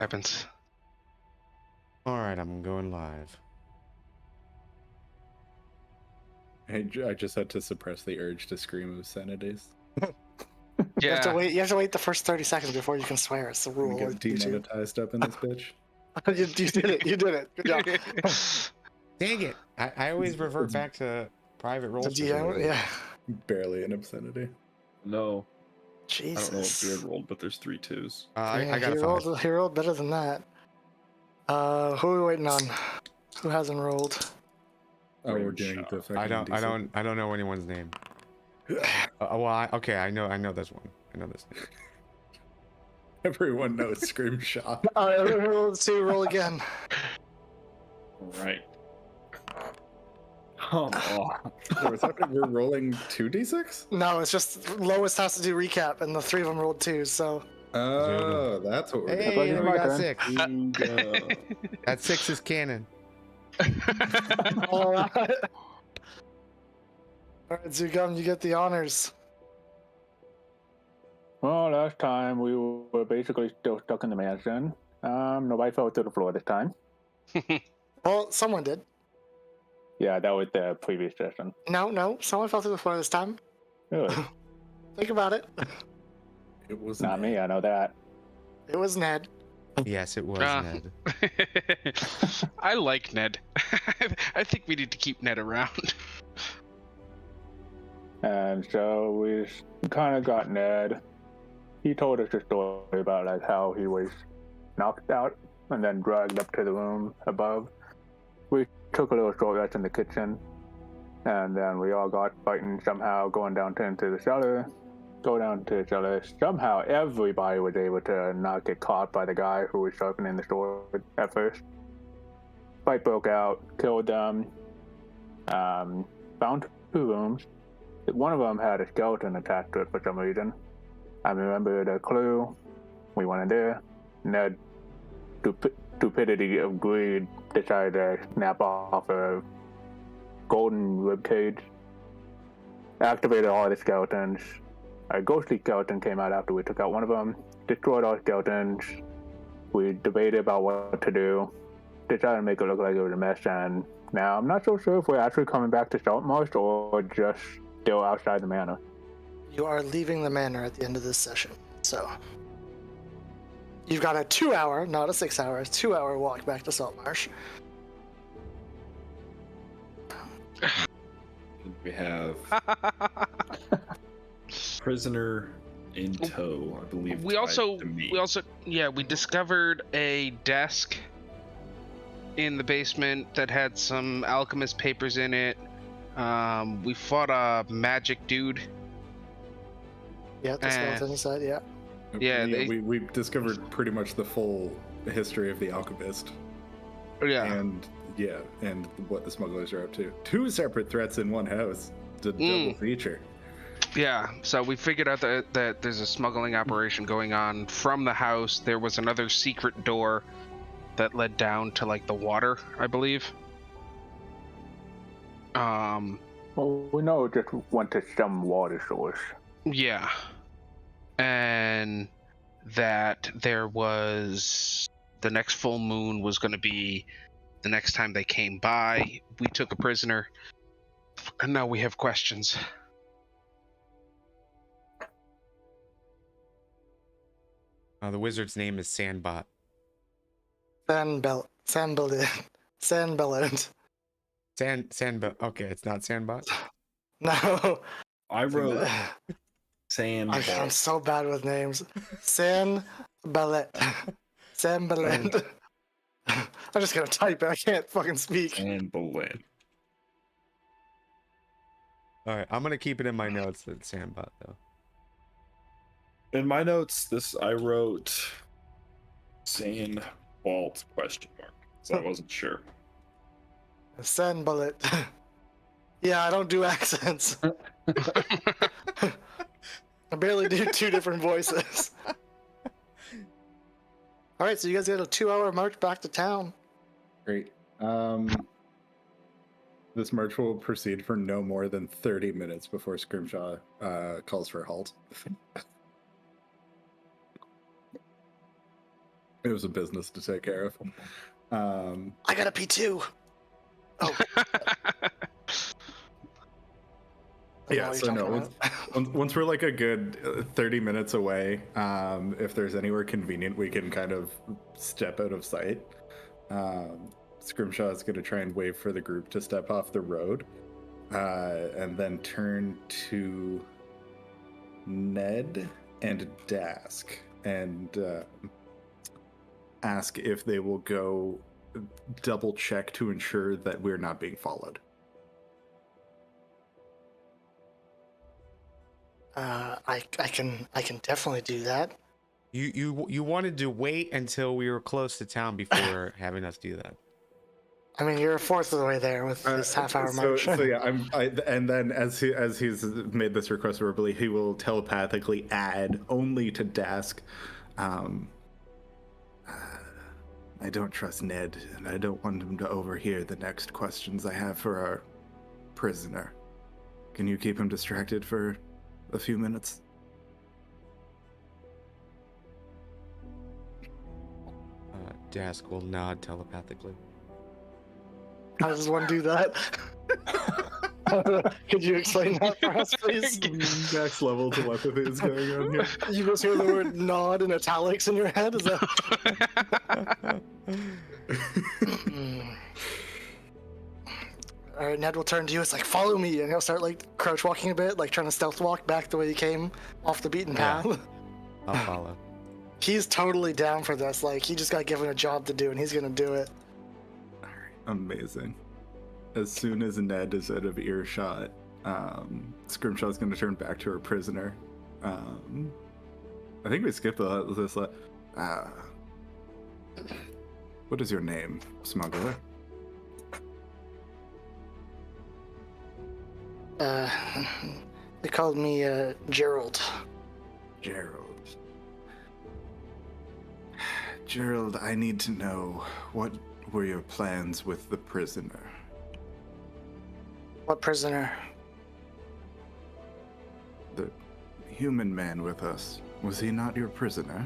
Happens. All right, I'm going live. I just had to suppress the urge to scream obscenities. You have to wait. You have to wait the first 30 seconds before you can swear. It's the rule. Get demonetized up in this bitch. you did it. You did it. Good job. Dang it! I always revert back to private roles. The DM, yeah. Barely an obscenity. No. Jesus. I don't know if Beard rolled, but there's 3 2s. I got he a 5. he rolled better than that. Who are we waiting on? Who hasn't rolled? Oh, we're doing the fucking I don't know anyone's name. Okay, I know this one. I know this name. Everyone knows Scream Shot. Let's see, roll again. Right. Come on. What's happening? We're rolling 2d6? No, it's just lowest has to do recap, and the 3 of them rolled 2, so. Oh, that's what we're Hey, doing. we got 6. Bingo. That 6 is canon. All right. All right, Zugum, you get the honors. Well, last time we were basically still stuck in the mansion. Nobody fell to the floor this time. Well, someone did. Yeah, that was the previous session. No, someone fell through the floor this time. Really? Think about it. It was Not me, I know that. It was Ned. Yes, it was Ned. I like Ned. I think we need to keep Ned around. And so we kind of got Ned. He told us a story about like how he was knocked out and then dragged up to the room above. We took a little short rest in the kitchen, and then we all got fighting somehow, going down into the cellar. Go down to the cellar. Somehow everybody was able to not get caught by the guy who was sharpening the sword at first. Fight broke out, killed them, found 2 rooms. One of them had a skeleton attached to it for some reason. I remember the clue. We went in there. Ned, stupidity of greed, decided to snap off a golden ribcage. Activated all the skeletons. A ghostly skeleton came out after we took out one of them. Destroyed all skeletons. We debated about what to do. Decided to make it look like it was a mess, and now I'm not so sure if we're actually coming back to Saltmarsh or just still outside the manor. You are leaving the manor at the end of this session, so you've got a 2-hour, not a 6-hour, 2-hour walk back to Saltmarsh. We have prisoner in tow, I believe. We discovered a desk in the basement that had some alchemist papers in it. We fought a magic dude. Yeah, the skeleton inside, yeah. Yeah, we discovered pretty much the full history of the alchemist. Yeah. And what the smugglers are up to. 2 separate threats in one house. It's a double feature. Yeah, so we figured out that there's a smuggling operation going on from the house. There was another secret door that led down to like the water, I believe. Well, we know it just went to some water source. Yeah. And that there was the next full moon was going to be the next time they came by. We took a prisoner, and now we have questions. The wizard's name is Sandbot. Sandbellet. Okay, it's not Sandbot? No. I wrote Sand. I'm so bad with names. Sandbellet. Sandbellet. I'm just gonna type it. I can't fucking speak. And Bolin. Alright, I'm gonna keep it in my notes that Sandbot, though. In my notes, I wrote Sand Vault ? So I wasn't sure. Sandbellet. Yeah, I don't do accents. I barely do 2 different voices. All right, so you guys get a 2-hour march back to town. Great. This march will proceed for no more than 30 minutes before Scrimshaw calls for a halt. It was a business to take care of. I gotta pee too. Oh. Yeah, so no, once we're like a good 30 minutes away, if there's anywhere convenient, we can kind of step out of sight. Scrimshaw is going to try and wave for the group to step off the road, and then turn to Ned and Dask and ask if they will go double check to ensure that we're not being followed. I can definitely do that. You wanted to wait until we were close to town before having us do that. I mean, you're a fourth of the way there with this half-hour march. So yeah, and then as he's made this request verbally, he will telepathically add only to Dask. I don't trust Ned, and I don't want him to overhear the next questions I have for our prisoner. Can you keep him distracted for a few minutes? Dask will nod telepathically. How does one do that? Could you explain that for us, please? Next level telepathy is going on here. You just hear the word nod in italics in your head? Is that... Alright, Ned will turn to you. It's like, follow me, and he'll start like crouch walking a bit, like trying to stealth walk back the way he came off the beaten path. Yeah. I'll follow. He's totally down for this. Like, he just got given a job to do, and he's gonna do it. Amazing. As soon as Ned is out of earshot, Scrimshaw's going to turn back to her prisoner. I think we skipped this. What is your name, smuggler? They called me Gerald. Gerald, I need to know, what were your plans with the prisoner? What prisoner? The human man with us. Was he not your prisoner?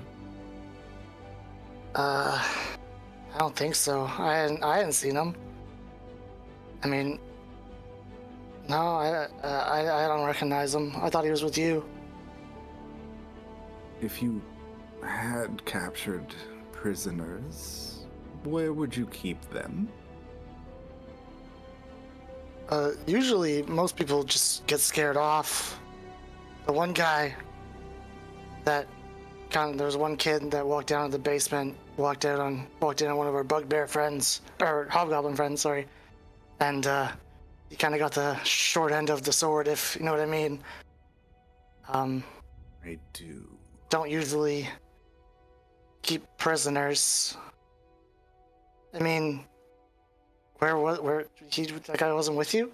I don't think so. I hadn't seen him. I mean, no, I don't recognize him. I thought he was with you. If you had captured prisoners, where would you keep them? Usually most people just get scared off. The one guy that there was one kid that walked down to the basement, walked in on one of our bugbear friends, or hobgoblin friends, sorry, and he kind of got the short end of the sword, if you know what I mean. I do. Don't usually keep prisoners. I mean, that guy wasn't with you?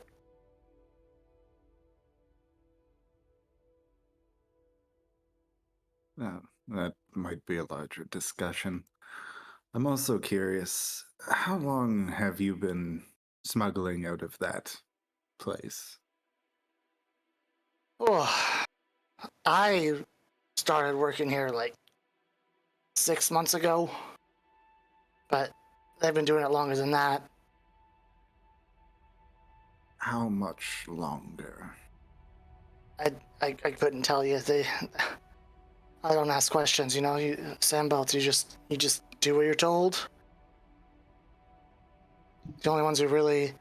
That might be a larger discussion. I'm also curious, how long have you been smuggling out of that place? Oh, I started working here like 6 months ago, but they've been doing it longer than that. How much longer? I couldn't tell you. I don't ask questions, you know. Sandbelts, you just do what you're told. The only ones who really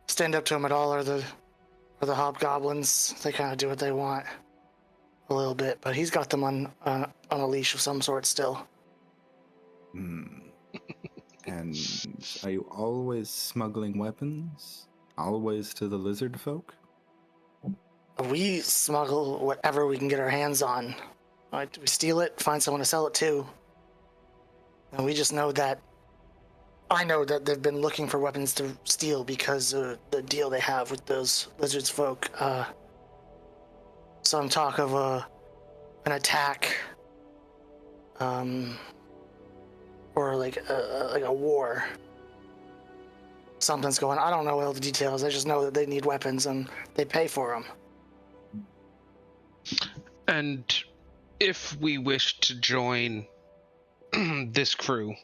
stand up to him at all are the hobgoblins. They kind of do what they want a little bit, but he's got them on a leash of some sort still. And are you always smuggling weapons? Always to the lizard folk? We smuggle whatever we can get our hands on. We steal it, find someone to sell it to. And we just know that... I know that they've been looking for weapons to steal because of the deal they have with those lizards folk. Some talk of an attack. Or like a war. Something's going on. I don't know all the details. I just know that they need weapons and they pay for them. And if we wish to join this crew,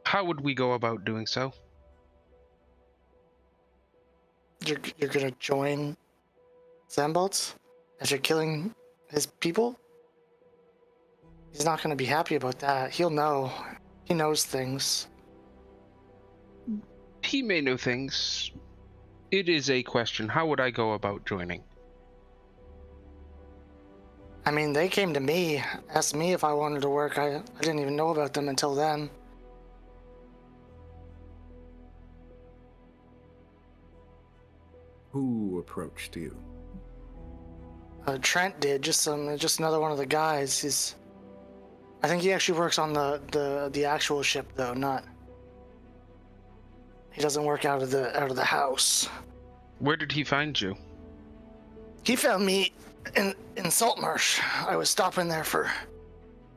how would we go about doing so? You're gonna join Zambolt's as you're killing his people? He's not gonna be happy about that. He'll know. He knows things. He may know things. It is a question. How would I go about joining? I mean, they came to me, asked me if I wanted to work. I didn't even know about them until then. Who approached you? Trent did, just another one of the guys. I think he actually works on the actual ship though, not. He doesn't work out of the house. Where did he find you? He found me in Saltmarsh. I was stopping there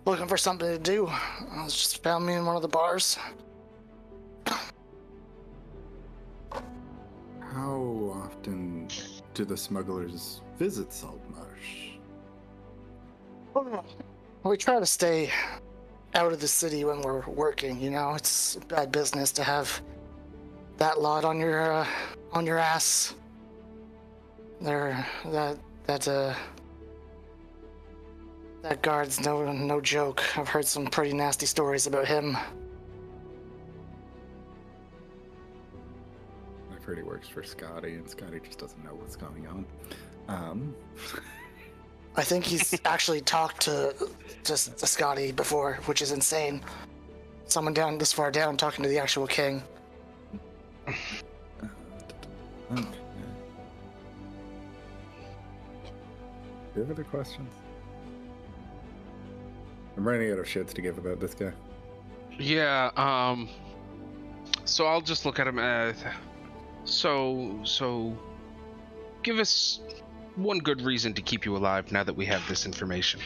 looking for something to do. I was just found me in one of the bars. How often do the smugglers visit Saltmarsh? We try to stay out of the city when we're working. You know, it's bad business to have that lot on your ass. That guard's no joke. I've heard some pretty nasty stories about him. I've heard he works for Scotty, and Scotty just doesn't know what's going on. I think he's actually talked to Scotty before, which is insane. Someone down this far down talking to the actual king. Okay. Do you have other questions? I'm running out of shits to give about this guy. Yeah, so I'll just look at him as... So, give us one good reason to keep you alive now that we have this information.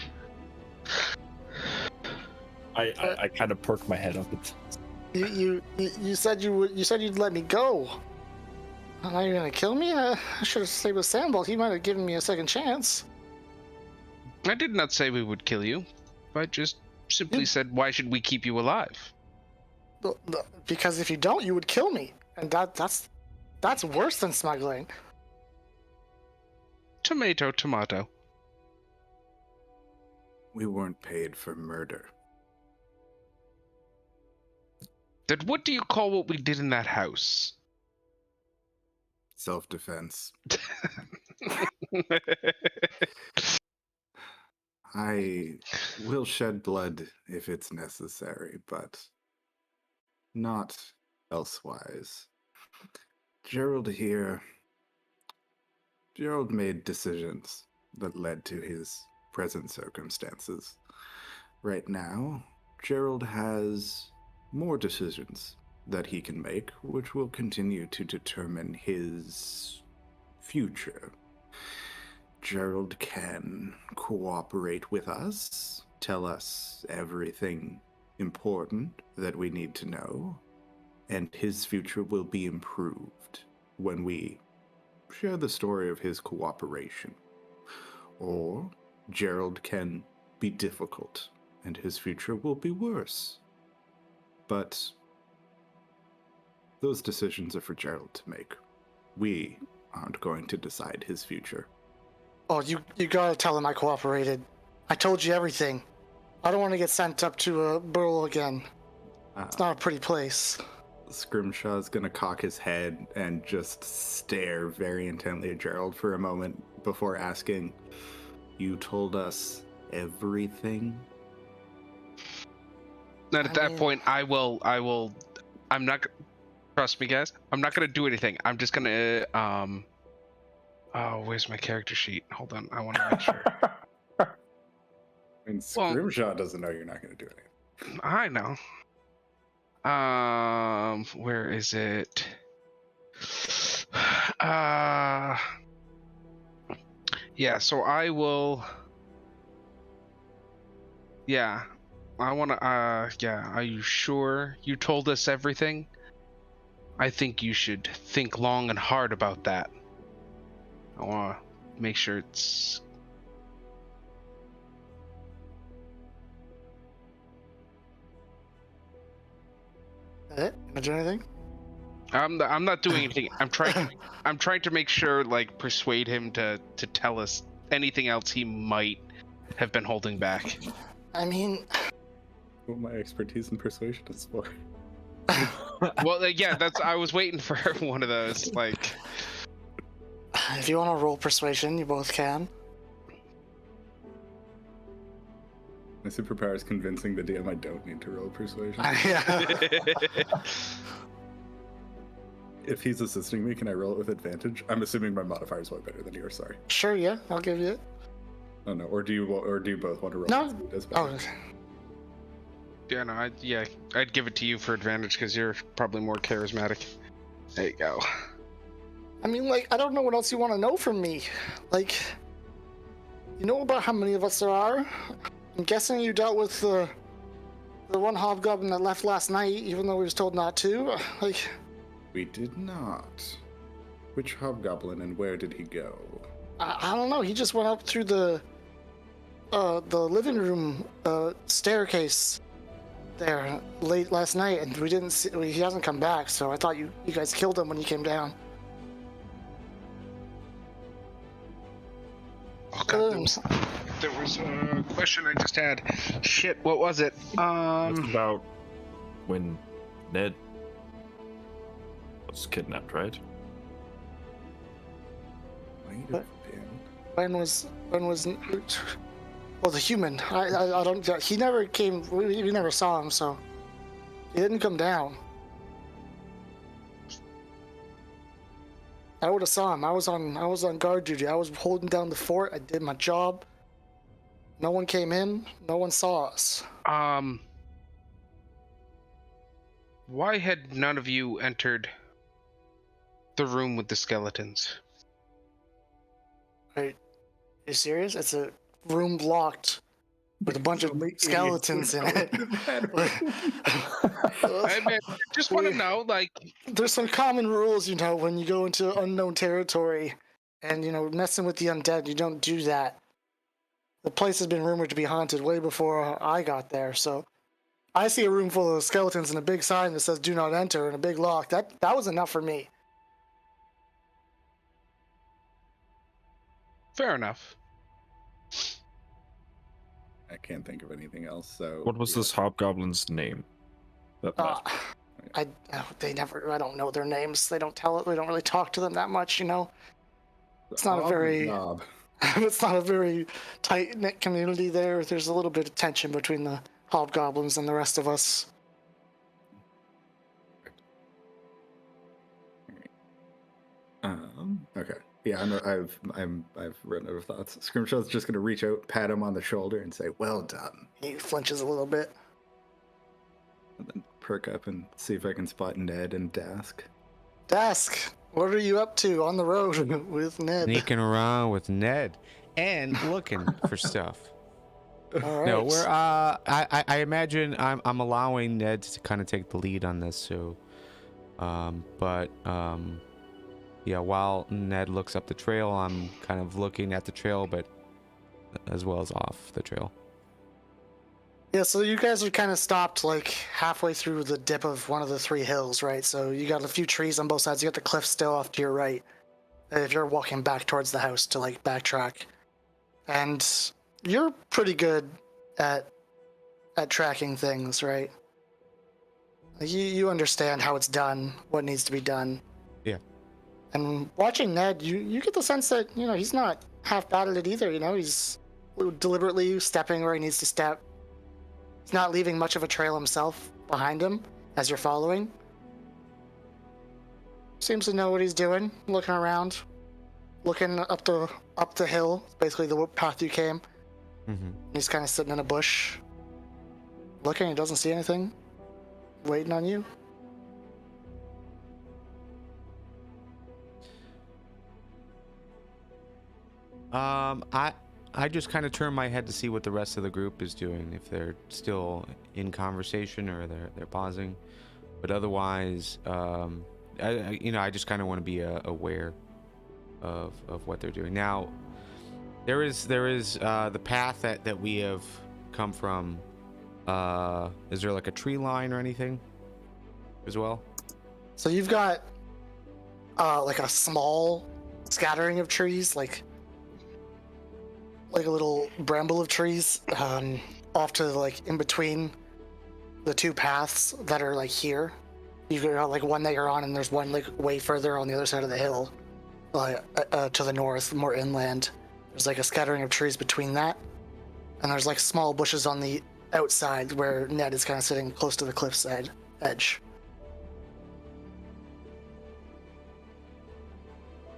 I kind of perk my head up. You said you'd let me go. Now you're gonna kill me? I should have stayed with Sambolt. He might have given me a second chance. I did not say we would kill you. I just simply said, why should we keep you alive? Because if you don't, you would kill me, and that's worse than smuggling. Tomato, tomato. We weren't paid for murder. Then what do you call what we did in that house? Self-defense. I will shed blood if it's necessary, but not elsewise. Gerald made decisions that led to his present circumstances. Right now, Gerald has more decisions that he can make, which will continue to determine his future. Gerald can cooperate with us, tell us everything important that we need to know, and his future will be improved when we share the story of his cooperation. Or Gerald can be difficult, and his future will be worse. But those decisions are for Gerald to make. We aren't going to decide his future. Oh, you gotta tell him I cooperated. I told you everything. I don't want to get sent up to a burrow again. It's not a pretty place. Scrimshaw's gonna cock his head and just stare very intently at Gerald for a moment before asking, "You told us everything?" And at that point, I'm not, trust me guys, I'm not gonna do anything. I'm just gonna, oh, where's my character sheet? Hold on, I want to make sure. I mean, Scrimshaw doesn't know you're not gonna do anything. I know. Where is it? Yeah, so I will, yeah, I want to, yeah, are you sure you told us everything? I think you should think long and hard about that. I want to make sure it's... Gonna do anything? I'm not doing anything. I'm trying to make sure, like, persuade him to tell us anything else he might have been holding back. I mean, What my expertise in persuasion is for. Well, yeah, I was waiting for one of those. Like, if you want to roll persuasion, you both can. My superpower is convincing the DM I don't need to roll persuasion. Yeah. If he's assisting me, can I roll it with advantage? I'm assuming my modifier is way better than yours. Sorry. Sure, yeah, I'll give you it. Oh no. Or do you both want to roll? No. As better? Oh, yeah, no, I'd give it to you for advantage because you're probably more charismatic. There you go. I mean, like, I don't know what else you want to know from me. Like, you know about how many of us there are? I'm guessing you dealt with the one hobgoblin that left last night, even though we was told not to. Like, We did not. Which hobgoblin and where did he go? I don't know. He just went up through the living room staircase there late last night, and we didn't see. He hasn't come back. So I thought you guys killed him when you came down. Oh god, there was a question I just had. Shit, what was it? That's about when Ned was kidnapped, right? Might What? have been. When was well, the human? I don't. He never came. We never saw him, so he didn't come down. I would have saw him. I was on guard duty. I was holding down the fort. I did my job. No one came in. No one saw us. Why had none of you entered the room with the skeletons? Are you serious? It's a room locked with a bunch of skeletons in it. I just want to know, like, There's some common rules, you know, when you go into unknown territory and, you know, messing with the undead, you don't do that. The place has been rumored to be haunted way before I got there, so I see a room full of skeletons and a big sign that says do not enter and a big lock. That was enough for me. fair enough. I can't think of anything else. So What was this hobgoblin's name? That left? I don't know their names. They don't tell it. We don't really talk to them that much, you know. It's not a very Hobnob. it's not a very tight-knit community there. There's a little bit of tension between the hobgoblins and the rest of us. Okay. Yeah, I've run out of thoughts. Scrimshaw's just gonna reach out, pat him on the shoulder, and say, "Well done," He flinches a little bit. and then perk up and see if I can spot Ned and Dask. Dask, what are you up to on the road with Ned? Sneaking around with Ned and looking for stuff. All right. No, we're I imagine I'm allowing Ned to kind of take the lead on this, so yeah, while Ned looks up the trail, I'm kind of looking at the trail, but as well as off the trail. Yeah, so you guys are kind of stopped like halfway through the dip of one of the three hills, right? So you got a few trees on both sides. You got the cliff still off to your right. If you're walking back towards the house to like backtrack, and you're pretty good at tracking things, right? Like you understand how it's done, what needs to be done. Yeah. And watching Ned, you get the sense that, you know, he's not half bad at it either, you know? He's deliberately stepping where he needs to step. He's not leaving much of a trail himself behind him as you're following. Seems to know what he's doing, looking around, looking up the hill, basically the path you came. Mm-hmm. He's kind of sitting in a bush, looking. He doesn't see anything, waiting on you. I just kind of turn my head to see what the rest of the group is doing, if they're still in conversation or they're pausing. But otherwise, I just kind of want to be aware of what they're doing. Now, there is the path that we have come from. Is there like a tree line or anything? as well? So you've got like a small scattering of trees, like a little bramble of trees, off to like in between the two paths that are like here. You've got like one that you're on, and there's one like way further on the other side of the hill, to the north, more inland. There's like a scattering of trees between that, and there's like small bushes on the outside where Ned is kind of sitting close to the cliff's edge.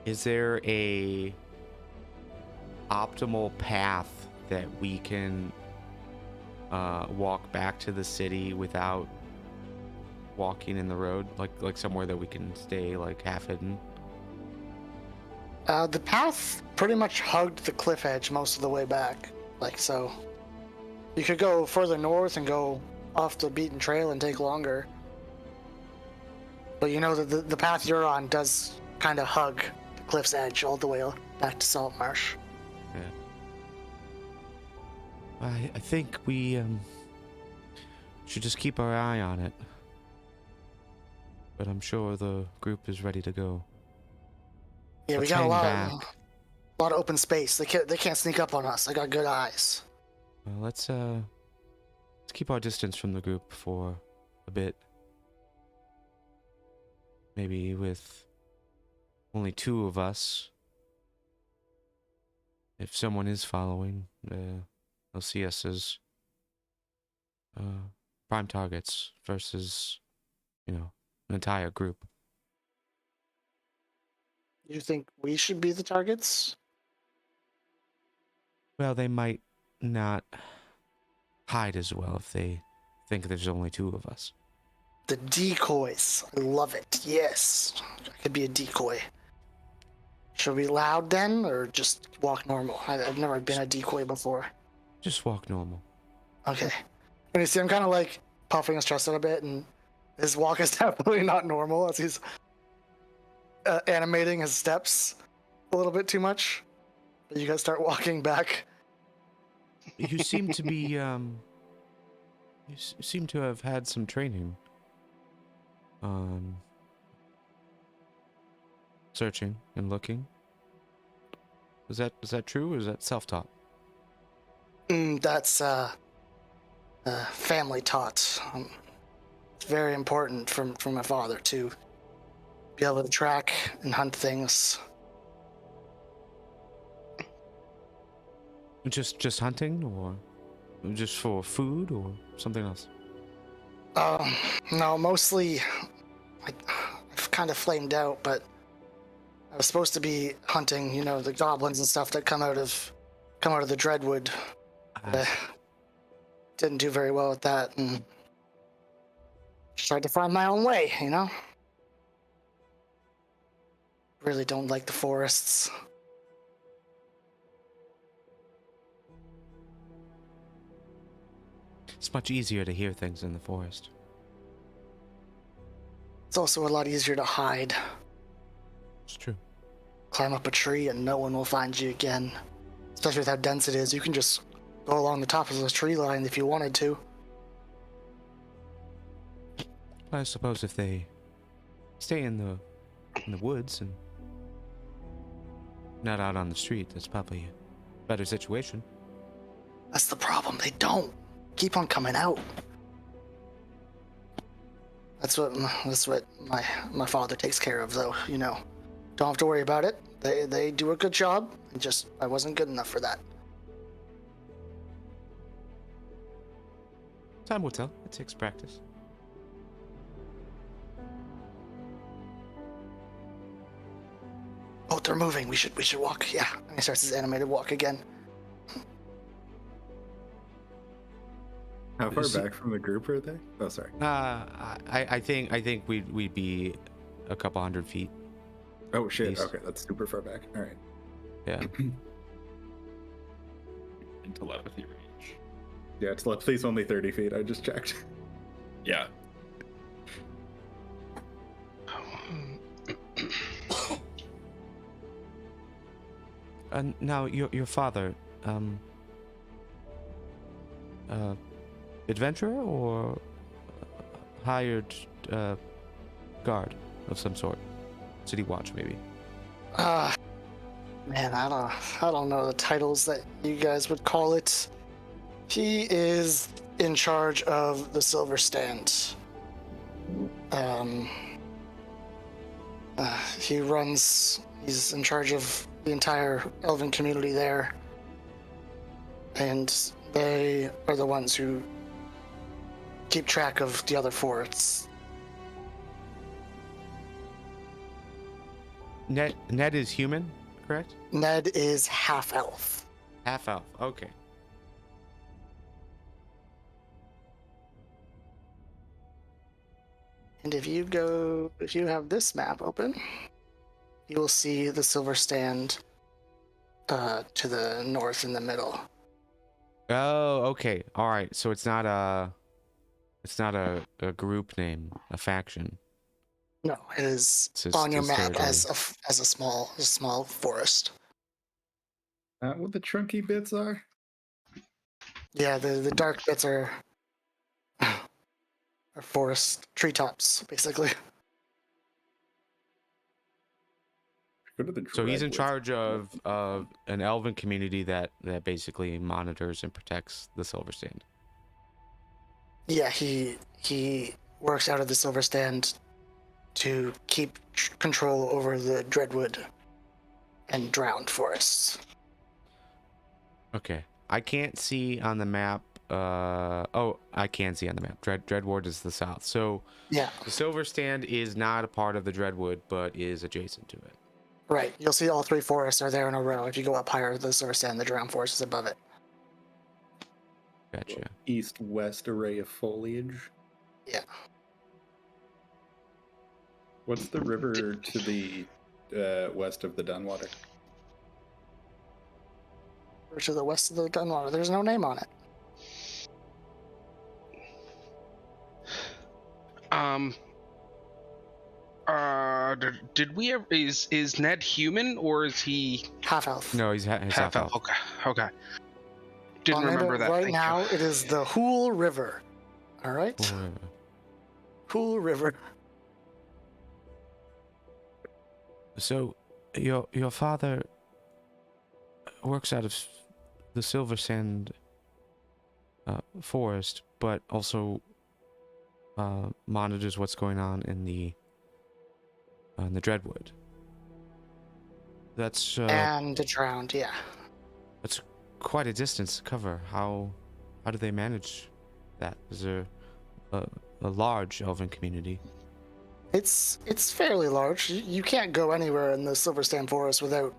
Is there a optimal path that we can walk back to the city without walking in the road, like somewhere that we can stay like half hidden? The path pretty much hugged the cliff edge most of the way back, like so. You could go further north and go off the beaten trail and take longer. But you know that the path you're on does kind of hug the cliff's edge all the way back to Saltmarsh. Yeah. I think we should just keep our eye on it. But I'm sure the group is ready to go. Yeah, Let's we got a hang lot of open space. They can't sneak up on us. I got good eyes. Well, let's keep our distance from the group for a bit. Maybe with only two of us. If someone is following, they'll see us as prime targets versus, an entire group. You think we should be the targets? Well, they might not hide as well if they think there's only two of us. The decoys. I love it. Yes. I could be a decoy. Should we be loud then, or just walk normal? I've never been a decoy before. Just walk normal. Okay. And you see, I'm kind of like puffing his chest out a bit, and his walk is definitely not normal as he's animating his steps a little bit too much. But you guys start walking back. You seem to be, you seem to have had some training on searching and looking. Is that true, or is that self-taught? That's family taught. It's very important from my father to be able to track and hunt things. Just hunting, or just for food, or something else? No, mostly I've kind of flamed out, but I was supposed to be hunting, the goblins and stuff that come out of the Dreadwood. Didn't do very well with that, and just tried to find my own way, Really don't like the forests. It's much easier to hear things in the forest. It's also a lot easier to hide. It's true. Climb up a tree and no one will find you again. Especially with how dense it is, you can just go along the top of the tree line if you wanted to. I suppose if they stay in the woods and not out on the street, that's probably a better situation. That's the problem. They don't keep on coming out. That's what my father takes care of, though. Don't have to worry about it. They do a good job. I wasn't good enough for that. Time will tell. It takes practice. Oh, they're moving. We should walk. Yeah. And he starts his animated walk again. How far back from the group are they? Oh, sorry. I think we'd be a couple 100 feet. Oh shit! East. Okay, that's super far back. All right. Yeah. In telepathy range. Yeah, telepathy's only 30 feet. I just checked. Yeah. Now your father, adventurer or hired guard of some sort. City watch, maybe. Man, I don't know the titles that you guys would call it. He is in charge of the Silver Stand. He's in charge of the entire elven community there. And they are the ones who keep track of the other forests. Ned is human, correct? Ned is half elf. Half elf, okay. And if you have this map open, you will see the Silver Stand to the north in the middle. Oh, okay. All right. So it's not a group name, a faction. No, it is on your map as a small forest. What the chunky bits are? Yeah, the dark bits are forest treetops, basically. So he's in charge of an elven community that basically monitors and protects the Silver Stand. Yeah, he works out of the Silver Stand to keep control over the Dreadwood and Drowned forests. Okay. I can't see on the map. I can see on the map. Dreadwood is the south. So yeah, the Silver Stand is not a part of the Dreadwood, but is adjacent to it. Right. You'll see all three forests are there in a row. If you go up higher, the Silver Stand, the Drowned forest is above it. Gotcha. East-west array of foliage. Yeah. What's the river to the west of the Dunwater? Or to the west of the Dunwater. There's no name on it. Did we ever, is Ned human or is he half elf? No, he's half elf. Okay. Didn't remember that. Right now, it is the Hool River. All right. Hool River. So, your father works out of the Silver Sand forest, but also monitors what's going on in the Dreadwood. That's and the Drowned, yeah. That's quite a distance to cover. How do they manage that? Is there a large elven community? It's fairly large. You can't go anywhere in the Silver Stand forest without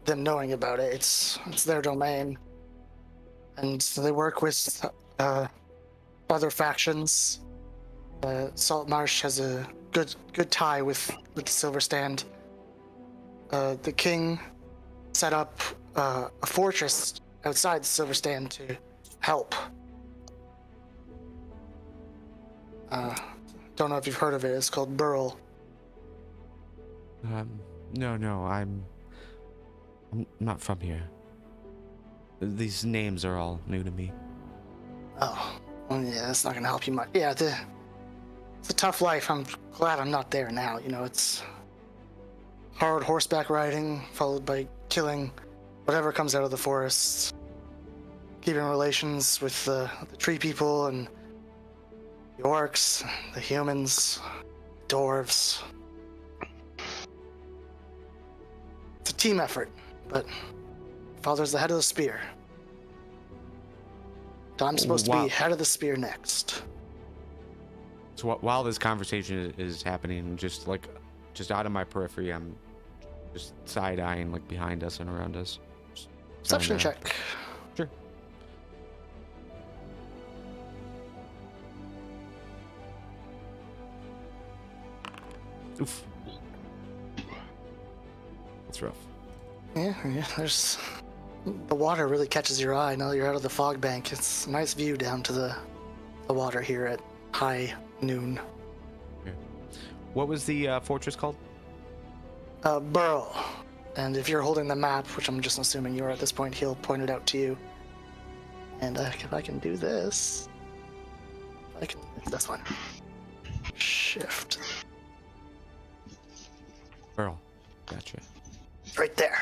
them knowing about it. It's their domain, and they work with other factions. Saltmarsh has a good tie with the Silver Stand. The king set up a fortress outside the Silver Stand to help. Don't know if you've heard of it. It's called Burl. No, I'm not from here. These names are all new to me. Oh, well, yeah, that's not gonna help you much. Yeah, it's a tough life. I'm glad I'm not there now. You know, it's hard horseback riding, followed by killing whatever comes out of the forests, keeping relations with the tree people and the orcs, the humans, dwarves. It's a team effort, but Father's the head of the spear. I'm supposed to be head of the spear next. So while this conversation is happening, just out of my periphery, I'm just side-eyeing like behind us and around us. Perception check. Sure. Oof. That's rough. Yeah, there's... The water really catches your eye now that you're out of the fog bank. It's a nice view down to the water here at high noon. Okay. What was the fortress called? Burl. And if you're holding the map, which I'm just assuming you are at this point, he'll point it out to you. And if I can do this... this one. Shift. Pearl. Gotcha. Right there.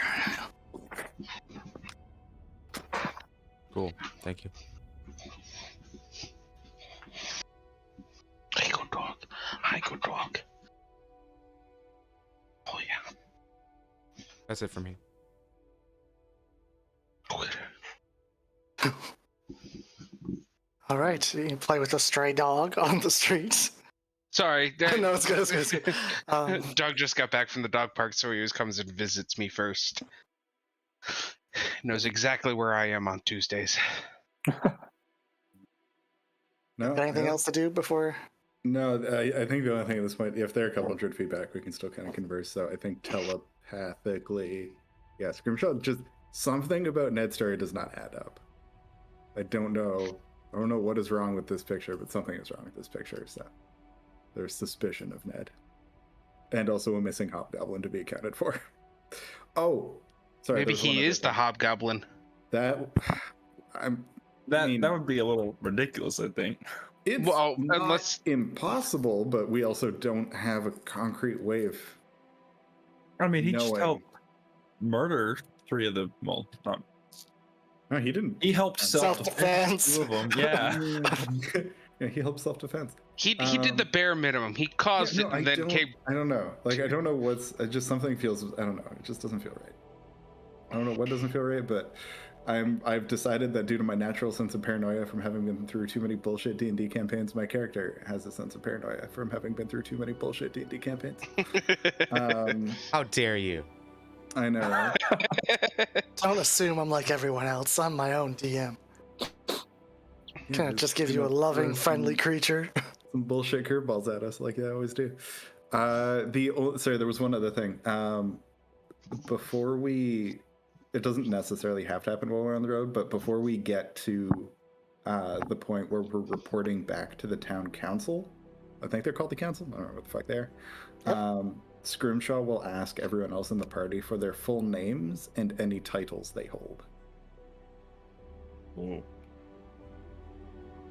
Cool. Thank you. Hi, good dog. Hi, good dog. Oh, yeah. That's it for me. Okay. All right, you can play with a stray dog on the streets. Sorry. No, it's good. It's good. Doug just got back from the dog park, so he always comes and visits me first. Knows exactly where I am on Tuesdays. No, Anything else to do before? No, I think the only thing at this point, if there are a couple of good feedback, we can still kind of converse. So I think telepathically, yeah, Scrimshaw, just something about Ned's story does not add up. I don't know what is wrong with this picture, but something is wrong with this picture. So there's suspicion of Ned, and also a missing hobgoblin to be accounted for. Oh, sorry. Maybe he is the hobgoblin. That that would be a little ridiculous, I think. It's Well, not unless- impossible, but we also don't have a concrete way of. I mean, he just knowing. helped murder 3 of the. Well, not. No, he didn't. He helped Self-defense. self-defense 2 of them. Yeah. Yeah, he helped self-defense. He did the bare minimum. He caused it and then came. I don't know. Like, I don't know what's. Just something feels. I don't know. It just doesn't feel right. I don't know what doesn't feel right, but I've decided that due to my natural sense of paranoia from having been through too many bullshit D&D campaigns, my character has a sense of paranoia from having been through too many bullshit D&D campaigns. How dare you? I know, right? Don't assume I'm like everyone else. I'm my own DM. Can I just give you a loving, friendly creature? Some bullshit curveballs at us like I always do. Sorry, there was one other thing. Before we, it doesn't necessarily have to happen while we're on the road, but before we get to the point where we're reporting back to the town council, I think they're called the council. I don't know what the fuck they are. Yep. Scrimshaw will ask everyone else in the party for their full names and any titles they hold. Ooh.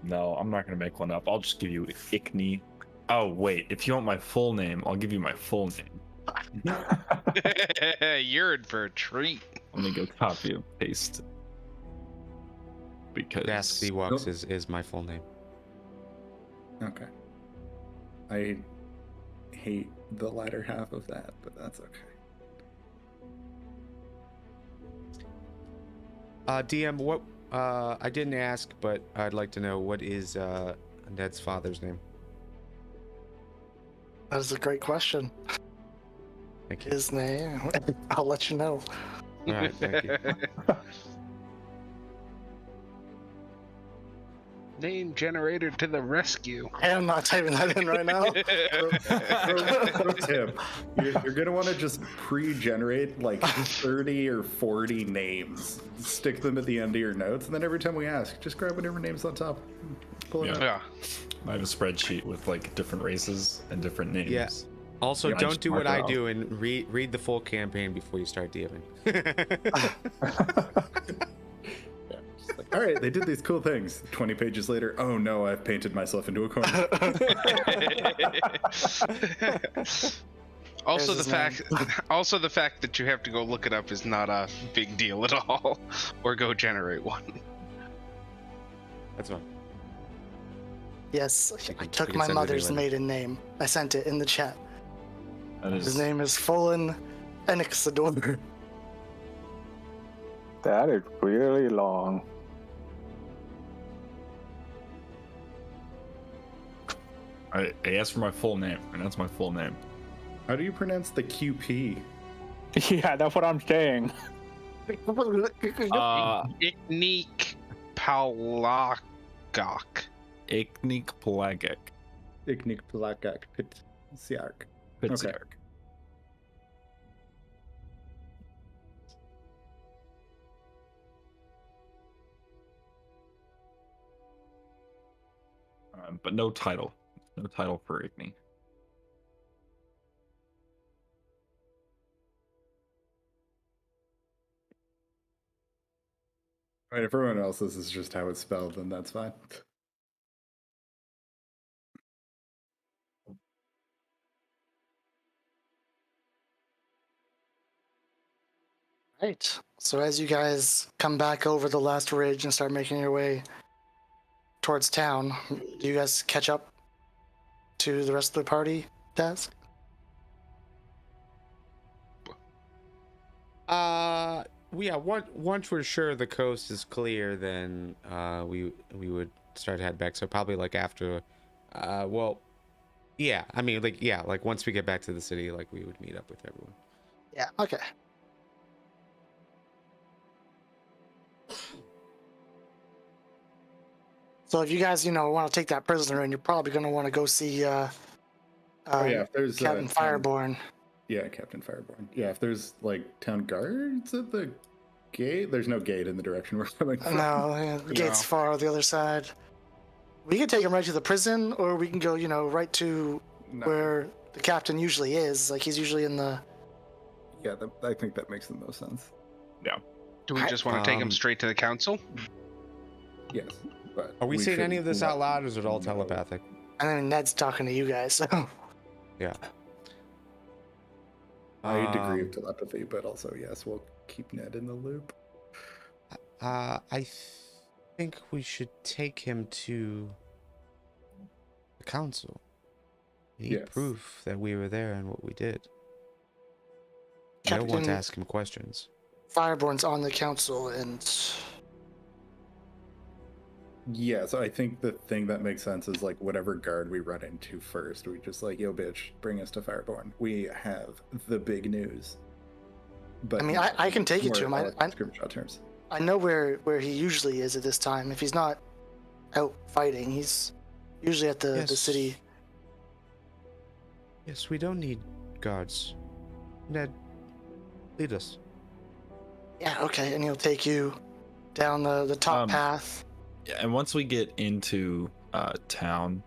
No, I'm not gonna make one up. I'll just give you Ickney. Oh wait, if you want my full name, I'll give you my full name. You're in for a treat. Let me go copy and paste. Because Ask the Walks is my full name. Okay. I hate the latter half of that, but that's okay. DM, what? I didn't ask, but I'd like to know, what is Ned's father's name? That is a great question. Thank you. His name, I'll let you know. All right, thank you. Name generator to the rescue. I am not typing that in right now. Pro tip. You're going to want to just pre-generate like 30 or 40 names. Stick them at the end of your notes, and then every time we ask, just grab whatever name's on top. Pull it out. Yeah. I have a spreadsheet with like different races and different names. Yeah. Also, Yeah, I don't just do mark what it I off. do and read the full campaign before you start DMing. All right, they did these cool things. 20 pages later, oh no, I've painted myself into a corner. Also, There's the fact that you have to go look it up is not a big deal at all, or go generate one. That's fine. Yes, I can took send my it mother's later. maiden name. I sent it in the chat. That His is name is Fullen Enixador. That is really long. I asked for my full name, and that's my full name. How do you pronounce the QP? Yeah, that's what I'm saying. Iknik Palagok. Icknik Pelagik. Iknik Plakak Pitsiark. Pitsiark. But no title. No title for Ickney. I mean, if everyone else this is just how it's spelled, then that's fine. Right. So as you guys come back over the last ridge and start making your way towards town, do you guys catch up to the rest of the party task? Yeah. Once we're sure the coast is clear, then we would start to head back. So probably like after, well, yeah. I mean, like once we get back to the city, like we would meet up with everyone. Yeah. Okay. So if you guys, want to take that prisoner, and you're probably going to want to go see if there's Captain Fireborn. Yeah, Captain Fireborn. Yeah, if there's like town guards at the gate, there's no gate in the direction we're coming from. No, the gate's far on the other side. We can take him right to the prison, or we can go, right to where the captain usually is. Like he's usually in the. Yeah, I think that makes the most sense. Yeah. Do we just want to take him straight to the council? Yes. But Are we saying any of this out loud, or is it all telepathic? I mean, Ned's talking to you guys, so. Yeah. High degree of telepathy, but also, yes, we'll keep Ned in the loop. I think we should take him to the council. We need proof that we were there and what we did. I don't want to ask him questions. Fireborn's on the council, and... Yeah, so I think the thing that makes sense is like whatever guard we run into first, we just like, yo, bitch, bring us to Fireborn. We have the big news. But I mean, I can take you to him. Terms. I know where he usually is at this time. If he's not out fighting, he's usually at the city. Yes, we don't need guards. Ned, lead us. Yeah, okay, and he'll take you down the top path. Yeah, and once we get into town,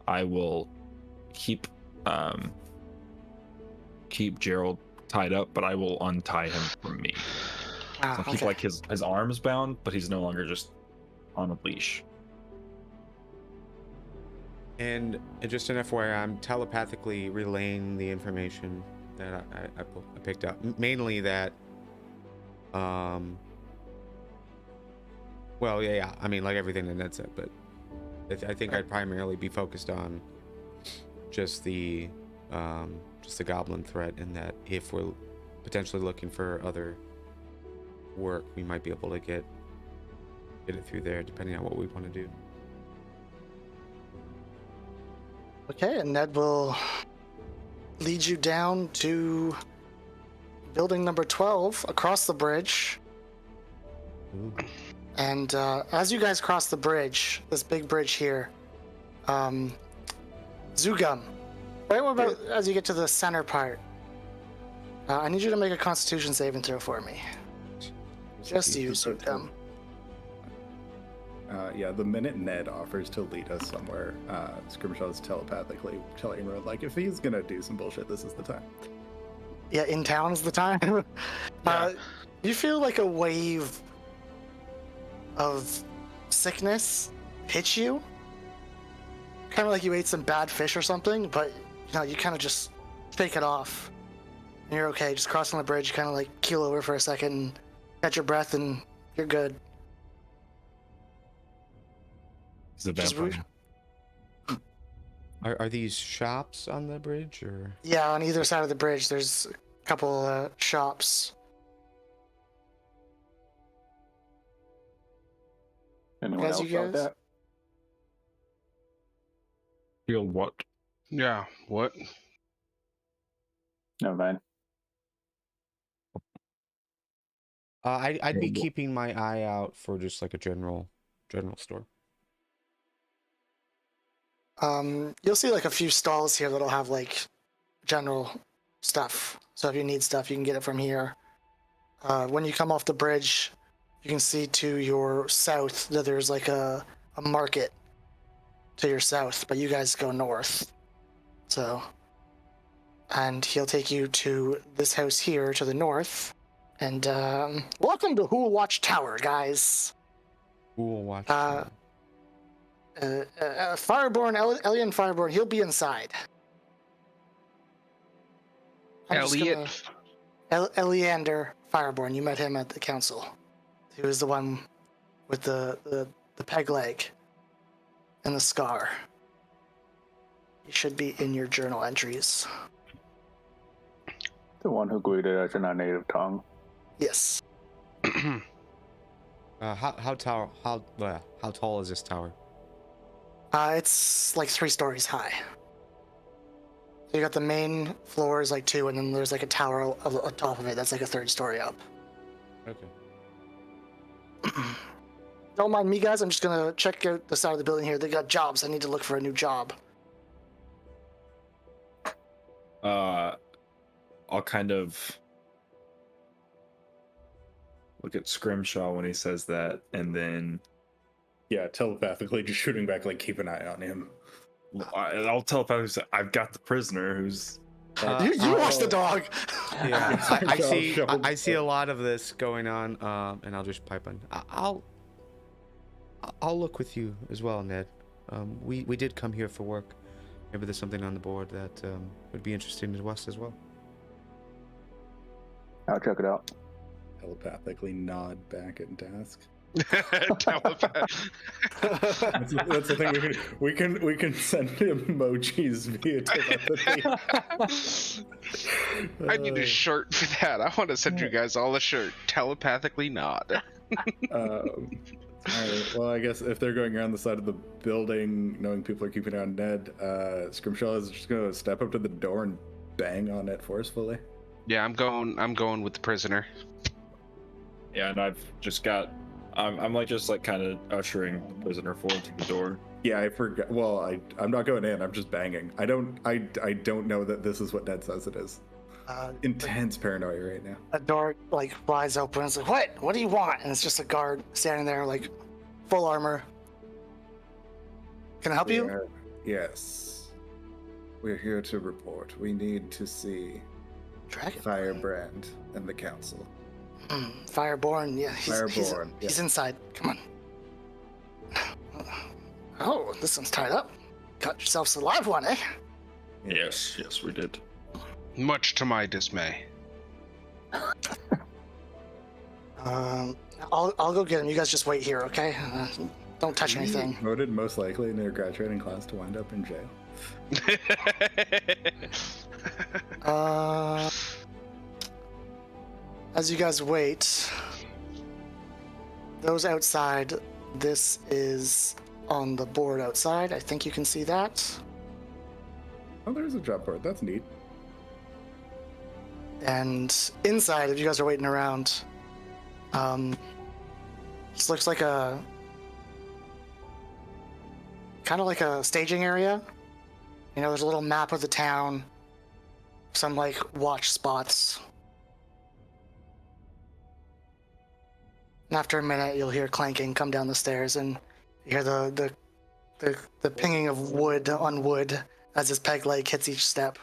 I will keep Gerald tied up, but I will untie him from me. So I'll keep like his arms bound, but he's no longer just on a leash. And just an FYI, I'm telepathically relaying the information that I picked up. Mainly that, well, yeah. I mean, like everything that Ned said, but I think I'd primarily be focused on just the goblin threat, and that if we're potentially looking for other work, we might be able to get it through there, depending on what we want to do. Okay, and Ned will lead you down to building number 12 across the bridge. Ooh. And as you guys cross the bridge, this big bridge here, Zugum, right about as you get to the center part, I need you to make a Constitution saving throw for me. Just you, Zugum. Yeah, the minute Ned offers to lead us somewhere, Scrimshaw is telepathically telling everyone, like, if he's gonna do some bullshit, this is the time. Yeah, in town is the time. You feel like a wave of sickness hit you. Kind of like you ate some bad fish or something, but you kind of just shake it off. And you're okay, just crossing the bridge, you kind of like keel over for a second and catch your breath, and you're good. He's a vampire. Are these shops on the bridge, or? Yeah, on either side of the bridge, there's a couple shops. Anyone else about that? Feel what? Yeah, what? Never mind. I'd be keeping my eye out for just like a general store. You'll see like a few stalls here that'll have like general stuff. So if you need stuff, you can get it from here. When you come off the bridge, you can see to your south that there's like a market to your south, but you guys go north. So, and he'll take you to this house here to the north. And welcome to Who'll Watch Tower, guys. Who'll Watch Tower. Fireborn, Elian Fireborn, he'll be inside. Elliot? Eliander Fireborn. You met him at the council. He was the one with the peg leg and the scar. He should be in your journal entries. The one who greeted us in our native tongue. Yes. How tall is this tower? It's like 3 stories high. So you got the main floor is like 2, and then there's like a tower on top of it that's like a 3rd story up. Okay. Don't mind me, guys. I'm just gonna check out the side of the building here. They got jobs. I need to look for a new job. I'll kind of look at Scrimshaw when he says that, and then Yeah, telepathically just shooting back, like, keep an eye on him. I'll telepathically say, I've got the prisoner who's... You watch the dog. Yeah, I see a lot of this going on, and I'll just pipe in. I'll look with you as well, Ned. We did come here for work. Maybe there's something on the board that would be interesting to us as well. I'll check it out. Telepathically nod back at task. Telepath. That's the thing. We can send emojis via telepathy. I need a shirt for that. I want to send you guys all a shirt. Telepathically nod. Alright, well, I guess if they're going around the side of the building, knowing people are keeping an eye on Ned, Scrimshaw is just gonna step up to the door and bang on it forcefully. Yeah, I'm going with the prisoner. Yeah, and I've just got... I'm like just like kind of ushering the prisoner forward to the door. Yeah, I forgot. Well, I'm not going in. I'm just banging. I don't know that this is what Ned says it is. Intense paranoia right now. A door like flies open. It's like, what? What do you want? And it's just a guard standing there, like full armor. Can I help you? Yes. We're here to report. We need to see Dragon. Firebrand and the council. Fireborn. Yeah, Fireborn. He's inside. Come on. Oh, this one's tied up. Got yourselves a live one, eh? Yes, we did. Much to my dismay. I'll go get him. You guys just wait here, okay? Don't touch anything. Voted most likely in their graduating class to wind up in jail. As you guys wait, those outside, this is on the board outside. I think you can see that. Oh, there's a job board. That's neat. And inside, if you guys are waiting around, this looks like a kind of like a staging area. You know, there's a little map of the town, some like watch spots. And after a minute, you'll hear clanking come down the stairs, and you hear the pinging of wood on wood as his peg leg hits each step.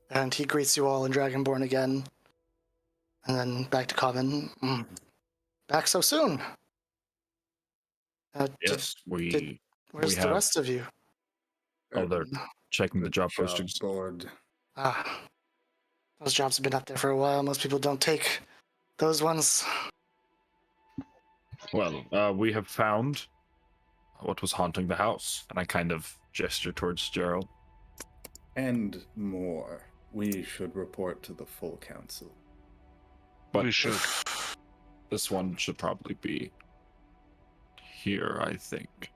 And he greets you all in Dragonborn again, and then back to Common. Back so soon. Yes, where's the rest of you? Oh, they're checking the job postings. Board. Those jobs have been up there for a while. Most people don't take those ones. Well, we have found what was haunting the house, and I kind of gesture towards Gerald. And more. We should report to the full council. But we should. This one should probably be here, I think.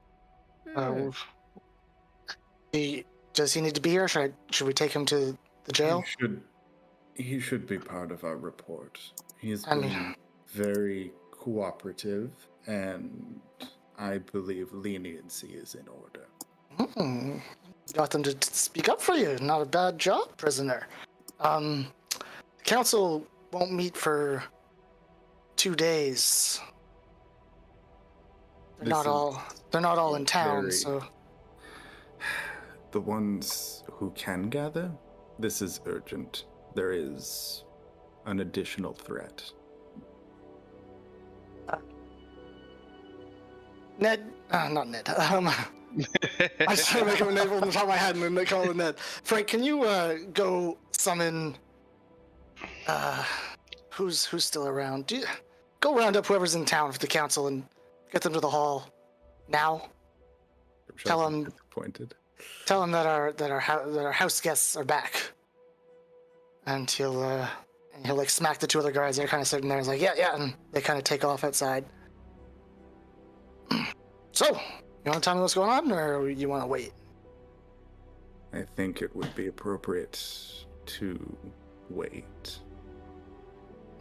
Does he need to be here? Should we take him to the jail? He should be part of our report. He's been very cooperative, and I believe leniency is in order. Got them to speak up for you. Not a bad job, prisoner. The council won't meet for 2 days. They're not all in town, so the ones who can gather, this is urgent. There is an additional threat. Ned, not Ned. I just try to make him a name on the top of my head and then they call him Ned. Frank, can you go summon who's still around? Go round up whoever's in town for the council and get them to the hall now. Tell them disappointed. Tell them that our house guests are back. And he'll like smack the two other guards. They're kind of sitting there. He's like, yeah, and they kind of take off outside. So, you want to tell me what's going on, or you want to wait? I think it would be appropriate to wait.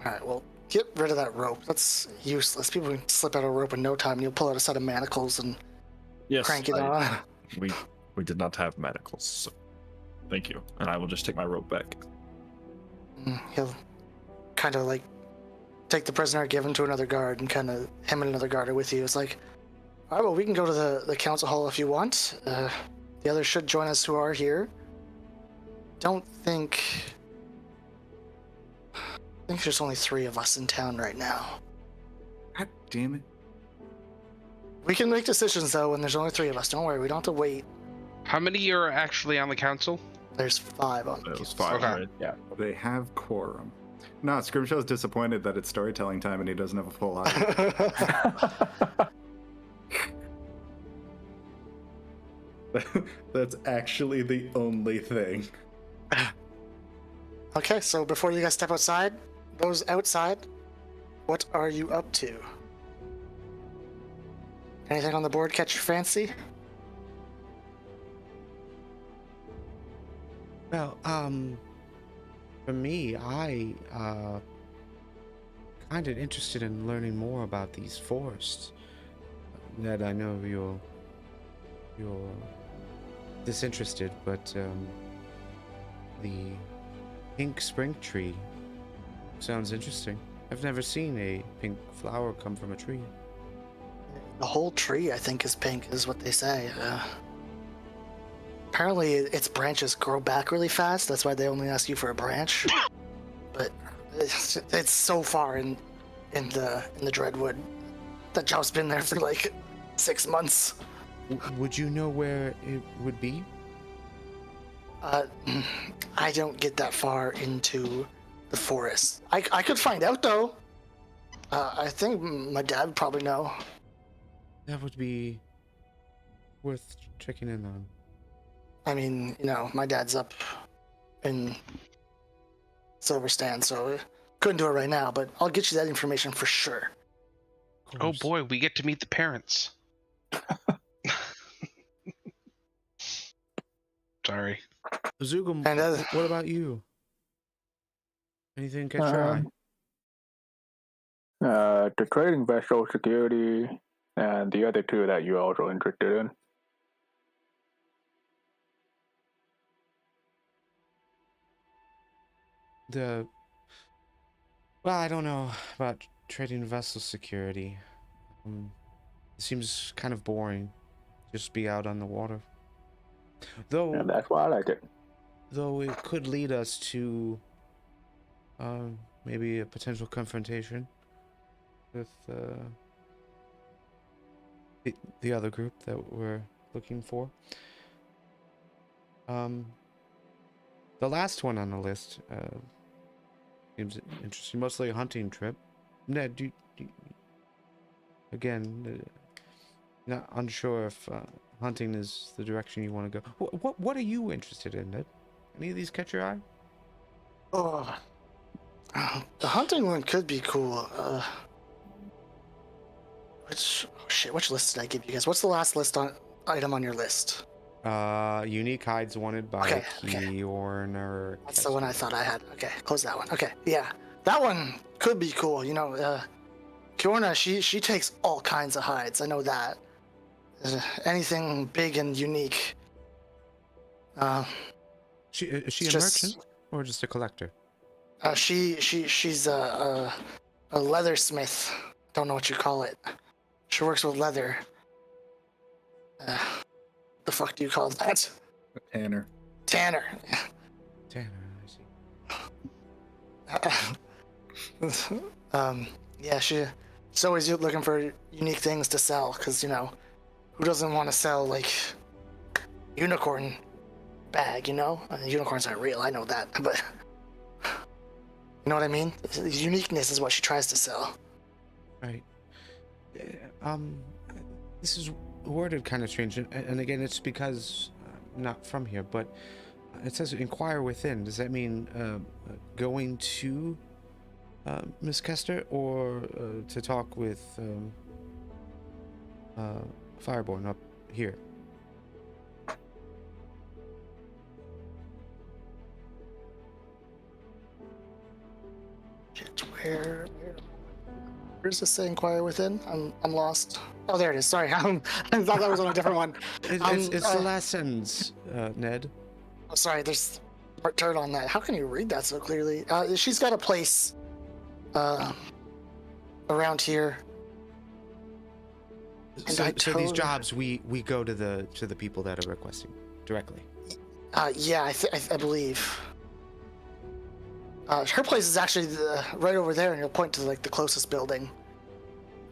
All right, well, get rid of that rope. That's useless. People can slip out a rope in no time, and you'll pull out a set of manacles and crank it on. We did not have manacles, so thank you. And I will just take my rope back. He'll kind of like take the prisoner, give him to another guard, and kind of him and another guard are with you. It's like, all right, well, we can go to the council hall if you want. The others should join us who are here. I think there's only 3 of us in town right now. God damn it. We can make decisions, though, when there's only 3 of us. Don't worry, we don't have to wait. How many are actually on the council? There's 5 on the It was council. 5, Okay. right? Yeah, they have quorum. No, Scrimshaw's disappointed that it's storytelling time and he doesn't have a full eye. That's actually the only thing. Okay, so before you guys step outside, those outside, what are you up to? Anything on the board catch your fancy? Well, for me, I kind of interested in learning more about these forests. Ned, I know you're disinterested, but the pink spring tree sounds interesting. I've never seen a pink flower come from a tree. The whole tree, I think, is pink, is what they say. Apparently, its branches grow back really fast. That's why they only ask you for a branch. But it's so far in the Dreadwood. That job's been there for like 6 months. Would you know where it would be? I don't get that far into the forest. I could find out though. I think my dad would probably know. That would be worth checking in on. I mean, my dad's up in Silverstand, so couldn't do it right now, but I'll get you that information for sure. Oh boy, we get to meet the parents. Sorry. Zugum, And, what about you? Anything catch your eye? The trading vessel security and the other 2 that you're also interested in. Well, I don't know about trading vessel security. It seems kind of boring. Just be out on the water. Though, And that's why I like it. Though it could lead us to maybe a potential confrontation with the other group that we're looking for. The last one on the list seems interesting. Mostly a hunting trip. Ned, again, not unsure if hunting is the direction you want to go. What are you interested in, Ned? Any of these catch your eye? The hunting one could be cool. Which list did I give you guys? What's the last item on your list? Unique hides wanted by Kiorn or... That's the one I thought I had. Okay, close that one. Okay, yeah. That one could be cool. Kiorna, she takes all kinds of hides. I know that. Anything big and unique. Is she a merchant or just a collector? She's a leathersmith. Don't know what you call it. She works with leather. The fuck do you call that? Tanner. Tanner, I see. Yeah, she's always looking for unique things to sell, because, who doesn't want to sell like unicorn bag? You know, unicorns aren't real. I know that, but you know what I mean. Uniqueness is what she tries to sell. Right. This is worded kind of strange, and again, it's because I'm not from here, but it says inquire within. Does that mean going to Miss Kester, or to talk with Fireborn up here? Where's this say inquire within? I'm lost. Oh, there it is. Sorry, I thought that was on a different one. It's the last sentence, Ned. Oh, sorry, there's a turn on that. How can you read that so clearly? She's got a place around here. So these jobs, we go to the people that are requesting directly. Yeah, I believe. Her place is actually right over there, and you'll point to like the closest building,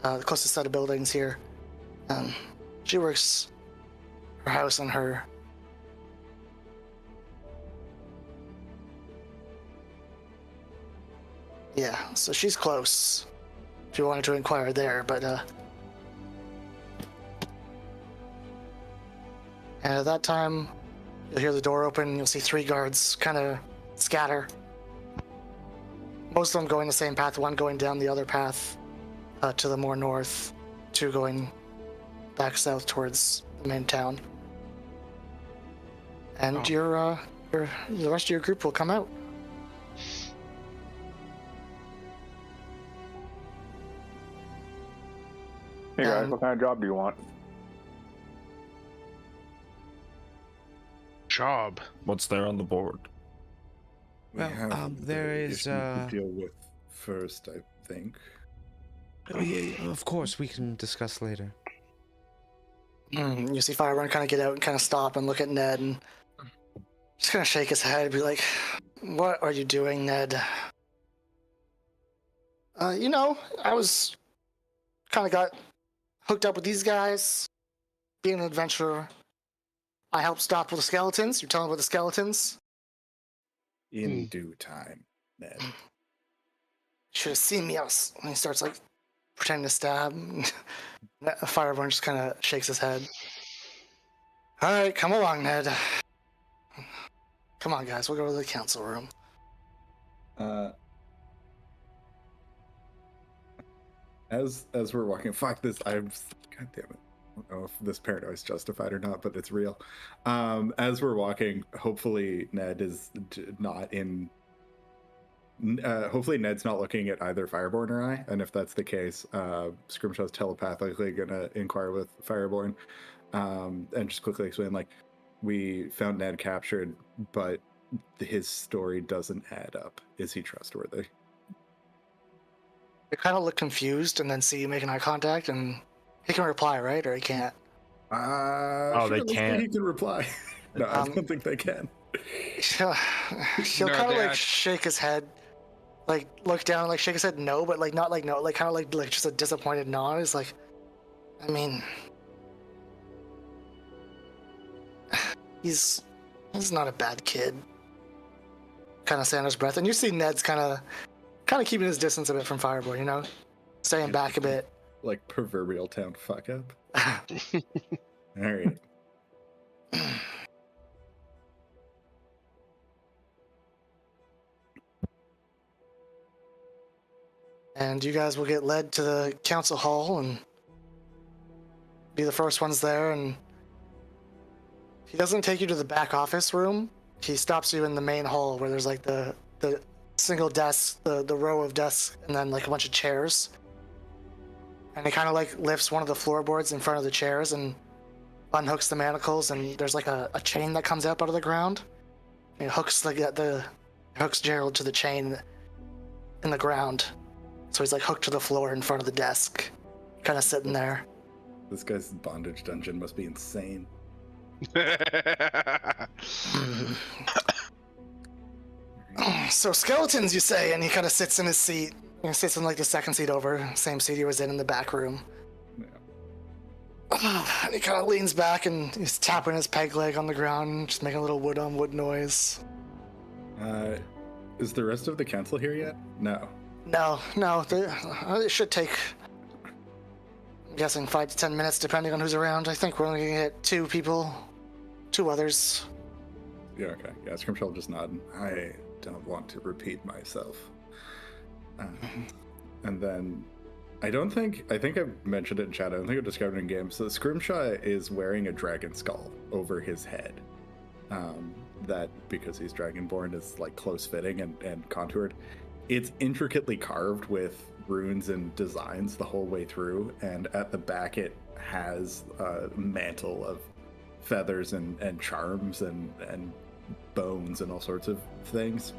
the closest set of buildings here. She works her house and her. Yeah, so she's close. If you wanted to inquire there, but and at that time, you'll hear the door open. And you'll see 3 guards kind of scatter. Most of them going the same path, one going down the other path to the more north, 2 going back south towards the main town. And the rest of your group will come out. Hey guys, what kind of job do you want? Job. What's there on the board? We Well, have there the is, issue to deal with first, I think. Yeah, of course, we can discuss later. You see Fireburn kind of get out and kind of stop and look at Ned and just kind of shake his head and be like, "What are you doing, Ned?" I was kind of got hooked up with these guys, being an adventurer. I helped stop with the skeletons. You're telling about the skeletons? In due time, Ned. Should have seen me. And he starts like pretending to stab. Fireburn just kind of shakes his head. All right, come along, Ned. Come on, guys. We'll go to the council room. As we're walking, fuck this. God damn it. I don't know if this paranoia is justified or not, but it's real. As we're walking, hopefully Ned is not in. Hopefully Ned's not looking at either Fireborn or I, and if that's the case, Scrimshaw's telepathically gonna inquire with Fireborn, and just quickly explain, like, we found Ned captured, but his story doesn't add up. Is he trustworthy? They kind of look confused and then see you making eye contact, and he can reply, right? Or he can't? They can't. He can reply. No, I don't think they can. He'll No, kind of Dad. like shake his head, like look down, like shake his head no, but like not like no, like kind of like just a disappointed nod. He's like, I mean, he's not a bad kid. Kind of say under his breath, and you see Ned's kind of keeping his distance a bit from Fireball, you know, staying back a bit. Like proverbial town fuck up. All right. And you guys will get led to the council hall and be the first ones there. And he doesn't take you to the back office room. He stops you in the main hall where there's like the single desk, the row of desks, and then like a bunch of chairs. And he kind of like lifts one of the floorboards in front of the chairs and unhooks the manacles, and there's like a chain that comes up out of the ground. And he hooks hooks Gerald to the chain in the ground. So he's like hooked to the floor in front of the desk, kind of sitting there. This guy's bondage dungeon must be insane. So skeletons, you say? And he kind of sits in his seat. He sits in like the second seat over, same seat he was in the back room. Yeah. And he kind of leans back and he's tapping his peg leg on the ground, just making a little wood on wood noise. Is the rest of the council here yet? No. No, it should take, I'm guessing 5 to 10 minutes, depending on who's around. I think we're only gonna get 2 people, 2 others. Yeah, okay. Yeah, Scrimshaw will just nod. I don't want to repeat myself. And then, I think I've mentioned it in chat, I don't think I've described it in game. So Scrimshaw is wearing a dragon skull over his head. That, because he's dragonborn, is like close fitting and contoured. It's intricately carved with runes and designs the whole way through, and at the back it has a mantle of feathers and charms and bones and all sorts of things.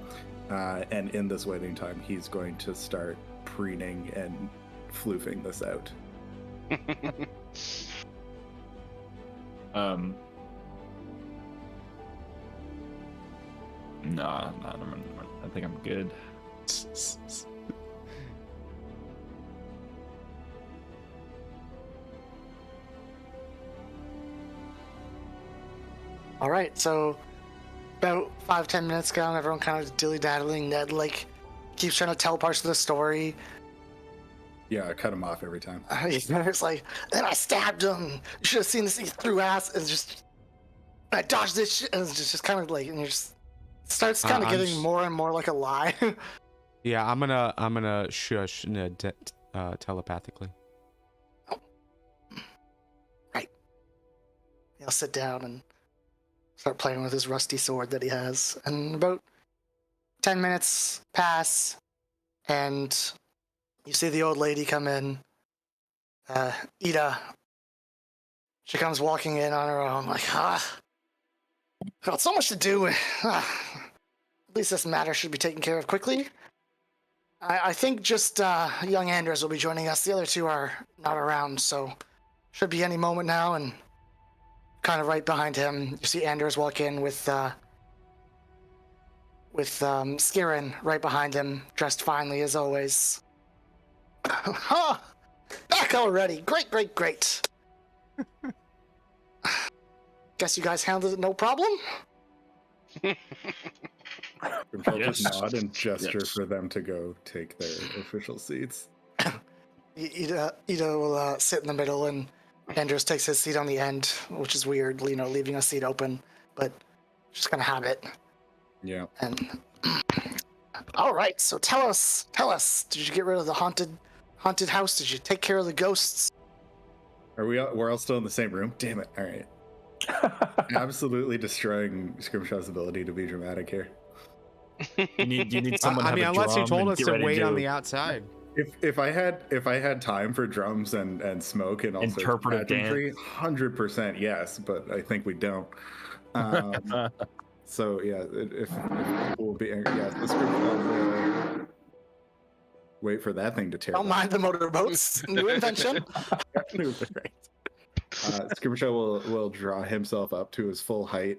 And in this waiting time, he's going to start preening and floofing this out. Nah, I think I'm good. All right, so about 5-10 minutes ago, everyone kind of dilly-daddling. Ned, like, keeps trying to tell parts of the story. Yeah, I cut him off every time. It's like, then I stabbed him. You should have seen this. He threw ass. And just, I dodged this shit. And it's just kind of like, and it just starts kind of getting more and more like a lie. Yeah, I'm gonna shush Ned telepathically. Oh. Right. He'll sit down and start playing with his rusty sword that he has. And about 10 minutes pass, and you see the old lady come in. Ida. She comes walking in on her own, like, got so much to do. At least this matter should be taken care of quickly. I think just young Anders will be joining us. The other 2 are not around, so should be any moment now. And kind of right behind him, you see Anders walk in with Skirin right behind him, dressed finely as always. Back already! Great! Guess you guys handled it no problem? I'll just nod and gesture for them to go take their official seats. Ida will sit in the middle, and Anders takes his seat on the end, which is weird, leaving a seat open, but just gonna have it. Yeah. And all right, so tell us, did you get rid of the haunted house? Did you take care of the ghosts? We're all still in the same room? Damn it! All right. Absolutely destroying Scrimshaw's ability to be dramatic here. You need someone. I mean, unless you told us to wait on the outside. If I had time for drums and smoke and also interpretive pageantry, 100% yes, but I think we don't. So yeah, if we'll be the Scrimshaw wait for that thing to tear. Don't mind the motorboats. New invention. Right. Scrimshaw will draw himself up to his full height,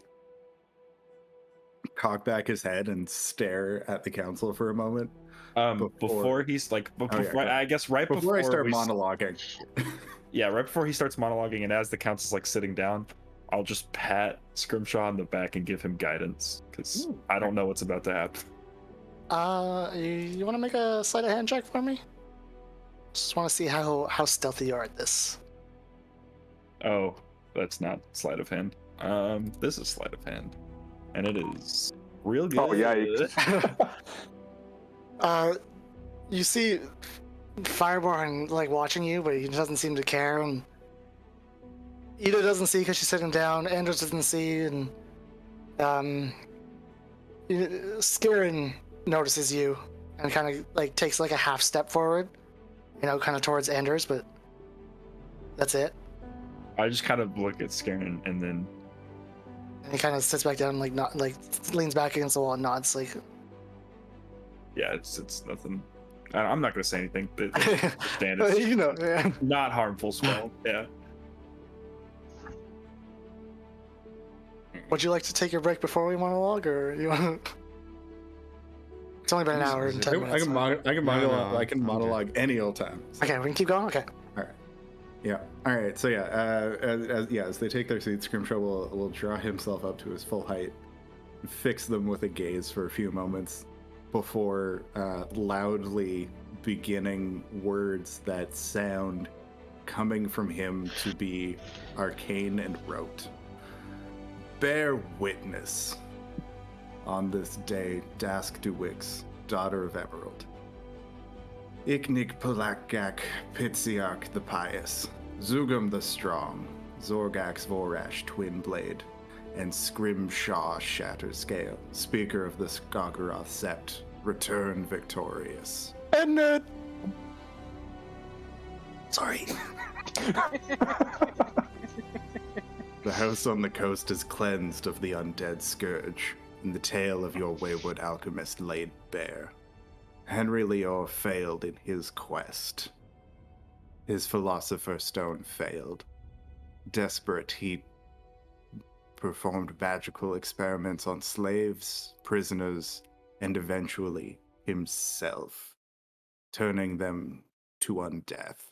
cock back his head, and stare at the council for a moment. Before he's like, I guess right before I start monologuing. Yeah, right before he starts monologuing, and as the council's like sitting down, I'll just pat Scrimshaw on the back and give him guidance, because I don't know what's about to happen. You want to make a sleight of hand check for me? Just want to see how stealthy you are at this. Oh, that's not sleight of hand. This is sleight of hand, and it is real good. Oh, yikes. You see Fireborn like watching you, but he doesn't seem to care, and Ida doesn't see because she's sitting down. Anders doesn't see, and Skirin notices you and kind of like takes like a half step forward, kind of towards Anders, but that's it. I just kind of look at Skirin and then. And he kind of sits back down, leans back against the wall and nods, like. Yeah, it's nothing. I'm not gonna say anything. Standard. Yeah. Not harmful spell. Yeah. Would you like to take your break before we monologue, or you want to? It's only been an hour and 10 minutes. I can monologue any old time. Okay, we can keep going. Okay. All right. Yeah. All right, so as they take their seats, Scrimshaw will draw himself up to his full height, and fix them with a gaze for a few moments before loudly beginning words that sound coming from him to be arcane and rote. Bear witness. On this day, Dask Duwix, daughter of Emerald, Iknik Palakgak Pitsiark the Pious, Zugum the Strong, Zorgax Vorash Twin Blade, and Scrimshaw Shatterscale, speaker of the Skogaroth Sept, return victorious. And sorry. The house on the coast is cleansed of the undead scourge, and the tale of your wayward alchemist laid bare. Henry Leor failed in his quest. His philosopher's stone failed. Desperate, he performed magical experiments on slaves, prisoners, and eventually himself, turning them to undeath.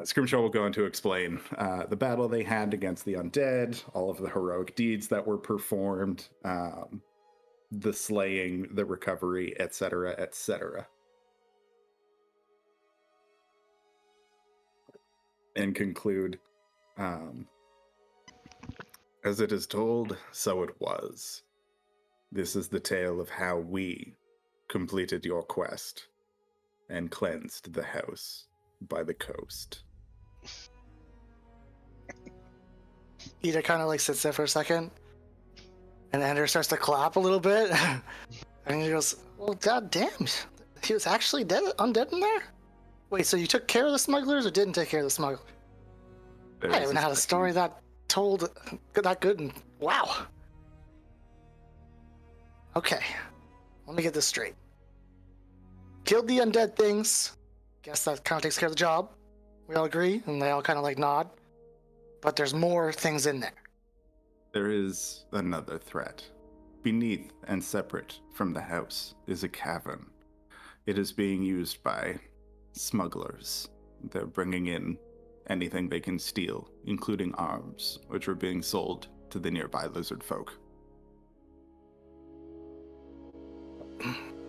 Scrimshaw will go on to explain the battle they had against the undead, all of the heroic deeds that were performed, the slaying, the recovery, etc., etc. And conclude, as it is told, so it was. This is the tale of how we completed your quest and cleansed the house by the coast. Ida kind of like sits there for a second, and Ender starts to clap a little bit, and he goes, "Well, goddamn, he was actually dead, undead in there? Wait, so you took care of the smugglers or didn't take care of the smugglers? I haven't had a story that told that good, and wow. Okay, let me get this straight. Killed the undead things. Guess that kind of takes care of the job. We all agree, and they all kind of like nod. But there's more things in there. There is another threat. Beneath and separate from the house is a cavern. It is being used by smugglers. They're bringing in anything they can steal, including arms, which are being sold to the nearby lizard folk.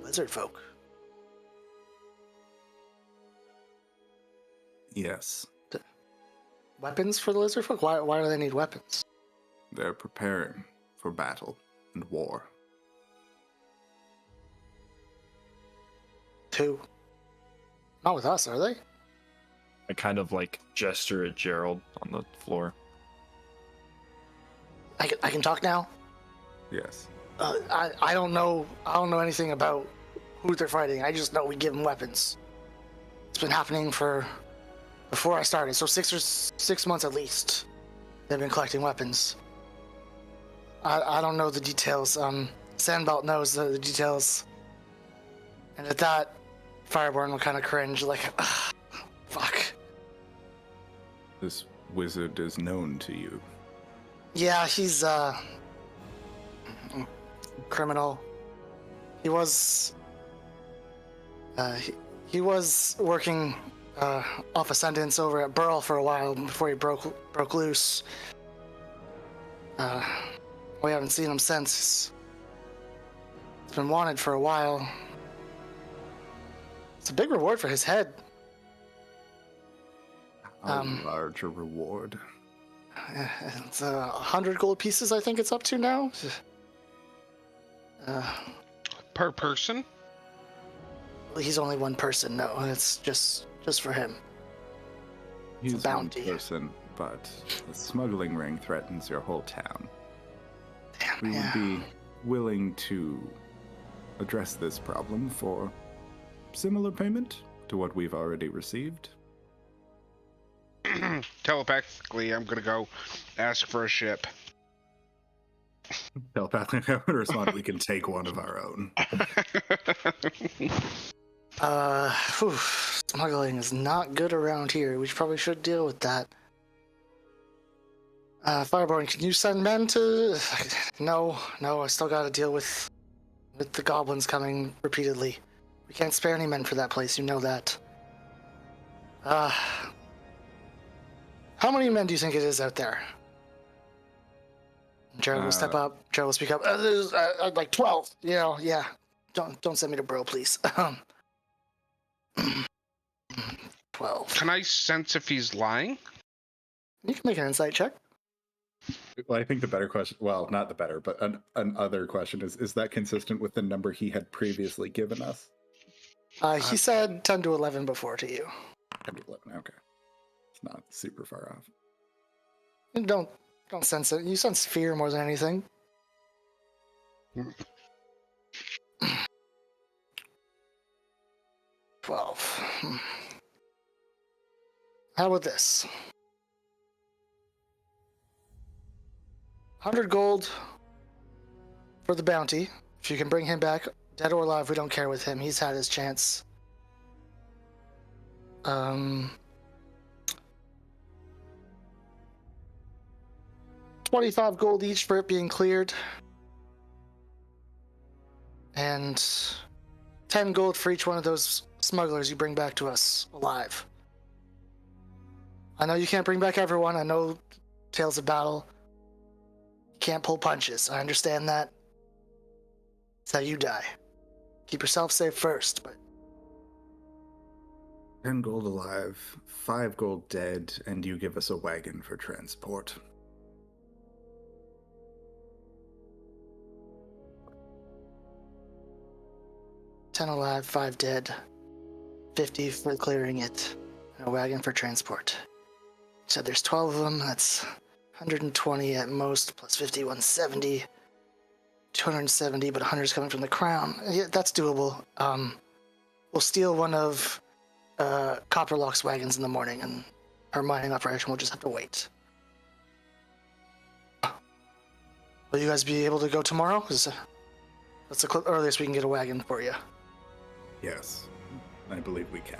Lizard folk? Yes. Weapons for the lizard folk? Why do they need weapons? They're preparing for battle and war. Two. Not with us, are they? I kind of like gesture at Gerald on the floor. I can talk now? Yes. I don't know anything about who they're fighting. I just know we give them weapons. It's been happening for before I started, so 6 months at least. They've been collecting weapons. I don't know the details. Sandbelt knows the details. And at that, Fireborn will kind of cringe, like, fuck. This wizard is known to you. Yeah, he's criminal. He was he was working off a sentence over at Burl for a while before he broke loose. We haven't seen him since. He's been wanted for a while. It's a big reward for his head. A larger reward. It's 100 gold pieces, I think it's up to now. Per person? He's only one person. No, it's just for him. He's a bounty. one person, but the smuggling ring threatens your whole town. Damn, We yeah. would be willing to address this problem for similar payment to what we've already received. Telepathically, I'm gonna go ask for a ship. Telepathically, I would respond, we can take one of our own. Smuggling is not good around here. We probably should deal with that. Fireborn, can you send men to... No, I still gotta deal with the goblins coming repeatedly. We can't spare any men for that place, you know that. How many men do you think it is out there? Gerald will step up. Gerald will speak up. There's like 12. Yeah. Don't send me to Bro, please. 12. Can I sense if he's lying? You can make an insight check. Well, I think the better question, well, not the better, but another question is that consistent with the number he had previously given us? He said 10 to 11 before to you. 10 to 11, okay. It's not super far off. And don't sense it. You sense fear more than anything. 12. How about this? 100 gold for the bounty. If you can bring him back, dead or alive, we don't care with him. He's had his chance. 25 gold each for it being cleared. And 10 gold for each one of those smugglers you bring back to us alive. I know you can't bring back everyone. I know Tales of Battle. You can't pull punches. I understand that. It's how you die. Keep yourself safe first, but 10 gold alive, 5 gold dead, and you give us a wagon for transport. $10 alive, 5 dead, 50 for clearing it, and a wagon for transport. So there's 12 of them. That's 120 at most, plus 50, 170. 270, but 100 is coming from the crown. Yeah, that's doable. We'll steal one of Copperlock's wagons in the morning, and our mining operation will just have to wait. Will you guys be able to go tomorrow? That's the earliest we can get a wagon for you. Yes, I believe we can.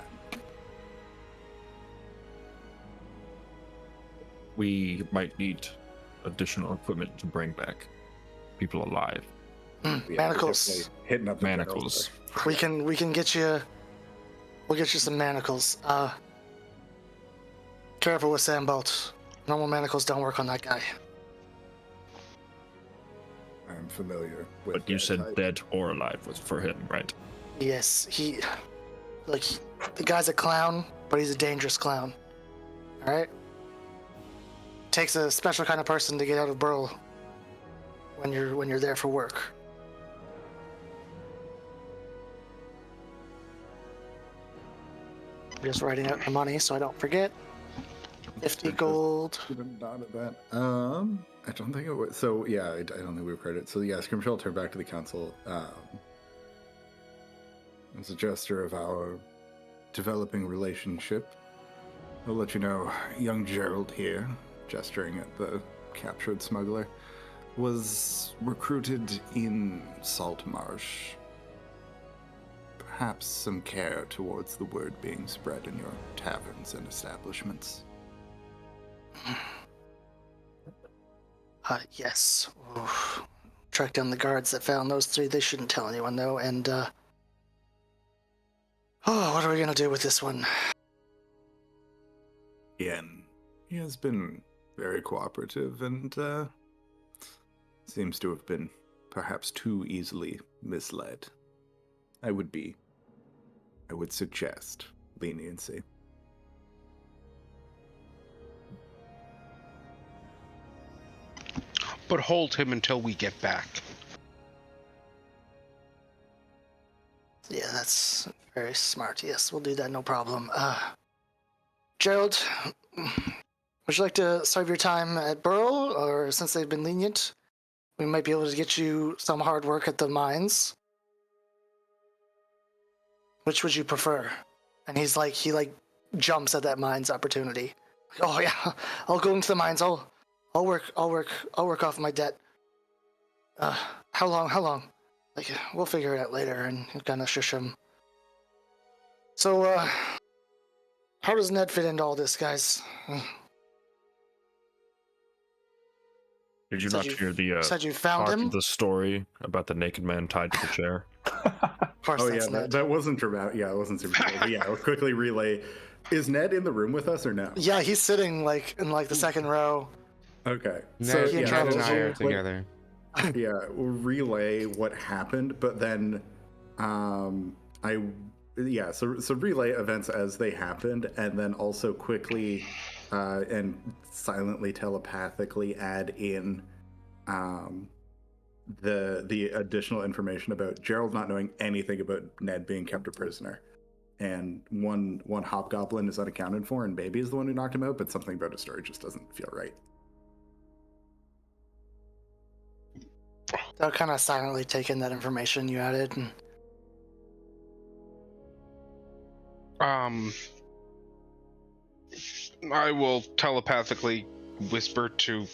We might need additional equipment to bring back people alive. Manacles. Hitting up the Manacles. We can get you. We'll get you some manacles. Careful with Sandbolt. Normal manacles don't work on that guy. I'm familiar with. But you said dead or alive was for him, right? Yes, the guy's a clown, but he's a dangerous clown. All right. Takes a special kind of person to get out of Burl when you're there for work. I'm just writing out the money so I don't forget. 50 gold. Not at that. I don't think it was. So yeah, I don't think we've heard it. So yeah, Scrimshaw will turn back to the council. As a gesture of our developing relationship, I'll let you know, young Gerald here, gesturing at the captured smuggler, was recruited in Saltmarsh. Perhaps some care towards the word being spread in your taverns and establishments. Yes. Oof. Track down the guards that found those 3. They shouldn't tell anyone, though. And, what are we gonna do with this one? Ian, he has been very cooperative and, seems to have been perhaps too easily misled. I would suggest leniency. But hold him until we get back. Yeah, that's very smart. Yes, we'll do that, no problem. Gerald, would you like to serve your time at Burl, or since they've been lenient, we might be able to get you some hard work at the mines? Which would you prefer? And he jumps at that mines opportunity. Oh yeah, I'll go into the mines. I'll work off my debt. How long? Like, we'll figure it out later, and kind of shush him. So, how does Ned fit into all this, guys? Did you not hear the said you found part him? of the story about the naked man tied to the chair? Of course, Oh that's yeah, Ned. that wasn't dramatic. Yeah, it wasn't super dramatic. But yeah, I'll quickly relay. Is Ned in the room with us or no? Yeah, he's sitting like in like the second row. Okay. Ned, he Ned travels and I are you. together. Yeah, we'll relay what happened, but then so relay events as they happened, and then also quickly and silently telepathically add in the additional information about Gerald not knowing anything about Ned being kept a prisoner. And one hobgoblin is unaccounted for, and Baby is the one who knocked him out, but something about his story just doesn't feel right. They'll kind of silently take in that information you added. And I will telepathically whisper to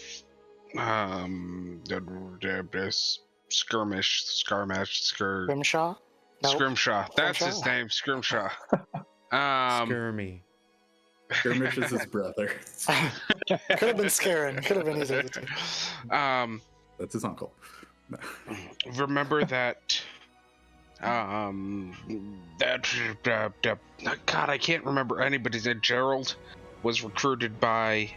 Grimshaw? No. Scrimshaw. That's his Scrimshaw? name, Scrimshaw. Skirmy. Skirmish is his brother. Could have been Scarin. Could have been either of the two. That's his uncle. Remember that God, I can't remember anybody. That Gerald was recruited by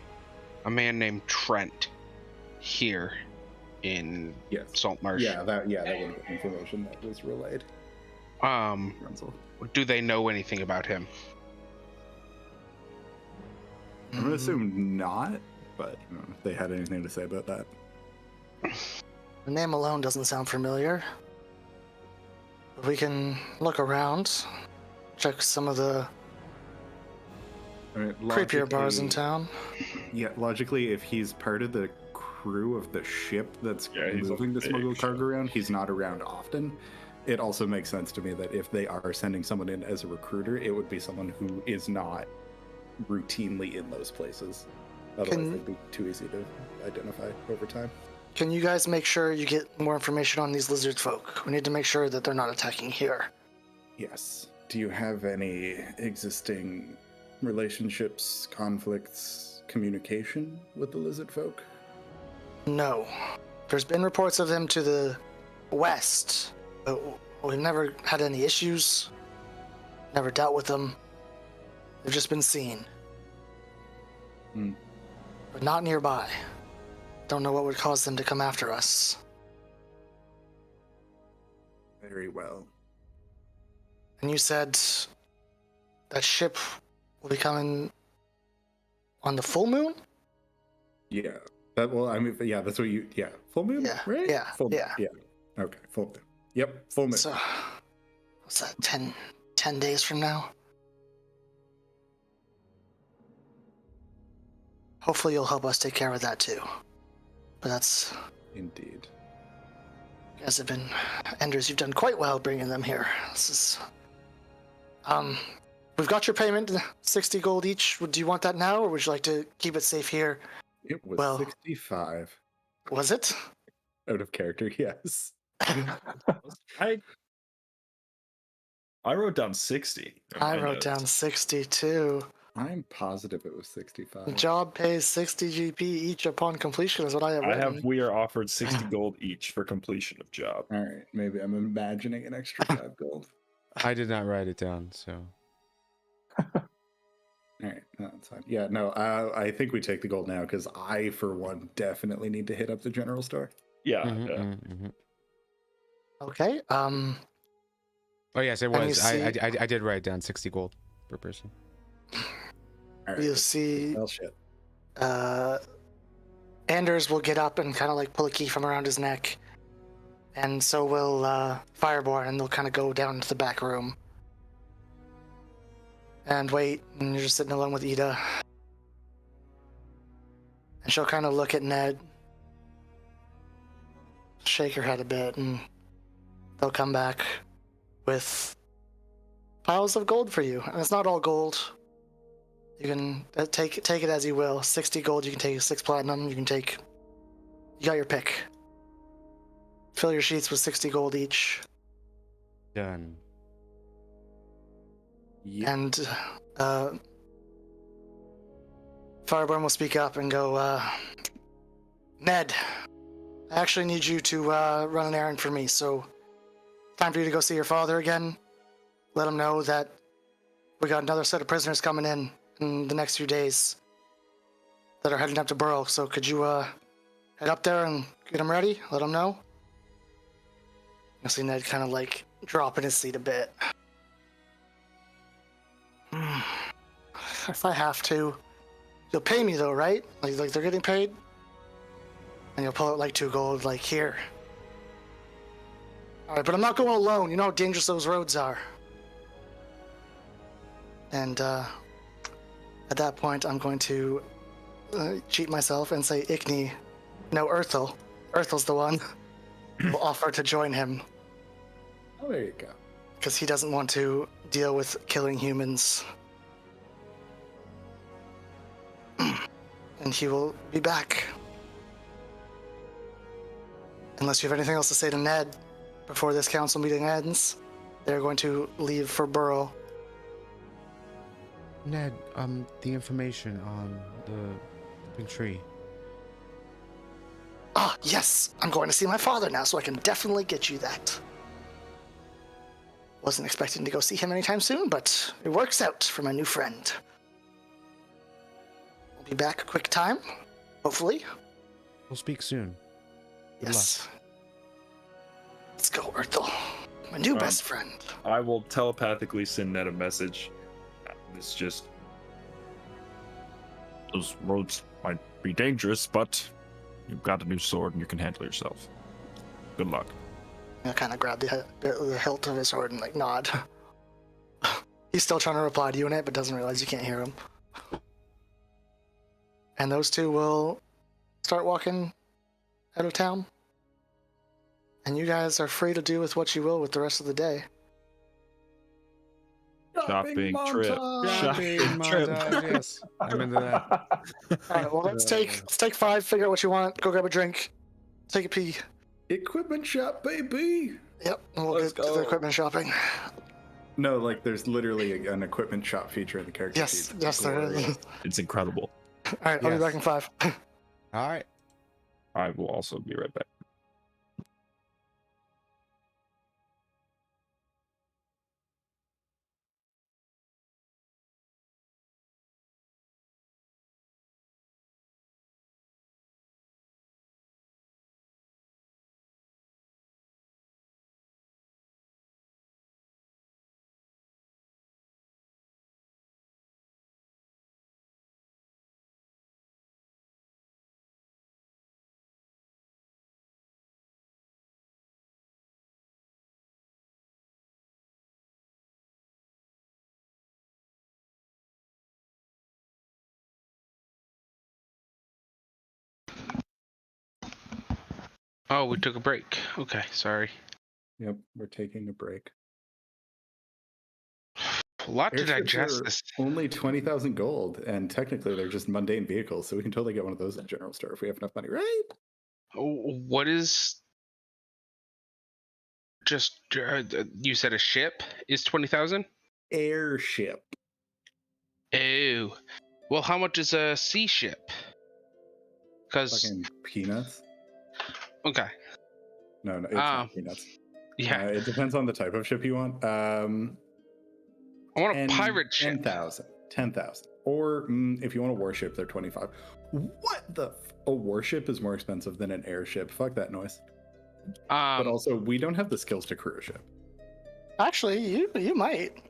a man named Trent here in Saltmarsh. Yeah, that would have been information that was relayed. Do they know anything about him? I'm gonna assume not, but I don't know if they had anything to say about that. The name alone doesn't sound familiar. We can look around, check some of the creepier bars in town. Yeah, logically, if he's part of the crew of the ship that's moving the smuggled cargo around, he's not around often. It also makes sense to me that if they are sending someone in as a recruiter, it would be someone who is not routinely in those places. Otherwise, they'd be too easy to identify over time. Can you guys make sure you get more information on these lizard folk? We need to make sure that they're not attacking here. Yes. Do you have any existing relationships, conflicts, communication with the lizard folk? No. There's been reports of them to the west, but we've never had any issues, never dealt with them. They've just been seen. But not nearby. Don't know what would cause them to come after us. Very well. And you said that ship will be coming on the full moon? Yeah. That's what you, full moon? Yeah, Right? yeah, Full moon. yeah. Yeah. Okay, full moon. Yep, full moon. So, what's that, 10 days from now? Hopefully you'll help us take care of that too. But that's... Indeed. You guys have been... Enders, you've done quite well bringing them here. This is... We've got your payment, 60 gold each. Do you want that now, or would you like to keep it safe here? It was 65. Was it? Out of character, yes. I wrote down 60. I wrote down 60 too. I'm positive it was 65. The job pays 60 GP each upon completion is what I have written. We are offered 60 gold each for completion of job. All right, maybe I'm imagining an extra 5 gold. I did not write it down, so. All right, no, that's fine. Yeah, no, I think we take the gold now because I, for one, definitely need to hit up the general store. Yeah. Okay. Oh yes, it was. see- I did write down 60 gold per person. All right. You'll see Well, shit. Anders will get up and kind of like pull a key from around his neck. And so will Fireborn, and they'll kind of go down into the back room. And wait, and you're just sitting alone with Ida. And she'll kind of look at Ned, shake her head a bit, and they'll come back with piles of gold for you. And it's not all gold. You can take it as you will. 60 gold, you can take 6 platinum, you got your pick. Fill your sheets with 60 gold each. Done. Yep. And Fireborn will speak up and go, Ned, I actually need you to run an errand for me, so time for you to go see your father again. Let him know that we got another set of prisoners coming in the next few days that are heading up to Burrow. So could you head up there and get them ready? Let them know. I see Ned kind of like drop in his seat a bit. If I have to, you'll pay me though, right? Like they're getting paid, and you'll pull out like 2 gold, like here. All right, but I'm not going alone. You know how dangerous those roads are. And at that point, I'm going to cheat myself and say Ickney. No, Urthel. Urthel's the one who will offer to join him. Oh, there you go. Because he doesn't want to deal with killing humans. And he will be back. Unless you have anything else to say to Ned before this council meeting ends, they're going to leave for Burrow. Ned, the information on the big tree. Ah, yes! I'm going to see my father now, so I can definitely get you that. Wasn't expecting to go see him anytime soon, but it works out for my new friend. We'll be back a quick time, hopefully. We'll speak soon. Good Yes. Let's go, Urthel. My new best friend. I will telepathically send Ned a message. It's just those roads might be dangerous, but you've got a new sword and you can handle yourself. Good luck. I kind of grab the hilt of his sword and like nod. He's still trying to reply to you in it, but doesn't realize you can't hear him. And those two will start walking out of town. And you guys are free to do with what you will with the rest of the day. Shopping trip. Shopping montage, yes. I'm into that. All right, well, let's take 5, figure out what you want, go grab a drink, take a pee. Equipment shop, baby! Yep, and we'll get to the equipment shopping. No, like there's literally an equipment shop feature in the character Yes, sheet. yes, there is. It's incredible. All right, I'll be back in 5. All right. I will also be right back. Oh, we took a break. Okay, sorry. Yep, we're taking a break. A lot to Airships digest are this. only 20,000 gold, and technically they're just mundane vehicles, so we can totally get one of those at the general store if we have enough money, right? What is just you said a ship is 20,000? Airship. Oh, well, how much is a sea ship? Because Fucking peanuts. okay, No, it's not peanuts. yeah, It depends on the type of ship you want. I want a pirate ship. 10,000. Or if you want a warship, they're 25. What the? A warship is more expensive than an airship. Fuck that noise. But also, we don't have the skills to crew a ship. Actually, you might.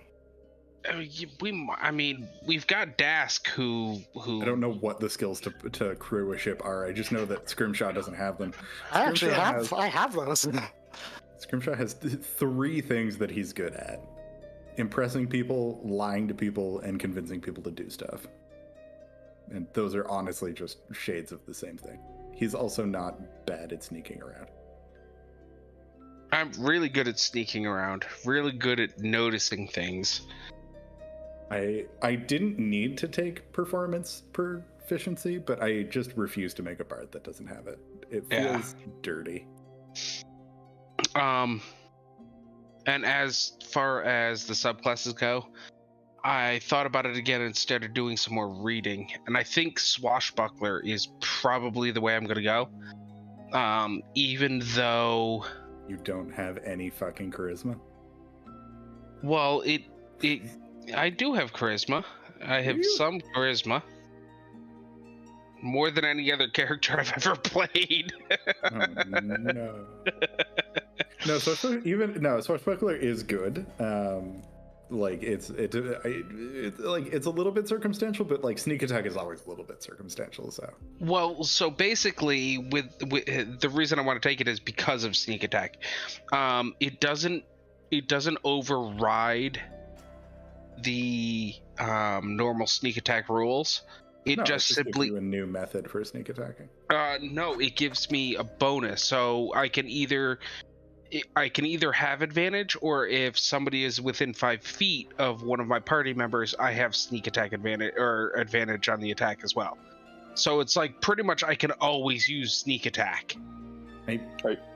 I mean, we've got Dask who. I don't know what the skills to crew a ship are. I just know that Scrimshaw doesn't have them. I actually have. I have those. Scrimshaw has 3 things that he's good at: impressing people, lying to people, and convincing people to do stuff. And those are honestly just shades of the same thing. He's also not bad at sneaking around. I'm really good at sneaking around. Really good at noticing things. I didn't need to take performance proficiency, but I just refuse to make a bard that doesn't have it. It feels dirty. And as far as the subclasses go, I thought about it again and started doing some more reading, and I think Swashbuckler is probably the way I'm gonna go. Even though you don't have any fucking charisma. Well, I do have charisma. I have you? some charisma. More than any other character I've ever played. Oh, no. No, Swashbuckler is good. Like it's like it's a little bit circumstantial, but like sneak attack is always a little bit circumstantial. So Well, so basically, with the reason I want to take it is because of sneak attack. It doesn't override the normal sneak attack rules. It no, just gives simply you a new method for sneak attacking. no, it gives me a bonus, so I can either have advantage, or if somebody is within 5 feet of one of my party members, I have sneak attack advantage on the attack as well. So it's like pretty much I can always use sneak attack. Are you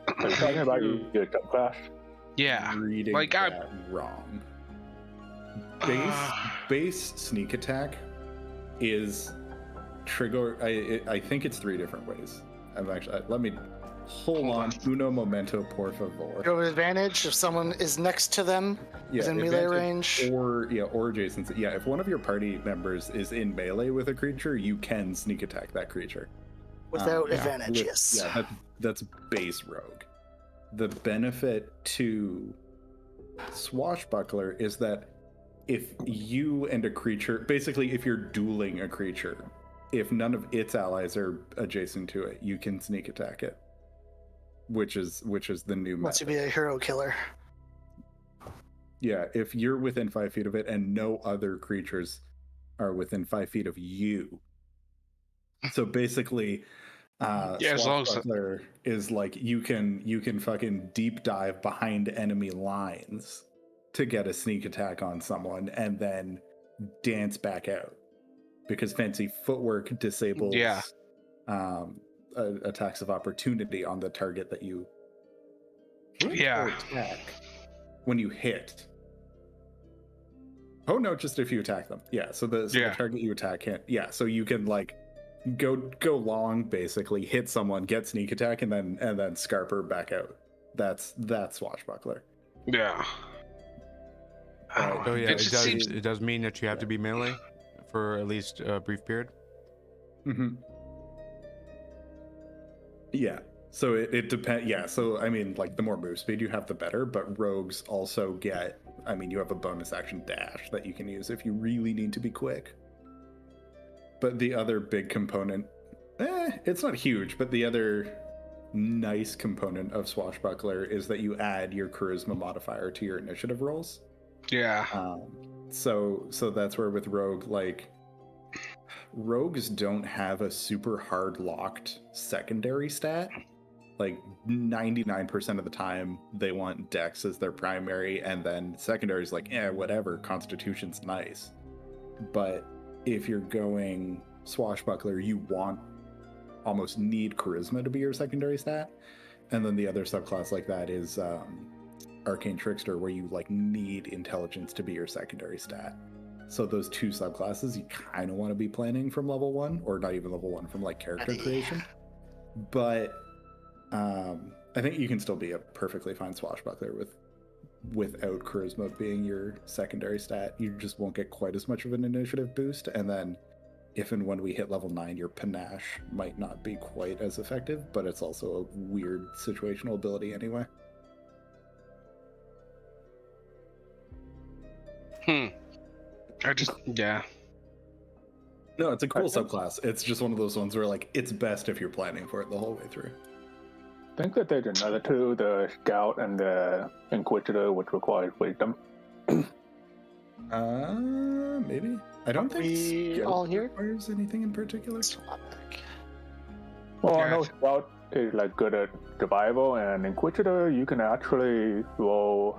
talking about your subclass? Yeah, Reading like that wrong. Base sneak attack is trigger. I think it's 3 different ways. Let me hold on. Uno momento, por favor. Go with advantage if someone is next to them within melee range. Or adjacent. Yeah, if one of your party members is in melee with a creature, you can sneak attack that creature. Without advantage, yes. Yeah, that's base rogue. The benefit to Swashbuckler is that if you and a creature, basically if you're dueling a creature, if none of its allies are adjacent to it, you can sneak attack it. Which is the new method. Wants to be a hero killer. Yeah, if you're within 5 feet of it and no other creatures are within 5 feet of you. So basically, Swashbuckler is like you can fucking deep dive behind enemy lines to get a sneak attack on someone and then dance back out, because fancy footwork disables attacks of opportunity on the target that you attack when you hit. Oh no, just if you attack them. Yeah, so the target you attack can't. Yeah, so you can like go long, basically hit someone, get sneak attack, and then scarper back out. That's Swashbuckler. Yeah. Oh yeah, it does mean that you have to be melee for at least a brief period. Mm-hmm. Yeah. So it depends. Yeah. So I mean, like the more move speed you have, the better. But rogues also get. I mean, you have a bonus action dash that you can use if you really need to be quick. But the other big component, it's not huge, but the other nice component of Swashbuckler is that you add your charisma modifier to your initiative rolls. Yeah. So that's where with rogue, like rogues don't have a super hard locked secondary stat. Like 99% of the time they want dex as their primary, and then secondary is like, whatever, constitution's nice. But if you're going Swashbuckler, you almost need charisma to be your secondary stat. And then the other subclass like that is Arcane Trickster, where you like need intelligence to be your secondary stat. So those 2 subclasses you kind of want to be planning from level 1, or not even level 1, from like character creation. But I think you can still be a perfectly fine Swashbuckler without charisma being your secondary stat. You just won't get quite as much of an initiative boost, and then if and when we hit level 9, your panache might not be quite as effective, but it's also a weird situational ability anyway. No, it's a cool subclass. It's just one of those ones where like it's best if you're planning for it the whole way through. I think that there's another 2, the Scout and the Inquisitor, which requires wisdom. Maybe. I don't think we all here requires anything in particular. Well, I know Scout is like good at survival, and Inquisitor you can actually roll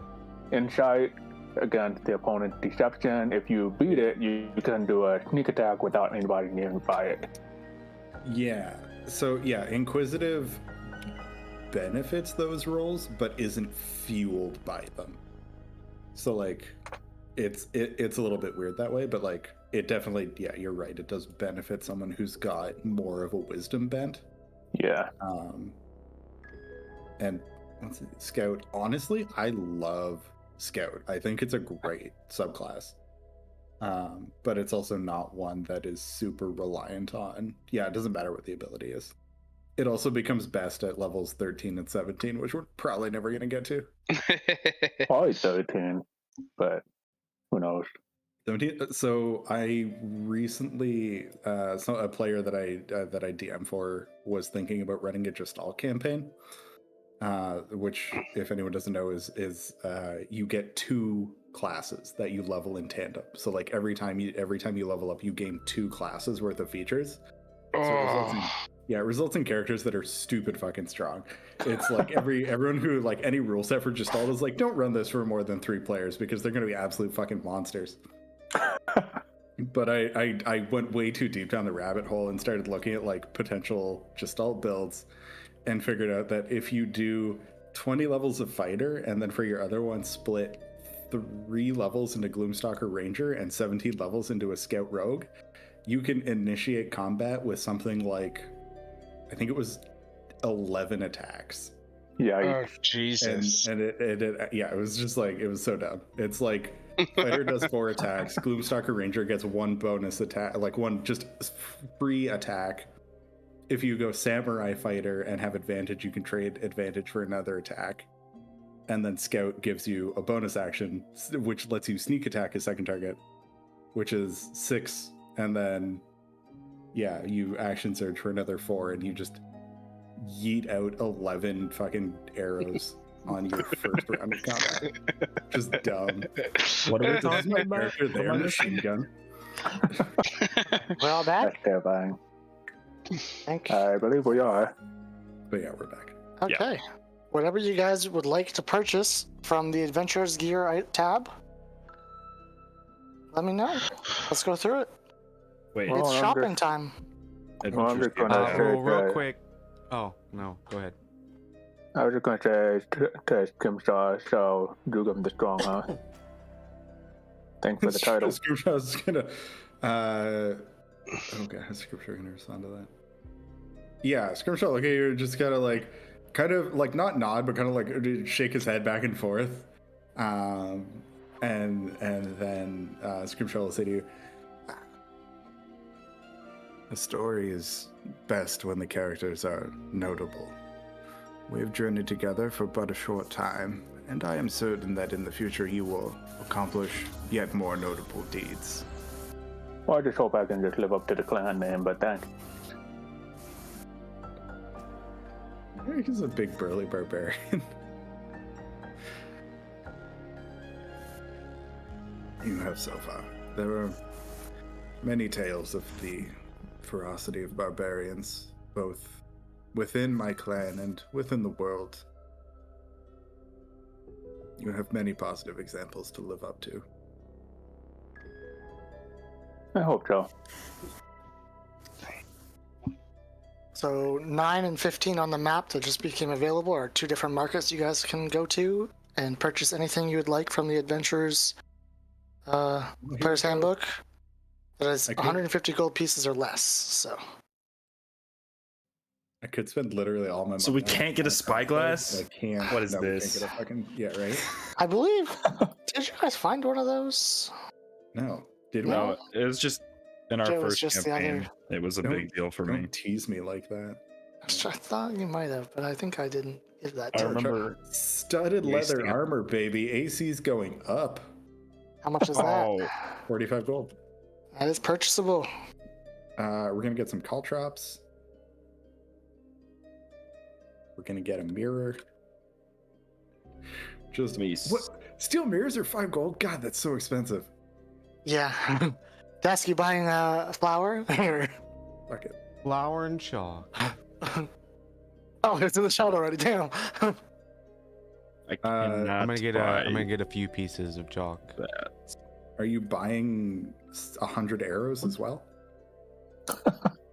insight against the opponent's deception. If you beat it, you can do a sneak attack without anybody nearby it. Yeah. So yeah, Inquisitive benefits those rolls, but isn't fueled by them. So like, it's a little bit weird that way, but like it definitely, yeah, you're right. It does benefit someone who's got more of a wisdom bent. Yeah. And Scout, honestly, I love Scout. I think it's a great subclass. but it's also not one that is super reliant on. Yeah, it doesn't matter what the ability is. It also becomes best at levels 13 and 17, which we're probably never going to get to. Probably 13, but who knows? 17. So I recently, a player that I DM for was thinking about running a Gestalt campaign, which, if anyone doesn't know, is you get 2 classes that you level in tandem. So like every time you level up, you gain 2 classes worth of features. So it results in characters that are stupid fucking strong. It's like everyone who like any rule set for Gestalt is like, don't run this for more than 3 players because they're going to be absolute fucking monsters. But I went way too deep down the rabbit hole and started looking at like potential Gestalt builds and figured out that if you do 20 levels of fighter and then for your other one split 3 levels into Gloomstalker Ranger and 17 levels into a Scout Rogue, you can initiate combat with something like, I think it was 11 attacks. Yeah. Oh, Jesus. And it was just like, it was so dumb. It's like fighter does 4 attacks, Gloomstalker Ranger gets 1 bonus attack, like 1 just free attack. If you go Samurai Fighter and have advantage, you can trade advantage for another attack. And then Scout gives you a bonus action, which lets you sneak attack a second target, which is 6. And then, yeah, you action surge for another 4, and you just yeet out 11 fucking arrows on your first round of combat. Just dumb. What are we talking about? Character there, machine gun. We're all back? That's terrifying. Thank you. I believe we are. But yeah, we're back. Okay. Whatever you guys would like to purchase from the Adventurers Gear tab, let me know. Let's go through it. Wait, Well, It's I'm shopping time. Adventures I'm just gonna Gear. say- Real quick. Oh, no. Go ahead. I was just going to say, test Grimstar, so Drugum the Strong, huh? Thanks for the title. Scrimshaw's gonna okay, how's Scrimshaw gonna respond to that? Yeah, Scrimshaw, okay, you're just gotta like kind of like not nod, but kind of like shake his head back and forth. And then Scrimshaw will say to you, "A story is best when the characters are notable. We have journeyed together for but a short time, and I am certain that in the future you will accomplish yet more notable deeds." Well, I just hope I can just live up to the clan name, but thanks. He's a big burly barbarian. You have so far. There are many tales of the ferocity of barbarians, both within my clan and within the world. You have many positive examples to live up to. I hope so. So 9 and 15 on the map that just became available are 2 different markets you guys can go to and purchase anything you would like from the Adventurers Player's Handbook. That is 150 gold pieces or less. So I could spend literally all my money. So we on can't get a spyglass? I can't. What is no, this? We can't get a fucking, yeah, right? I believe. Did you guys find one of those? No. Did we? No, it was just in our It was first just the campaign. It was a Don't- big deal for me. Don't tease me like that. I thought you might have, but I think I didn't give that I to you. remember. Studded Yeah, leather stamp. armor, baby. AC's going up. How much is that? Oh, 45 gold. That is purchasable. We're gonna get some caltrops. We're gonna get a mirror. Just Mace. what? Steel mirrors are 5 gold. God, that's so expensive. Yeah. Dask, you buying a flower? Fuck it. Flour and chalk. Oh, it's in the shot already. Damn. I cannot I'm buy gonna get a few pieces of chalk. that. Are you buying 100 arrows as well?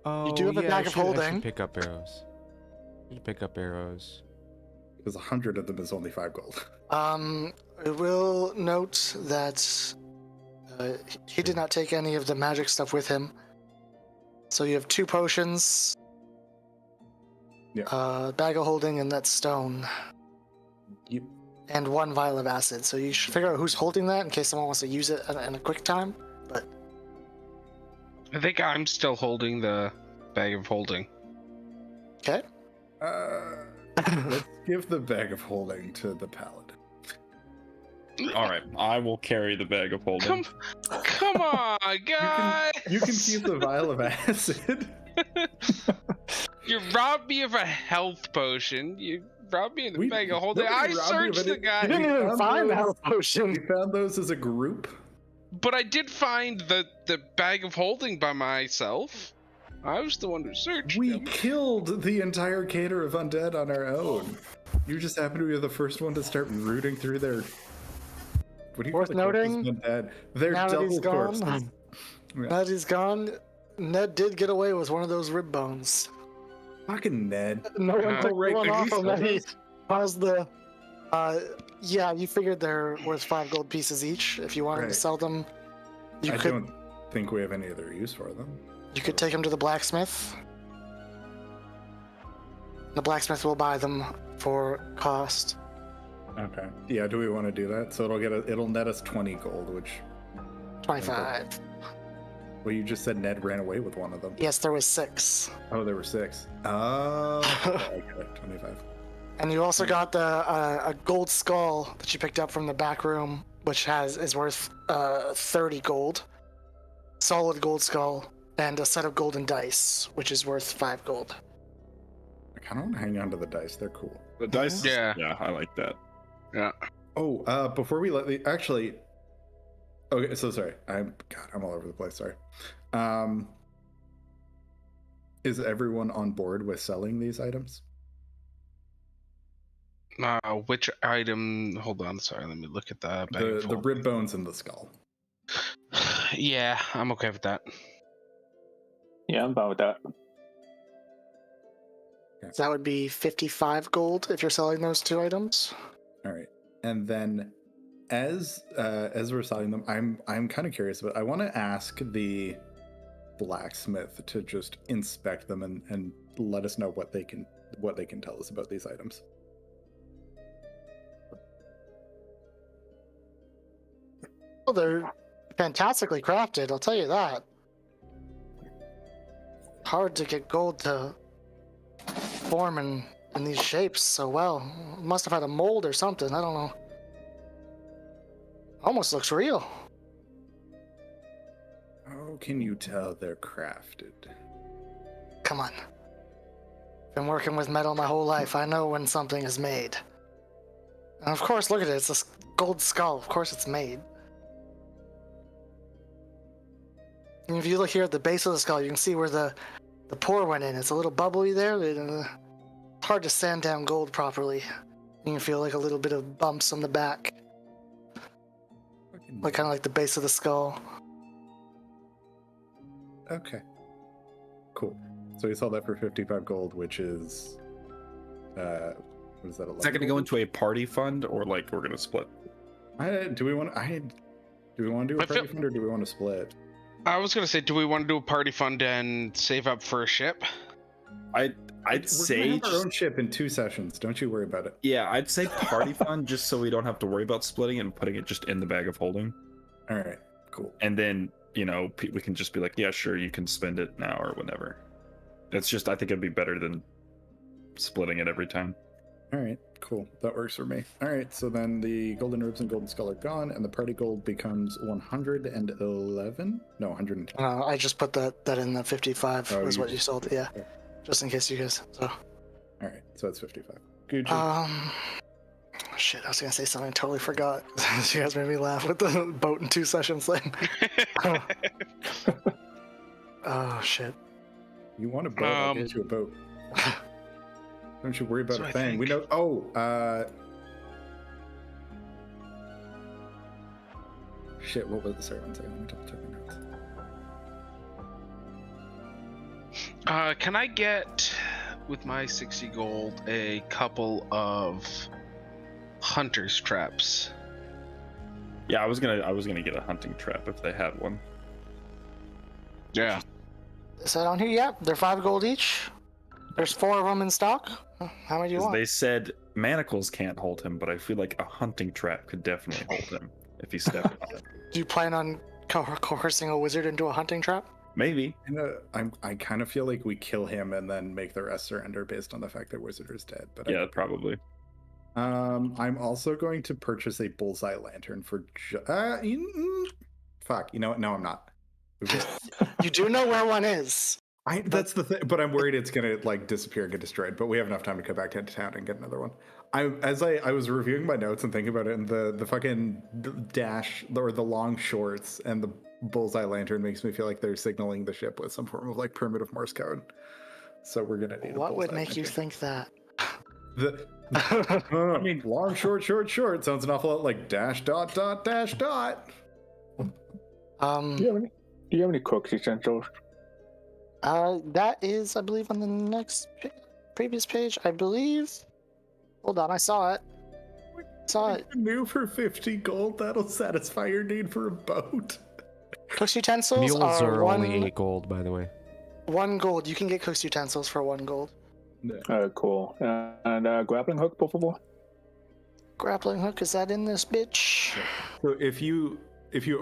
Oh, do have a yeah, bag of I should holding. pick up arrows. I should pick up arrows. Because 100 of them is only 5 gold. I will note that he did not take any of the magic stuff with him. So you have 2 potions, Yeah. bag of holding, and that stone, Yep. and 1 vial of acid. So you should figure out who's holding that in case someone wants to use it in a quick time. But I think I'm still holding the bag of holding. Okay. Let's give the bag of holding to the paladin. All right, I will carry the bag of holding. Come on, guys! You can keep the vial of acid. You robbed me of a health potion. You robbed me of the bag of holding. nobody I robbed you of searched the any- guy. You didn't even find the health potion. We found those as a group. But I did find the bag of holding by myself. I was the one who searched We them. killed the entire cater of undead on our own. You just happen to be the first one to start rooting through their. What do you Worth call the corpses noting, of undead? They're now that double he's gone, corpses. now that he's gone, Ned did get away with one of those rib bones. Fucking Ned. No one Oh, took right, one did we off him. sell That he those? caused the. Yeah, you figured they're worth 5 gold pieces each. If you wanted to Right. sell them, you I could. don't think we have any other use for them. You could take them to the blacksmith. The blacksmith will buy them for cost. Okay. Yeah, do we want to do that? So it'll net us 20 gold, which 25. well, you just said Ned ran away with one of them. Yes, there was 6. Oh, there were 6. Oh, okay, 25. And you also got the a gold skull that you picked up from the back room, which is worth 30 gold. Solid gold skull, and a set of golden dice, which is worth 5 gold. I kind of want to hang on to the dice. They're cool. The dice. Yeah. Yeah, I like that. Yeah. Oh, before we let the actually. Okay, so sorry. I'm all over the place. Sorry. Is everyone on board with selling these items? Which item? Hold on, sorry. Let me look at the bag of The holding. rib bones and the skull. Yeah, I'm okay with that. Yeah, I'm fine with that. So that would be 55 gold if you're selling those 2 items. All right, and then as we're selling them, I'm kind of curious, but I want to ask the blacksmith to just inspect them and let us know what they can tell us about these items. Well, they're fantastically crafted, I'll tell you that. Hard to get gold to form in these shapes so well. Must have had a mold or something, I don't know. Almost looks real. How can you tell they're crafted? Come on. Been working with metal my whole life. I know when something is made. And of course, look at it. It's a gold skull. Of course it's made. And if you look here at the base of the skull, you can see where the pour went in. It's a little bubbly there. It's hard to sand down gold properly. You can feel like a little bit of bumps on the back. Like kind of like the base of the skull. Okay. Cool. So we sell that for 55 gold, which is what is that? Is that going to go into a party fund, or like we're going to split? Do we want to do a party fund, or do we want to split? I was gonna say, do we want to do a party fund and save up for a ship? I'd We're say gonna have our just, own ship in 2 sessions. Don't you worry about it. yeah, I'd say party fund just so we don't have to worry about splitting it and putting it just in the bag of holding. All right. Cool. And then, you know, we can just be like, yeah, sure, you can spend it now or whenever. It's just, I think it'd be better than splitting it every time. All right. Cool. That works for me. All right. So then the golden ribs and golden skull are gone, and the party gold becomes 111. No, 110. I just put that in the 55 Oh, was you what you just- sold. Yeah, okay. just in case you guys. So. All right. So that's 55. Good job. Shit, I was gonna say something, I totally forgot. You guys made me laugh with the boat in 2 sessions thing. Oh shit. You want a boat? I'll get you a boat. Don't you worry about So a I thing. We think- know. Oh, shit. What was the sorry? One second. Let me double check my notes. Can I get, with my 60 gold, a couple of hunter's traps? Yeah, I was gonna get a hunting trap if they had one. Yeah. Is that on here? Yeah, they're 5 gold each. There's 4 of them in stock. How many do you 'Cause want? they said manacles can't hold him, but I feel like a hunting trap could definitely hold him if he stepped on it. Do you plan on coercing a wizard into a hunting trap? Maybe. I kind of feel like we kill him and then make the rest surrender based on the fact that Wizarder's dead. But Yeah, probably. I'm also going to purchase a bullseye lantern for. Fuck. You know what? No, I'm not. You do know where one is. That's the thing, but I'm worried it's gonna like disappear and get destroyed. But we have enough time to come back to town and get another one. As I was reviewing my notes and thinking about it, and the fucking dash or the long shorts and the bullseye lantern makes me feel like they're signaling the ship with some form of like primitive Morse code. So we're gonna need. What would make you think that? I mean, long short sounds an awful lot like dash dot dot dash dot. Do you have any cook's essentials? That is, I believe, on the next previous page. I believe. Hold on, I saw it. New for 50 gold. That'll satisfy your need for a boat. Cook's utensils Mules are one, only 8 gold, by the way. 1 gold. You can get cook's utensils for 1 gold. Cool. And grappling hook, por favor. Grappling hook, is that in this bitch? So if you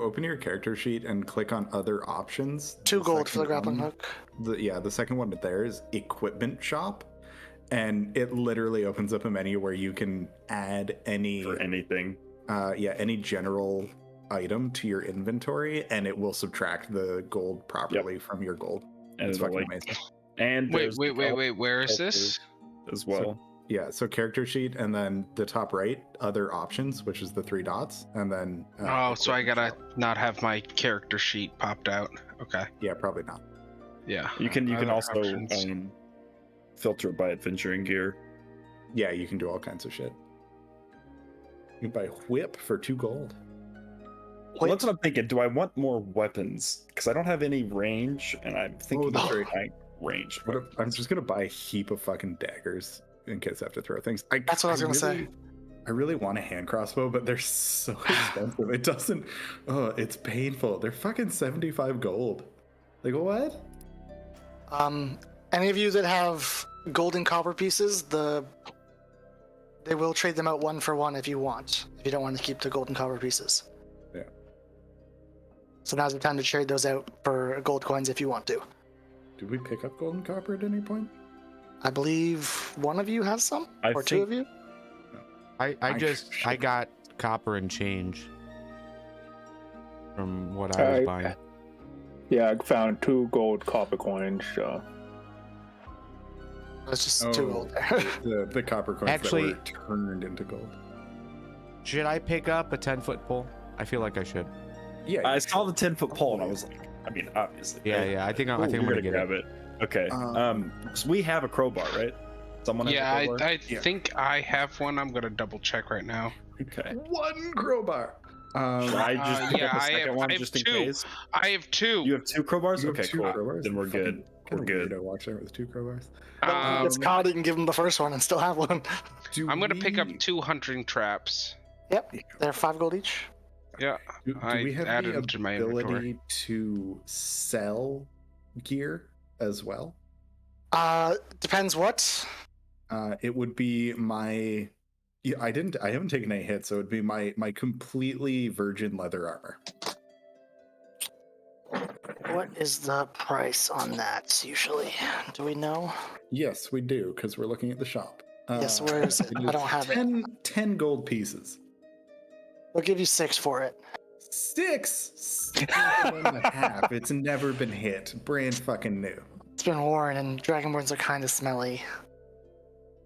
open your character sheet and click on other options, 2 gold for the grappling hook. The second one there is equipment shop, and it literally opens up a menu where you can add any For anything. Any general item to your inventory, and it will subtract the gold properly from your gold. And It's it'll, fucking like, amazing. and Wait, there's wait, the wait, wait. Where is this? as well. Yeah, so character sheet, and then the top right, other options, which is the 3 dots, and then. Oh, so I equipment gotta shop. not have my character sheet popped out. Okay. Yeah, probably not. Yeah. You can Other also options. filter it by adventuring gear. Yeah, you can do all kinds of shit. You can buy whip for 2 gold. Well, that's what I'm thinking. Do I want more weapons? Because I don't have any range, and I'm thinking that's about right. buying range. What if, I'm just gonna buy a heap of fucking daggers in case I have to throw things. That's what I was gonna say. I really want a hand crossbow, but they're so expensive. It doesn't. Oh, it's painful. They're fucking 75 gold. Like what? Any of you that have gold and copper pieces, they will trade them out 1 for 1 if you want. If you don't want to keep the gold and copper pieces. Yeah. So now's the time to trade those out for gold coins if you want to. Did we pick up gold and copper at any point? I believe one of you has some, or 2 of you. I got copper and change from what I was buying. Yeah, I found 2 gold copper coins. It's just 2 gold there. the copper coins Actually- that were turned into gold. Should I pick up a 10-foot pole? I feel like I should. Yeah, I saw the 10-foot pole, and I was like, I mean, obviously. Yeah. I think I'm You're gonna get grab it. Okay. So we have a crowbar, right? Someone has Yeah, a crowbar? I think I have one. I'm gonna double check right now. Okay. 1 crowbar. Should I just pick yeah, up a I second have- one I have just in 2. case? I have 2. You have 2 crowbars? You have Okay, 2 cool. crowbars? Then we're good. We're good. Weirdo walks around with 2 crowbars. Gets caught, you can give him the first one and still have one. I'm gonna pick up 2 hunting traps. Yep, they're 5 gold each. Yeah. Do I we have added the them to my ability inventory. to sell gear as well? Depends what. It would be my. Yeah, I haven't taken any hits, so it would be my completely virgin leather armor. What is the price on that usually? Do we know? Yes, we do, because we're looking at the shop. Yes, where is it? I don't have it. 10 gold pieces. We'll give you 6 for it. 6 1.5. It's never been hit. Brand fucking new. It's been worn, and dragonborns are kind of smelly.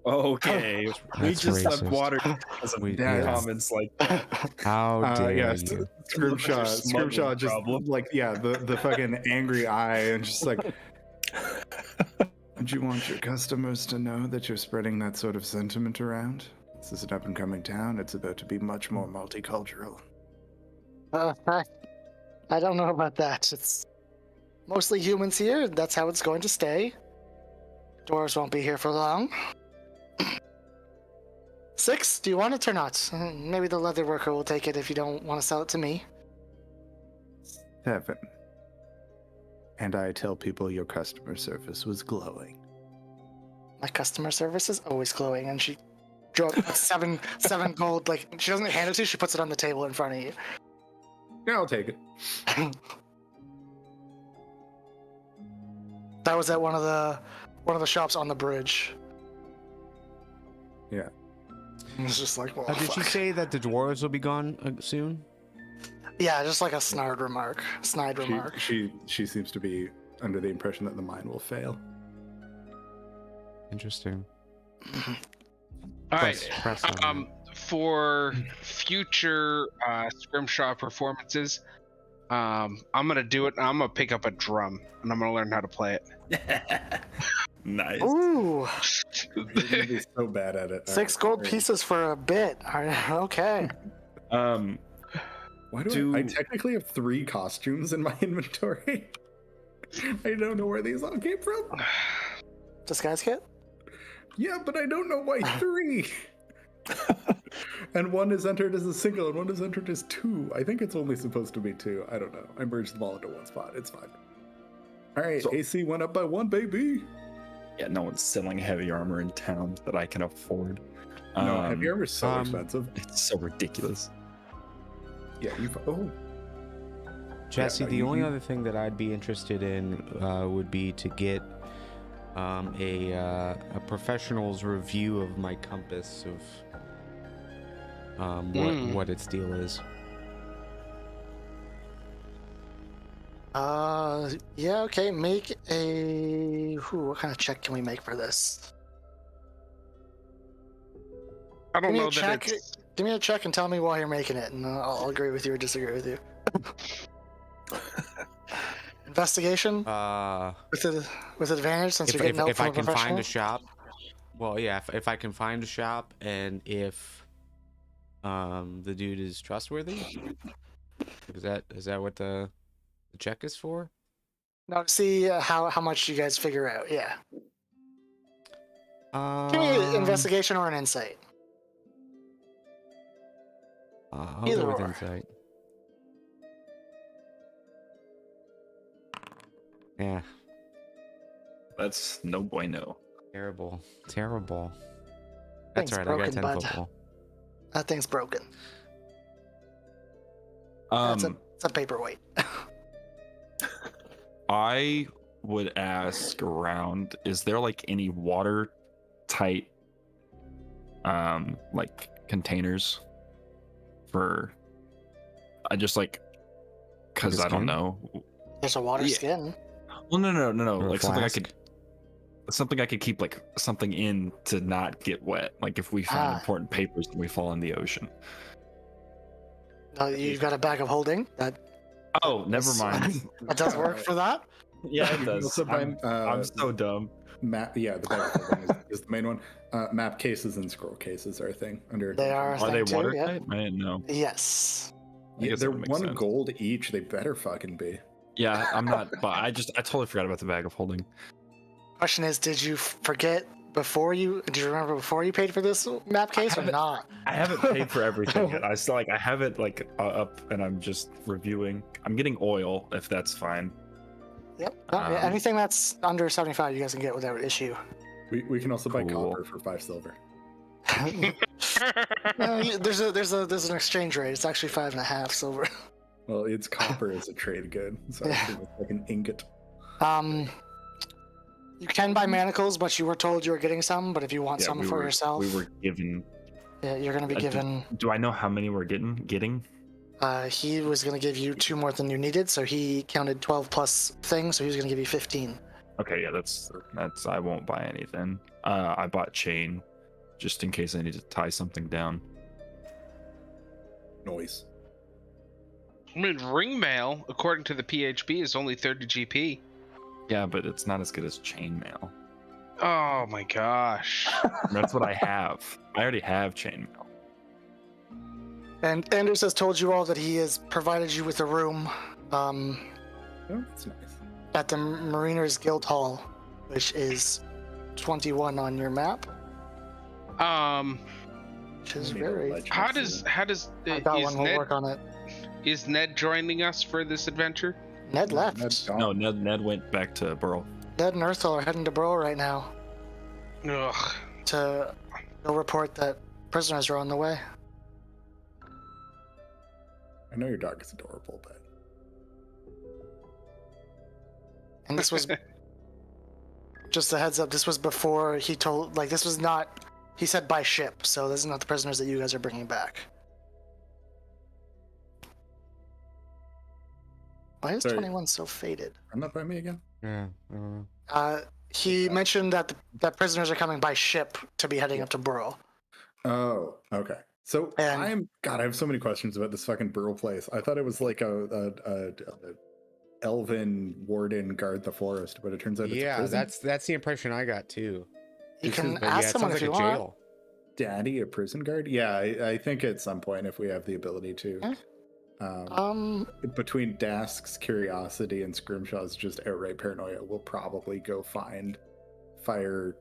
Okay. We That's just racist. left water because of Yeah. comments like that. How dare Yes, you? Scrimshaw Smuggling just problem. like the fucking angry eye and just like. Would you want your customers to know that you're spreading that sort of sentiment around? This is an up-and-coming town. It's about to be much more multicultural. I don't know about that. It's mostly humans here. That's how it's going to stay. Dwarves won't be here for long. 6? Do you want it or not? Maybe the leather worker will take it if you don't want to sell it to me. 7. And I tell people your customer service was glowing. My customer service is always glowing, and she dropped 7 gold. Like, she doesn't hand it to you, she puts it on the table in front of you. Yeah, I'll take it. That was at one of the shops on the bridge. Yeah. It's just like, well, Did she fuck. say that the dwarves will be gone soon? Yeah, just like a snide remark. She seems to be under the impression that the mine will fail. Interesting. All right. Press on For future Scrimshaw performances, I'm gonna do it. I'm gonna pick up a drum and I'm gonna learn how to play it. Nice. Ooh, You're gonna be so bad at it. 6 gold pieces for a bit. Okay. Why do I technically have 3 costumes in my inventory? I don't know where these all came from. Disguise kit? Yeah, but I don't know why 3. And one is entered as a single and one is entered as 2. I think it's only supposed to be 2. I don't know. I merged them all into one spot. It's fine. All right, So- AC went up by 1, baby. Yeah, no one's selling heavy armor in town that I can afford. No, heavy armor is so expensive. It's so ridiculous. Yeah, Jesse, no, the only other thing that I'd be interested in would be to get a professional's review of my compass of what its deal is. Yeah, okay, make a... what kind of check can we make for this? I don't Give me know a that check. it's. Give me a check and tell me why you're making it, and I'll agree with you or disagree with you. Investigation? With advantage, since you're getting help If from I a can professional? find a shop, well, yeah, if I can find a shop and if the dude is trustworthy, is that what the check is for? No, see how much you guys figure out, yeah. Give me an investigation or an insight. I'll Either go with or. insight. Yeah, That's no bueno. terrible. Thing's That's right. I got broken, 10 bud. football. That thing's broken. It's a paperweight. I would ask around, is there like any watertight like containers for I just like because Like a I don't skin? know. There's a water Yeah. skin. Well, no. Or a Like flask? something I could keep like something in to not get wet. Like if we find important papers and we fall in the ocean. You've got a bag of holding. That Never mind. that does work for that. Yeah, You it can does. also buy, I'm so dumb. Map, yeah, the bag of holding is the main one. Map cases and scroll cases are a thing. They are. Are thing they too, watertight? I didn't know. Yes. I Yeah, guess they're that would make 1 sense. gold each. They better fucking be. Yeah, I'm not. But I totally forgot about the bag of holding. Question is, did you forget before you? Do you remember before you paid for this map case or haven't- not? I haven't paid for everything yet. I still I have it up and I'm just reviewing. I'm getting oil if that's fine. Yep. No, yeah, anything that's under 75, you guys can get without issue. We can also buy Cool. copper for 5 silver. There's an exchange rate. It's actually 5.5 silver. Well, it's copper as a trade good, so I think it's like an ingot. You can buy manacles, but you were told you were getting some. But if you want Yeah, some for yourself, We were given. yeah, you're gonna be given. Do I know how many we're getting? He was gonna give you 2 more than you needed, so he counted 12 plus things, so he was gonna give you 15. Okay, yeah, that's. I won't buy any then. I bought chain, just in case I need to tie something down. Noise. I mean, ring mail, according to the PHB, is only 30 GP. Yeah, but it's not as good as chainmail. Oh my gosh. That's what I have. I already have chainmail. And Anders has told you all that he has provided you with a room Oh, that's nice. at the Mariners Guild Hall, which is 21 on your map, which is very. How does I got is one. We'll work on it. is Ned joining us for this adventure? Ned left. Ned's gone. No, Ned went back to Burrow. Ned and Earthel are heading to Burrow right now Ugh. to go report that prisoners are on the way. I know your dog is adorable, but And this was just a heads up. This was before he told. Like, this was not. He said by ship, so this is not the prisoners that you guys are bringing back. Why is Sorry. 21 so faded? Run that by me again. Yeah. I don't know. He mentioned that that prisoners are coming by ship to be heading up to Burrow. Oh, okay. So And- I have so many questions about this fucking Burrow place. I thought it was like a elven warden guard the forest, but it turns out it's a prison. that's the impression I got too. You can But ask it someone sounds if like you a want. jail. Daddy, a prison guard. Yeah, I think at some point, if we have the ability to. Between Dask's curiosity and Scrimshaw's just outright paranoia, we'll probably go find Fireborn?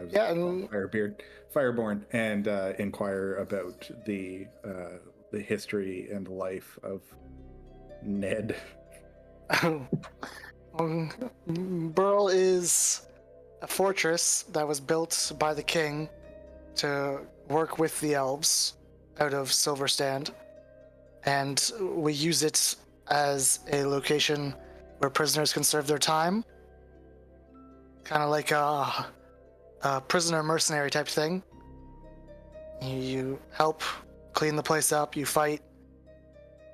Yeah, Fireborn, and inquire about the history and life of Ned. Burl is a fortress that was built by the king to work with the elves out of Silverstand, and we use it as a location where prisoners can serve their time, kind of like a prisoner mercenary type thing. You help clean the place up, you fight,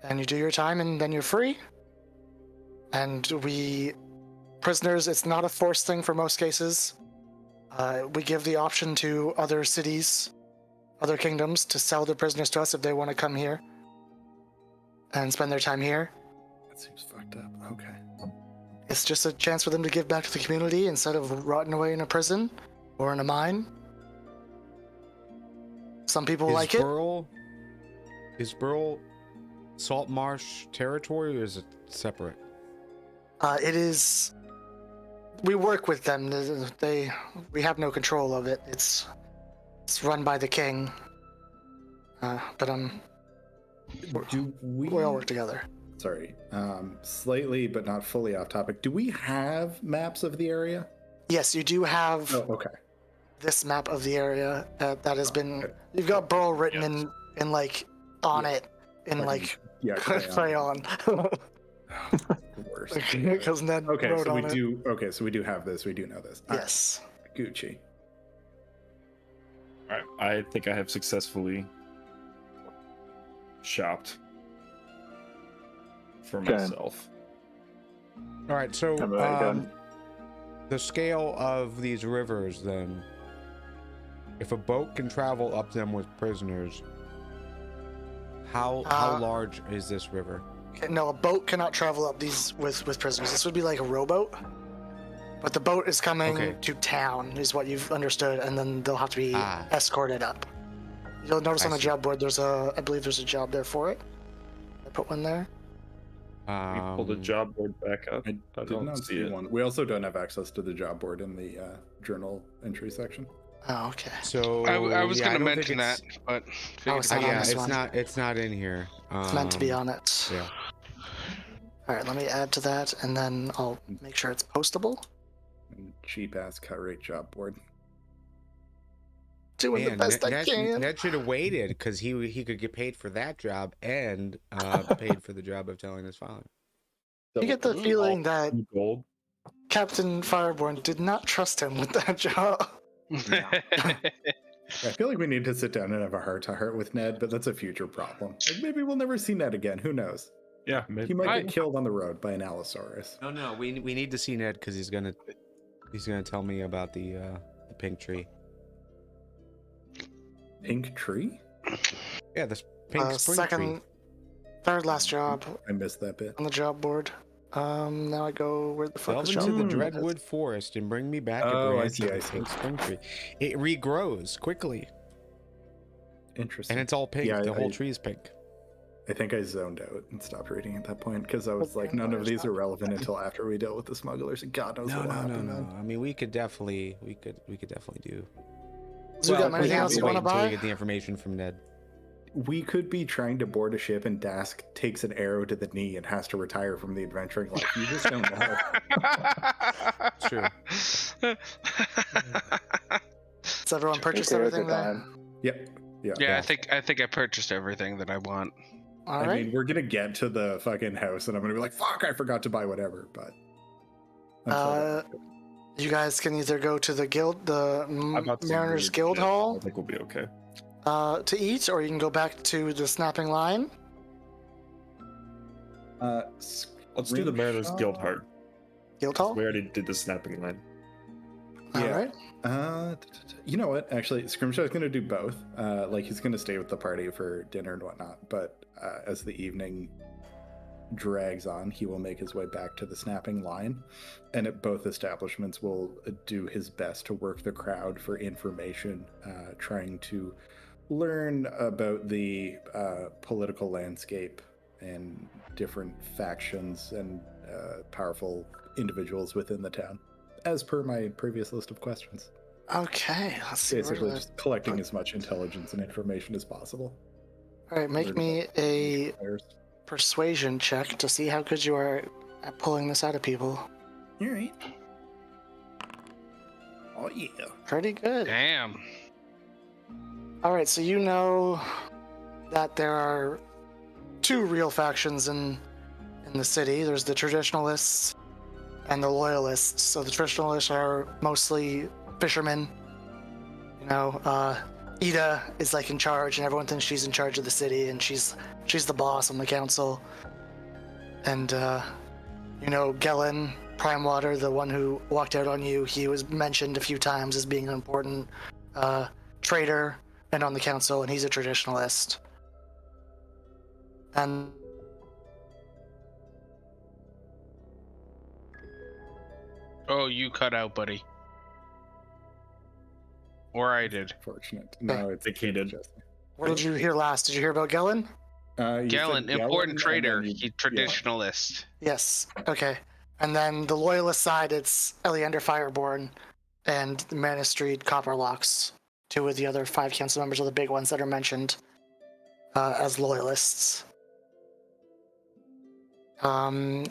and you do your time, and then you're free. And prisoners, it's not a forced thing for most cases. We give the option to other cities, other kingdoms, to sell their prisoners to us if they want to come here and spend their time here. That seems fucked up. Okay. It's just a chance for them to give back to the community instead of rotting away in a prison or in a mine. Some people like it. Is Burl Saltmarsh territory, or is it separate? It is. We work with them. We have no control of it. It's run by the king. But we all work together. Sorry, slightly but not fully off topic. Do we have maps of the area? Yes, you do have. Oh, okay. This map of the area that has been. You've got Burl written in like on it in like crayon. Worst. Because Ned Okay, wrote so on we it. do. Okay, so we do have this. We do know this. Yes. Gucci. All right, I think I have successfully shopped for Okay. myself. All right, so I'm already done. the scale of these rivers, then, if a boat can travel up them with prisoners, how large is this river? No, a boat cannot travel up these with prisoners. This would be like a rowboat. But the boat is coming to town, is what you've understood, and then they'll have to be escorted up. You'll notice on the job board, I believe there's a job there for it. I put one there. We pulled the job board back up. I did not see one. We also don't have access to the job board in the journal entry section. Oh, okay. So I was yeah, going to I don't think mention that, it's- but Oh, it's not on yeah, this it's one. it's not in here. It's meant to be on it. Yeah. All right, let me add to that, and then I'll make sure it's postable. And cheap ass cut rate job board. Doing the best I can. Ned should have waited because he could get paid for that job and paid for the job of telling his father. You get the feeling that Gold. Captain Fireborn did not trust him with that job. I feel like we need to sit down and have a heart-to-heart with Ned, but that's a future problem. Like, maybe we'll never see Ned again. Who knows? Yeah, maybe. He might get killed on the road by an Allosaurus. No, we need to see Ned because he's gonna tell me about the pink tree. Pink tree? Yeah, this pink spring tree. Third last job I missed that bit. on the job board. Now I go where the fuck Delve is into job the board? Dreadwood Forest and bring me back a Oh, I branch see, of I the see. pink spring tree. It regrows quickly, Interesting. and it's all pink. Yeah, the whole I- tree is pink. I think I zoned out and stopped reading at that point because I was Okay, like, none of where's these that? are relevant until after we dealt with the smugglers, and God knows No. what happened. then. I mean, we could definitely do. So you got we anything have else to you wait want to until we buy? get the information from Ned. We could be trying to board a ship and Dask takes an arrow to the knee and has to retire from the adventuring life. You just don't know. True. Does everyone purchase Take everything your there? time. Yep. Yeah. Yeah, I think I purchased everything that I want. All I right. mean, we're gonna get to the fucking house and I'm gonna be like, fuck, I forgot to buy whatever, but until You guys can either go to the guild, I'm about to Mariners weird Guild shit. Hall, I think we'll be okay. to eat, or you can go back to the Snapping Line. Let's do the Mariners Guild Hall. Guild Hall? We already did the snapping line. Yeah. All right. You know what? Actually, Scrimshaw's going to do both. Like, he's going to stay with the party for dinner and whatnot, but as the evening drags on, he will make his way back to the Snapping Line, and at both establishments will do his best to work the crowd for information, trying to learn about the political landscape and different factions and powerful individuals within the town, as per my previous list of questions. Okay, let's see. Basically, just collecting as much intelligence and information as possible. All right, make me a persuasion check to see how good you are at pulling this out of people. All right. Oh yeah. Pretty good. Damn. All right, so you know that there are two real factions in the city. There's the traditionalists and the loyalists. So the traditionalists are mostly fishermen. You know, Ida is like in charge, and everyone thinks she's in charge of the city, and she's the boss on the council. And you know, Gellin Primewater, the one who walked out on you, he was mentioned a few times as being an important trader and on the council, and he's a traditionalist. And Oh, you cut out, buddy. Or I did. Fortunate. No, it's think he did. Jesse. what did you hear last? Did you hear about Gellin? You said Gellin, important Gellin, trader, and then he traditionalist. Yes. Okay. And then the loyalist side, it's Eleander Fireborn and the Mana Street Copperlocks, two of the other 5 council members are the big ones that are mentioned as loyalists. And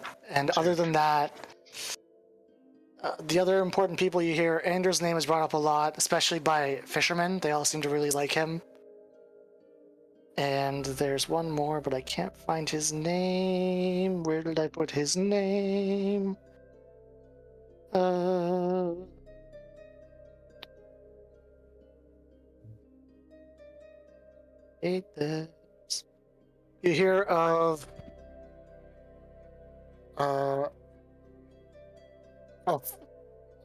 other than that, the other important people you hear, Anders' name is brought up a lot, especially by fishermen. They all seem to really like him. And there's one more, but I can't find his name. Where did I put his name? Hate this. You hear of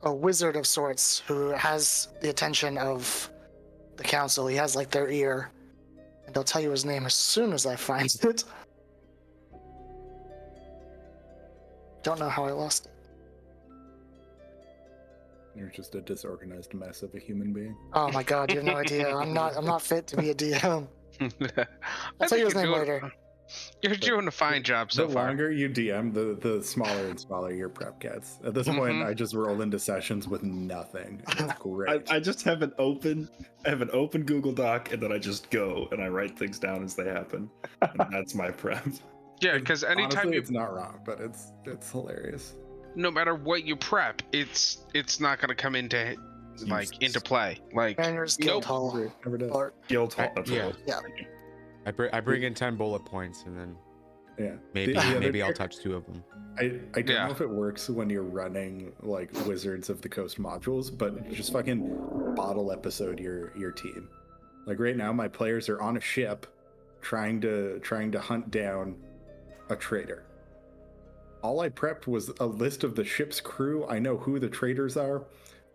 a wizard of sorts who has the attention of the council. He has like their ear, and I'll tell you his name as soon as I find it. Don't know how I lost it. You're just a disorganized mess of a human being. Oh my god, you have no idea. I'm not fit to be a DM. I'll tell you his name later. You're doing a fine job so the far. longer you DM, the smaller and smaller your prep gets. At this point, I just roll into sessions with nothing. It's great. I just have an open Google Doc, and then I just go and I write things down as they happen. And that's my prep. Yeah, because anytime Honestly, you, it's not wrong, but it's hilarious. no matter what you prep, it's not gonna come into into play. Like, Mariners Guild nope. Hall. Never does. Or, Guild Hall. That's Yeah. what it was. Yeah. Thank you. I bring in 10 bullet points, and then Yeah. maybe The other maybe I'll trick- touch 2 of them. I don't Yeah. know if it works when you're running like Wizards of the Coast modules, but just fucking bottle episode your team. Like right now, my players are on a ship trying to hunt down a traitor. All I prepped was a list of the ship's crew. I know who the traitors are,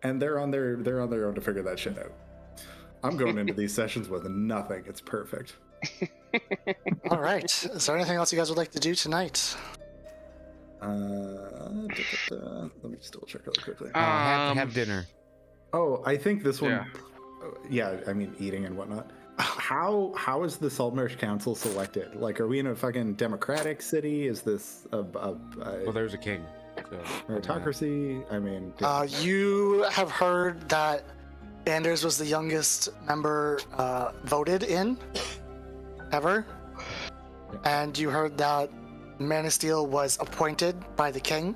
and they're on their own to figure that shit out. I'm going into these sessions with nothing. It's perfect. All right. Is there anything else you guys would like to do tonight? Let me just double check really quickly. Have dinner. Oh, I think this one. Yeah. Yeah, I mean eating and whatnot. How is the Saltmarsh Council selected? Like, are we in a fucking democratic city? Is this a Well, there's a king. So meritocracy? I mean, You have heard that Anders was the youngest member voted in ever, and you heard that Man of Steel was appointed by the king.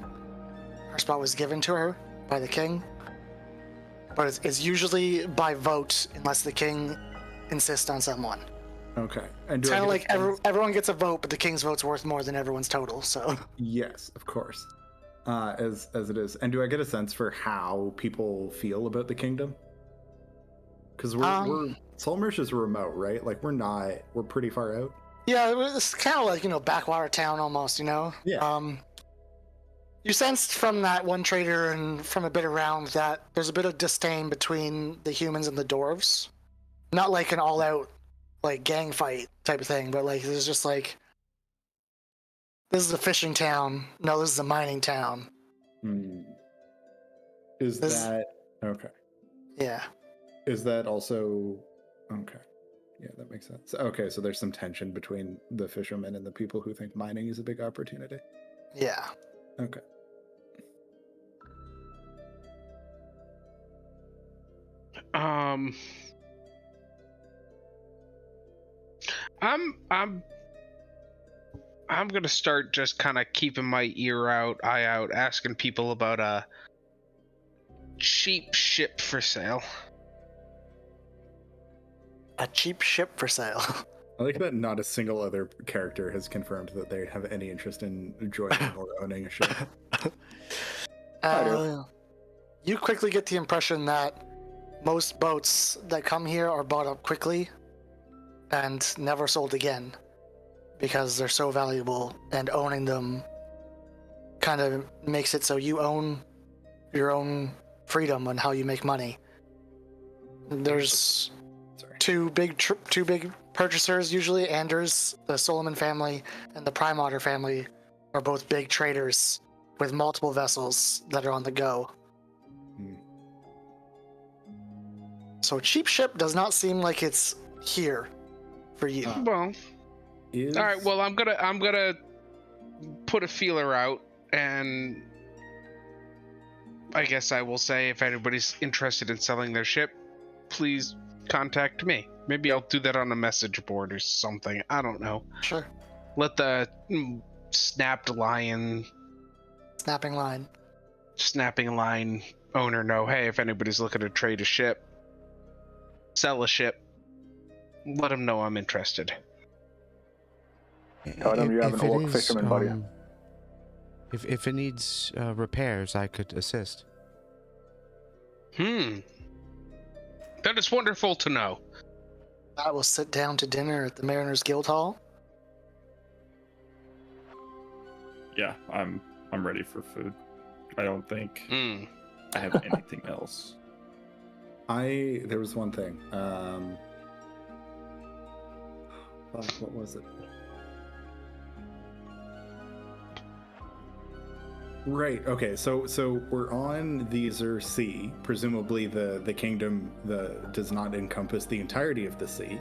Her spot was given to her by the king, but it's usually by vote unless the king insists on someone. okay. And It's do I kind of get like a sense- everyone gets a vote, but the king's vote's worth more than everyone's total. So Yes, of course. as it is. And do I get a sense for how people feel about the kingdom? Because we're Saltmarsh is remote, right? Like we're pretty far out. Yeah, it's kind of like, backwater town almost, Yeah. You sensed from that one trader and from a bit around that there's a bit of disdain between the humans and the dwarves. Not like an all-out, like, gang fight type of thing, but like there's just like, this is a fishing town. No, this is a mining town. Is that okay? Yeah. Is that also okay? Yeah, that makes sense. Okay, so there's some tension between the fishermen and the people who think mining is a big opportunity. Yeah. Okay. I'm gonna start just kind of keeping my eye out, asking people about a cheap ship for sale. A cheap ship for sale. I like that not a single other character has confirmed that they have any interest in joining or owning a ship. You quickly get the impression that most boats that come here are bought up quickly and never sold again because they're so valuable, and owning them kind of makes it so you own your own freedom on how you make money. There's two big purchasers usually. Anders, the Solomon family, and the Primeotter family are both big traders with multiple vessels that are on the go. So a cheap ship does not seem like it's here for you. Well, all right. Well, I'm gonna put a feeler out, and I guess I will say if anybody's interested in selling their ship, please contact me. Maybe I'll do that on a message board or something. I don't know. Sure. Let the snapping line owner know, hey, if anybody's looking to trade a ship, sell a ship, let them know I'm interested. Tell them you have an orc fisherman buddy. If it needs repairs, I could assist. That is wonderful to know. I will sit down to dinner at the Mariners Guild Hall. Yeah, I'm ready for food. I don't think I have anything else. There was one thing. What was it? Right. Okay. So we're on the Azure Sea. Presumably, the kingdom does not encompass the entirety of the sea.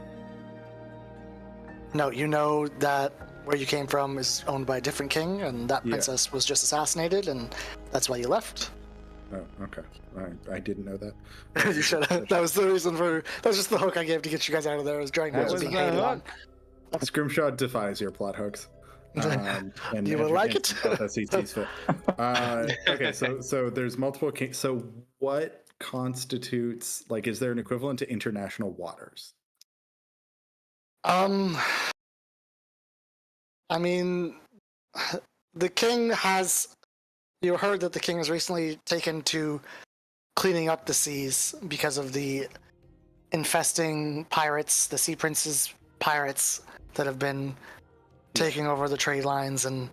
No, you know that where you came from is owned by a different king, and that princess was just assassinated, and that's why you left. Oh, okay. I didn't know that. You should have. That was the reason for. That was just the hook I gave to get you guys out of there. I was drawing That was being the hated on. Scrimshaw defies your plot hooks. And You will like it. As he sees fit. Okay, so there's multiple kings. So what constitutes, like, is there an equivalent to international waters? I mean, the king has. You heard that the king has recently taken to cleaning up the seas because of the infesting pirates, the Sea Prince's pirates that have been taking over the trade lines, and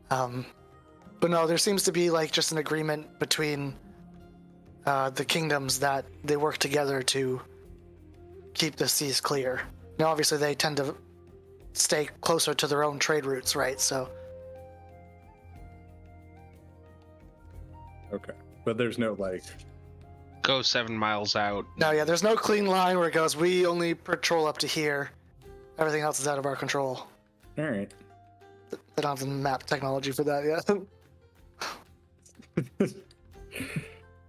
but no, there seems to be like just an agreement between the kingdoms that they work together to keep the seas clear. Now, obviously, they tend to stay closer to their own trade routes, right? So. Okay, but there's no like. Go 7 miles out. No, yeah, there's no clean line where it goes, we only patrol up to here. Everything else is out of our control. All right. They don't have the map technology for that yet.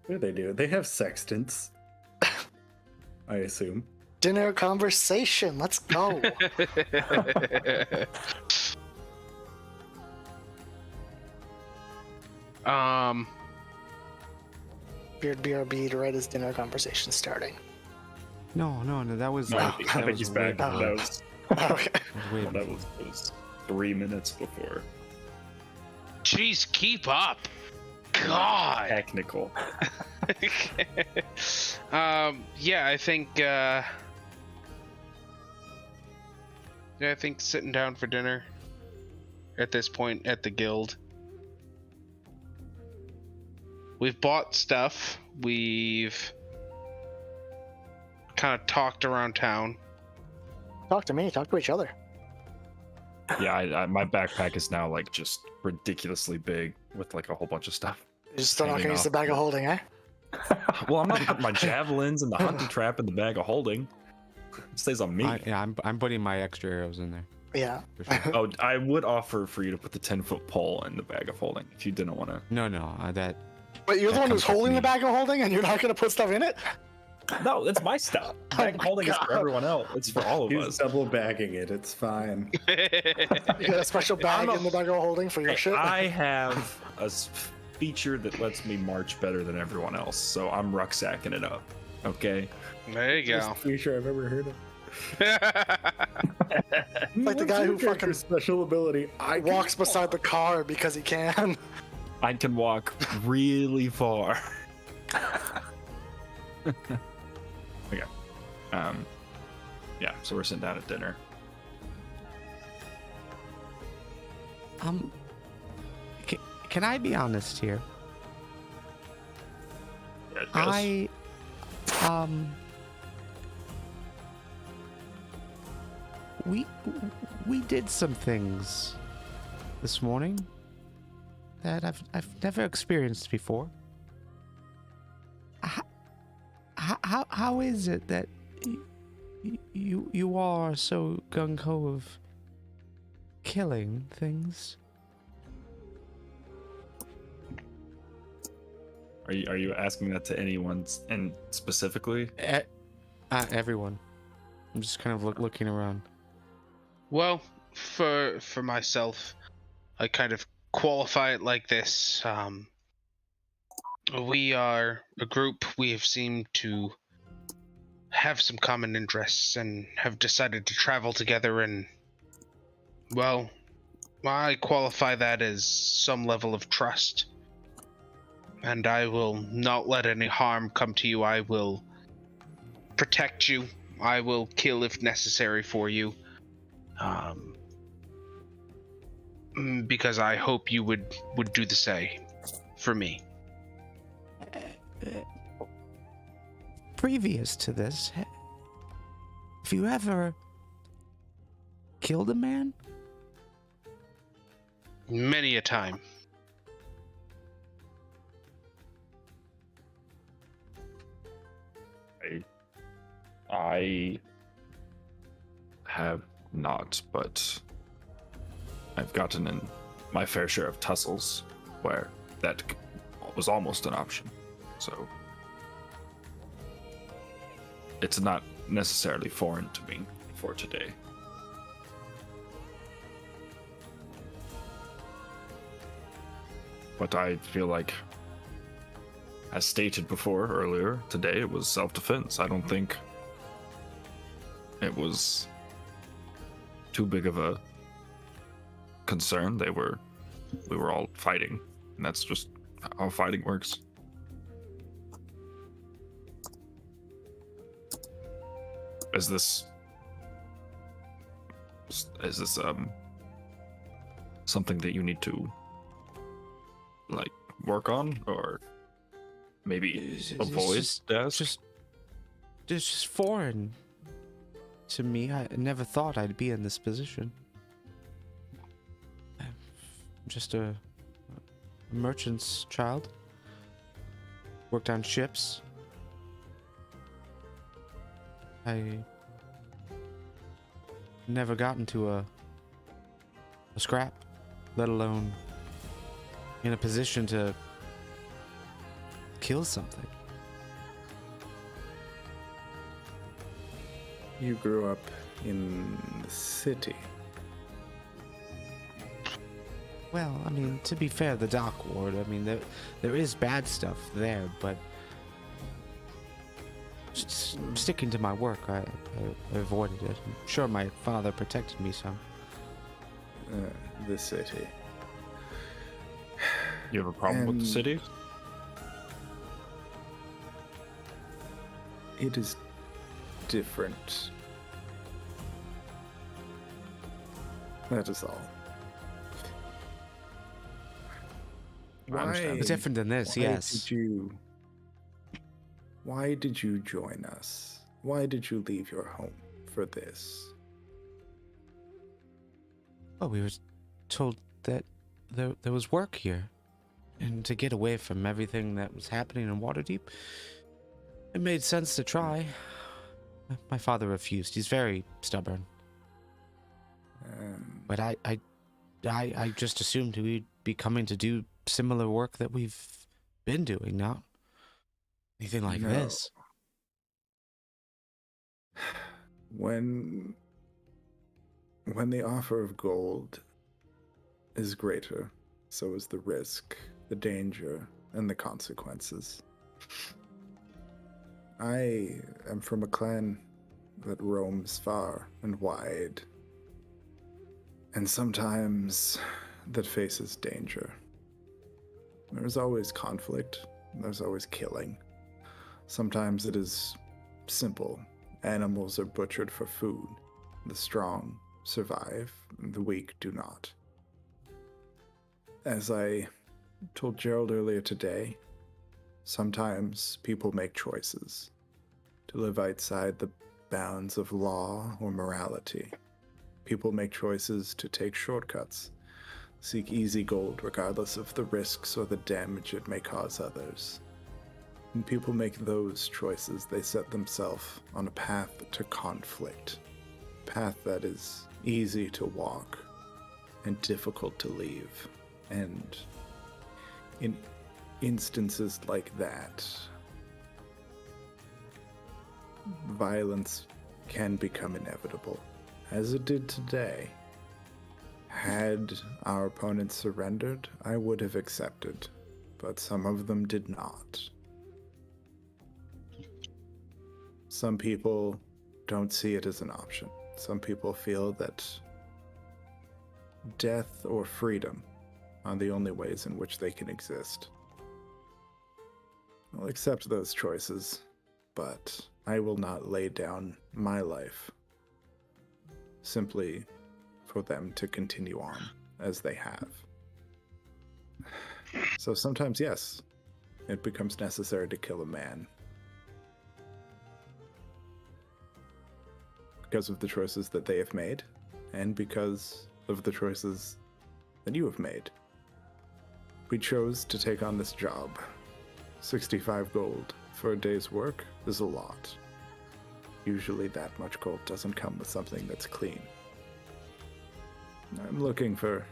Yeah, they do. They have sextants, I assume. Dinner conversation. Let's go. Beard BRB to write his dinner conversation starting. No, that was. No, I think he's back. That was Okay. that was 3 minutes before. Jeez, keep up. God. Technical. Yeah, I think sitting down for dinner at this point at the guild. We've bought stuff. We've kind of talked around town. Talk to me. Talk to each other. Yeah, my backpack is now like just ridiculously big with like a whole bunch of stuff. You're still not Hanging gonna use the off. bag of holding, eh? Well, I'm not putting my javelins and the hunting trap in the bag of holding. It stays on me. I'm putting my extra arrows in there. Yeah. For sure. Oh, I would offer for you to put the 10-foot pole in the bag of holding if you didn't want to. No, that But you're the That one who's comes with holding me. the bag of holding, and you're not gonna put stuff in it? No, that's my stuff. The Oh bag of my holding is for God. everyone else. It's for all of He's us. double bagging it. It's fine. You got a special bag in the bag of holding for your shit? I have a feature that lets me march better than everyone else, so I'm rucksacking it up. Okay. There you go. Best feature I've ever heard of. Like the guy who fucking special ability. I walks beside the car because he can. I can walk really far. Okay. Yeah, so we're sitting down at dinner. can I be honest here? Yeah, we did some things this morning that I've never experienced before. How is it that you are so gung ho of killing things? Are you asking that to anyone and specifically? Everyone. I'm just kind of looking around. Well, for myself, I kind of qualify it like this. We are a group. We have seemed to have some common interests and have decided to travel together, and, well, I qualify that as some level of trust. And I will not let any harm come to you. I will protect you. I will kill if necessary for you. Because I hope you would do the same for me. Previous to this, have you ever killed a man? Many a time. I have not, but I've gotten in my fair share of tussles where that was almost an option. So it's not necessarily foreign to me for today. But I feel like, as stated before earlier today, it was self-defense. I don't think it was too big of a concern. We were all fighting, and that's just how fighting works. Is this something that you need to like work on, or maybe avoid? It's just foreign to me. I never thought I'd be in this position. I'm just a merchant's child. Worked on ships. I never got into a scrap, let alone in a position to kill something. You grew up in the city. Well, I mean, to be fair, the dock ward, I mean, there is bad stuff there, but just sticking to my work, I avoided it. I'm sure my father protected me some. The city. You have a problem with the And- city? It is different. That is all. I understand. It's different than this, yes. Why did you join us? Why did you leave your home for this? Well, we were told that there was work here. And to get away from everything that was happening in Waterdeep, it made sense to try. My father refused. He's very stubborn. But I just assumed we'd be coming to do similar work that we've been doing, not anything like No. this. When the offer of gold is greater, so is the risk, the danger, and the consequences. I am from a clan that roams far and wide, and sometimes that faces danger. There's always conflict, there's always killing. Sometimes it is simple. Animals are butchered for food. The strong survive, the weak do not. As I told Gerald earlier today, sometimes people make choices to live outside the bounds of law or morality. People make choices to take shortcuts, seek easy gold regardless of the risks or the damage it may cause others. When people make those choices, they set themselves on a path to conflict, a path that is easy to walk and difficult to leave. And in instances like that, violence can become inevitable, as it did today. Had our opponents surrendered, I would have accepted, but some of them did not. Some people don't see it as an option. Some people feel that death or freedom are the only ways in which they can exist. I'll accept those choices, but I will not lay down my life simply for them to continue on as they have. So sometimes, yes, it becomes necessary to kill a man because of the choices that they have made and because of the choices that you have made. We chose to take on this job. 65 gold for a day's work is a lot. Usually that much gold doesn't come with something that's clean. I'm looking for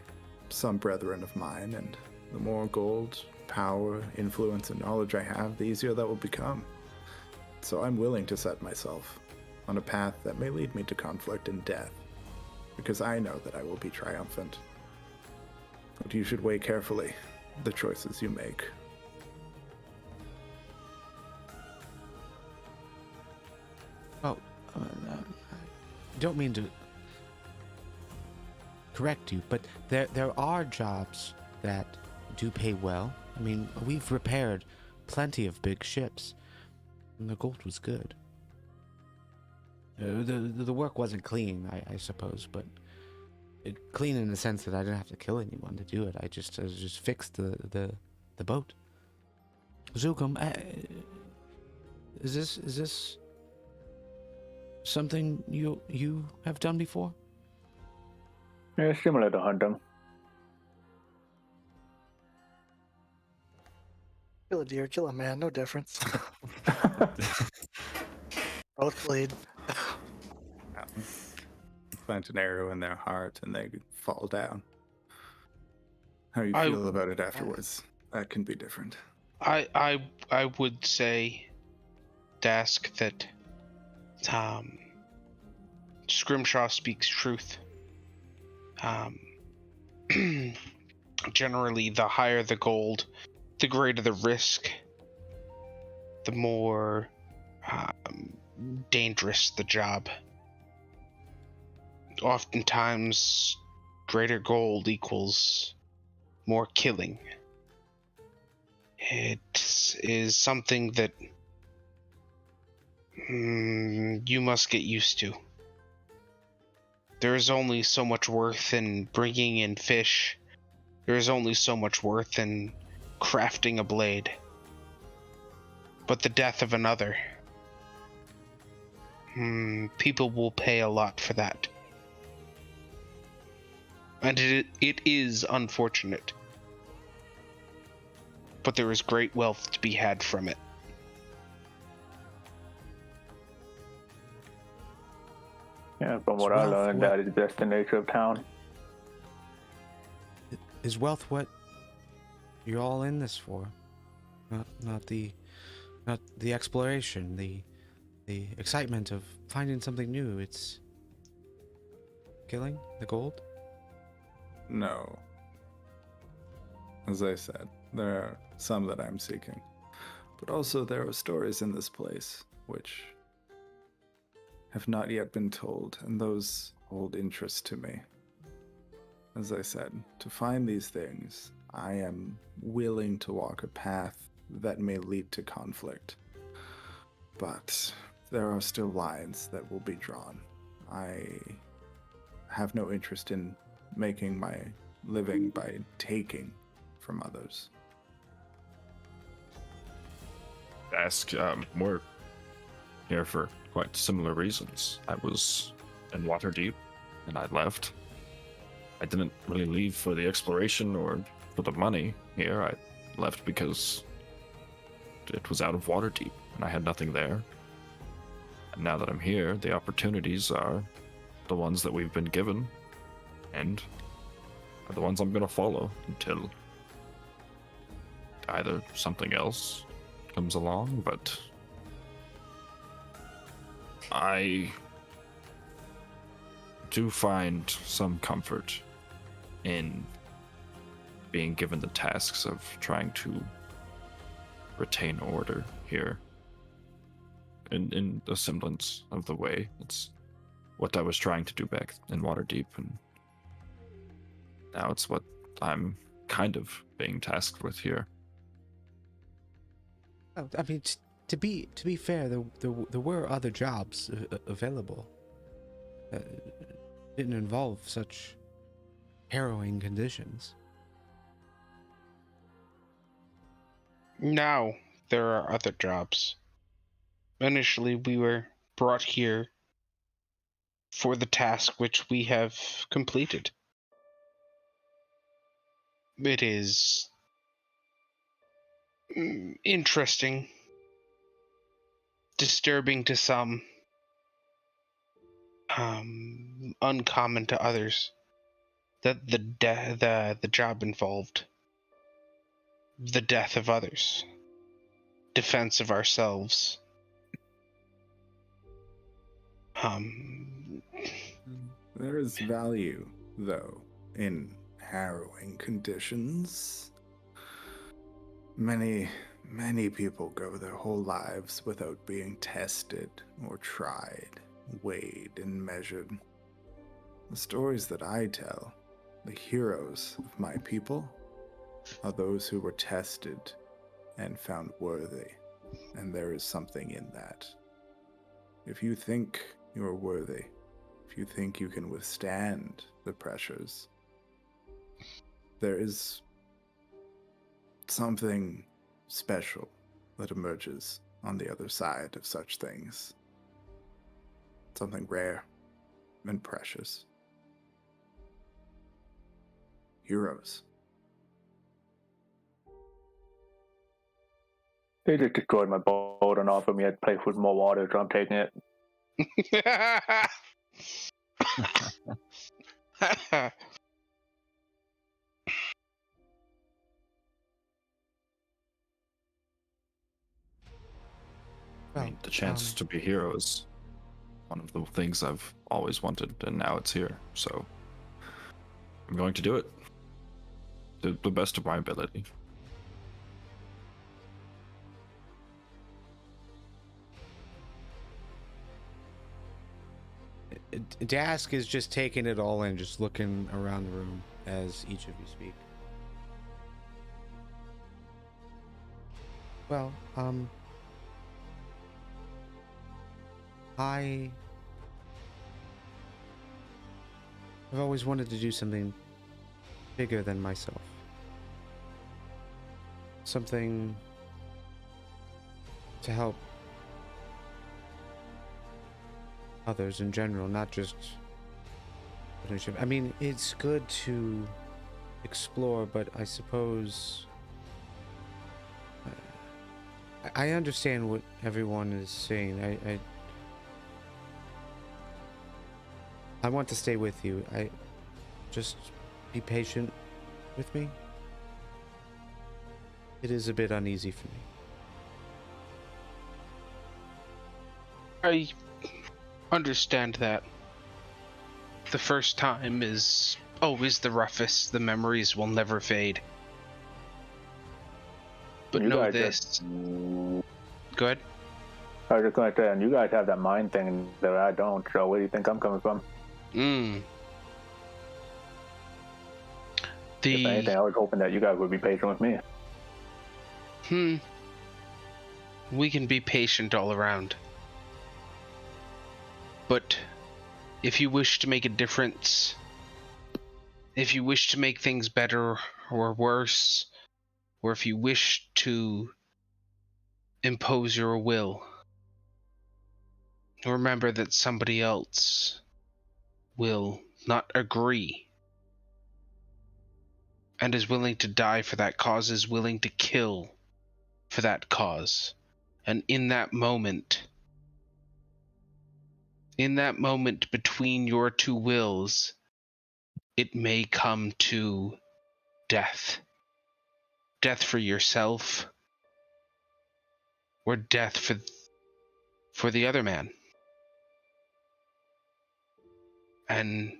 some brethren of mine, and the more gold, power, influence, and knowledge I have, the easier that will become. So I'm willing to set myself on a path that may lead me to conflict and death, because I know that I will be triumphant. But you should weigh carefully the choices you make. Oh, I don't mean to correct you, but there are jobs that do pay well. I mean, we've repaired plenty of big ships, and the gold was good. The work wasn't clean, I suppose, but clean in the sense that I didn't have to kill anyone to do it. I just fixed the boat. Zulkum, is this something you have done before? Yeah, similar to hunting. Kill a deer, kill a man, no difference. Both bleed. Plant an arrow in their heart and they fall down. How you I- feel about it afterwards, that can be different. I would say, Dask, that Scrimshaw speaks truth. Generally, the higher the gold, the greater the risk, the more dangerous the job. Oftentimes, greater gold equals more killing, It is something that you must get used to. There is only so much worth in bringing in fish. There is only so much worth in crafting a blade. But the death of another, people will pay a lot for that. And it is unfortunate. But there is great wealth to be had from it. Yeah, from what I learned, that is just the nature of town. Is wealth what you're all in this for? Not the exploration, the excitement of finding something new. It's killing the gold? No. As I said, there are some that I'm seeking. But also there are stories in this place which have not yet been told, and those hold interest to me. As I said, to find these things, I am willing to walk a path that may lead to conflict. But there are still lines that will be drawn. I have no interest in making my living by taking from others. Ask, we're here for quite similar reasons. I was in Waterdeep, and I left. I didn't really leave for the exploration or for the money here. I left because it was out of Waterdeep, and I had nothing there. And now that I'm here, the opportunities are the ones that we've been given, and are the ones I'm going to follow until either something else comes along, but I do find some comfort in being given the tasks of trying to retain order here in the semblance of the way. It's what I was trying to do back in Waterdeep, and now it's what I'm kind of being tasked with here. I mean, to be fair, there were other jobs available. Didn't involve such harrowing conditions. Now there are other jobs. Initially, we were brought here for the task which we have completed. It is interesting, disturbing to some, uncommon to others, that the job involved the death of others, defense of ourselves. There is value, though, in harrowing conditions. Many people go their whole lives without being tested or tried, weighed and measured. The stories that I tell, the heroes of my people, are those who were tested and found worthy, and there is something in that. If you think you are worthy, if you think you can withstand the pressures, there is something special that emerges on the other side of such things. Something rare and precious. Heroes. They just destroyed my boat and offered me a place with more water, so I'm taking it. I mean, the chance to be hero is one of the things I've always wanted, and now it's here, so I'm going to do it to the best of my ability. Dask is just taking it all in, just looking around the room as each of you speak. Well, I've always wanted to do something bigger than myself. Something to help others in general, not just... I mean, it's good to explore, but I suppose... I understand what everyone is saying. I want to stay with you. Just be patient with me. It is a bit uneasy for me. I understand that. The first time is always the roughest. The memories will never fade. But You know guys this. Go ahead. I was just going to say, and you guys have that mind thing that I don't, so where do you think I'm coming from? If anything, I was hoping that you guys would be patient with me. We can be patient all around. But if you wish to make a difference, if you wish to make things better or worse, or if you wish to impose your will, remember that somebody else will not agree and is willing to die for that cause, is willing to kill for that cause. And in that moment between your two wills, it may come to death. Death for yourself, or death for the other man. And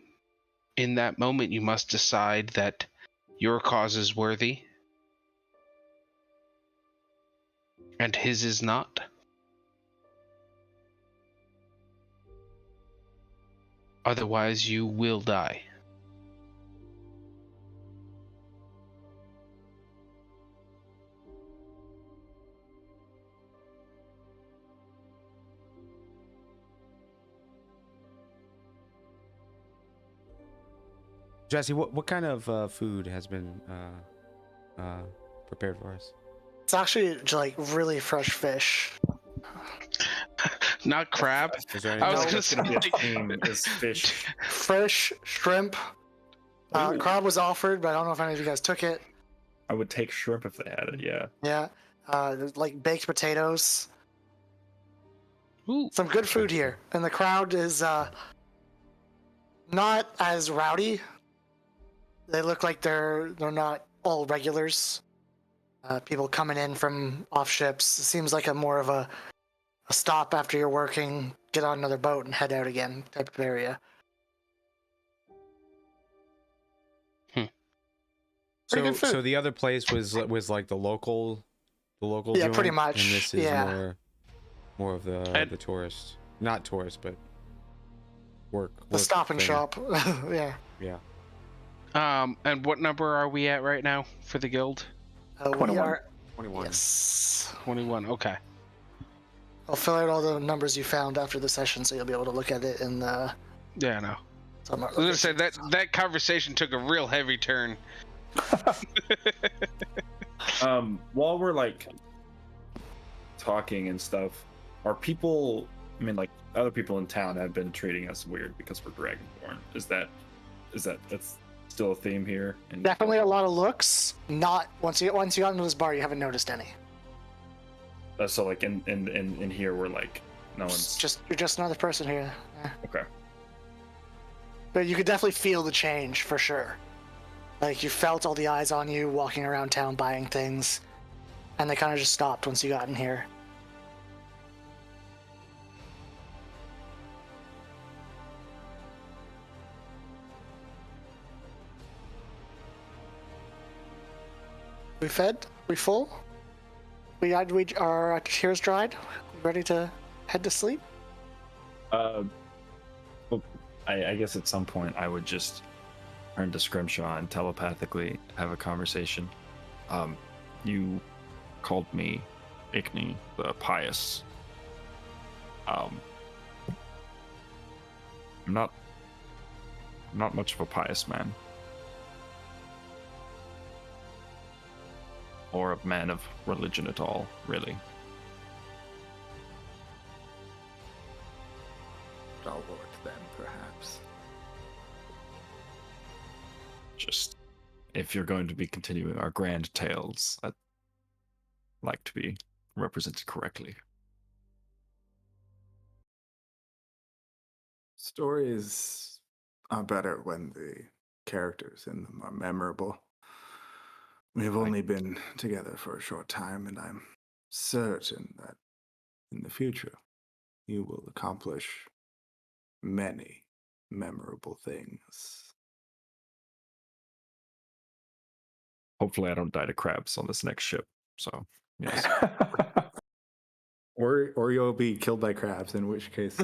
in that moment, you must decide that your cause is worthy and his is not. Otherwise, you will die. Jesse, what kind of food has been prepared for us? It's actually like really fresh fish. Not crab. Is there I was anything- just Gonna be a theme is fish. Fresh shrimp. Crab was offered, but I don't know if any of you guys took it. I would take shrimp if they had it. Yeah. Yeah. There's like baked potatoes. Ooh. Some good food here. And the crowd is not as rowdy. They look like they're not all regulars. People coming in from off ships. It seems like more of a stop after you're working, get on another boat and head out again type of area. Pretty good food. So the other place was like the local Yeah, joint, pretty much, and this is yeah. more of the tourist, not tourist, but work The stop and thing. shop. Yeah. Yeah. And what number are we at right now for the guild? We 21. are. 21. Yes. 21. Okay. I'll fill out all the numbers you found after the session, so you'll be able to look at it in the. Yeah, I know. So I'm not I was gonna say that conversation took a real heavy turn. While we're like talking and stuff, are people? I mean, like other people in town have been treating us weird because we're Dragonborn. Is that's still a theme here? And Definitely a lot of looks. Not once you got into this bar, you haven't noticed any. so like in here we're like no one's You're just another person here. Yeah. okay. But you could definitely feel the change for sure. Like you felt all the eyes on you walking around town buying things, and they kind of just stopped once you got in here. We fed? We full? Our tears dried? Ready to head to sleep? Well, I guess at some point I would just turn to Scrimshaw and telepathically have a conversation. You called me Ickney, the pious. I'm not much of a pious man. Or a man of religion at all, really. Our Lord, then, perhaps. Just, if you're going to be continuing our grand tales, I'd like to be represented correctly. Stories are better when the characters in them are memorable. We have only been together for a short time, and I'm certain that in the future you will accomplish many memorable things. Hopefully I don't die to crabs on this next ship, so, yes. Or you'll be killed by crabs, in which case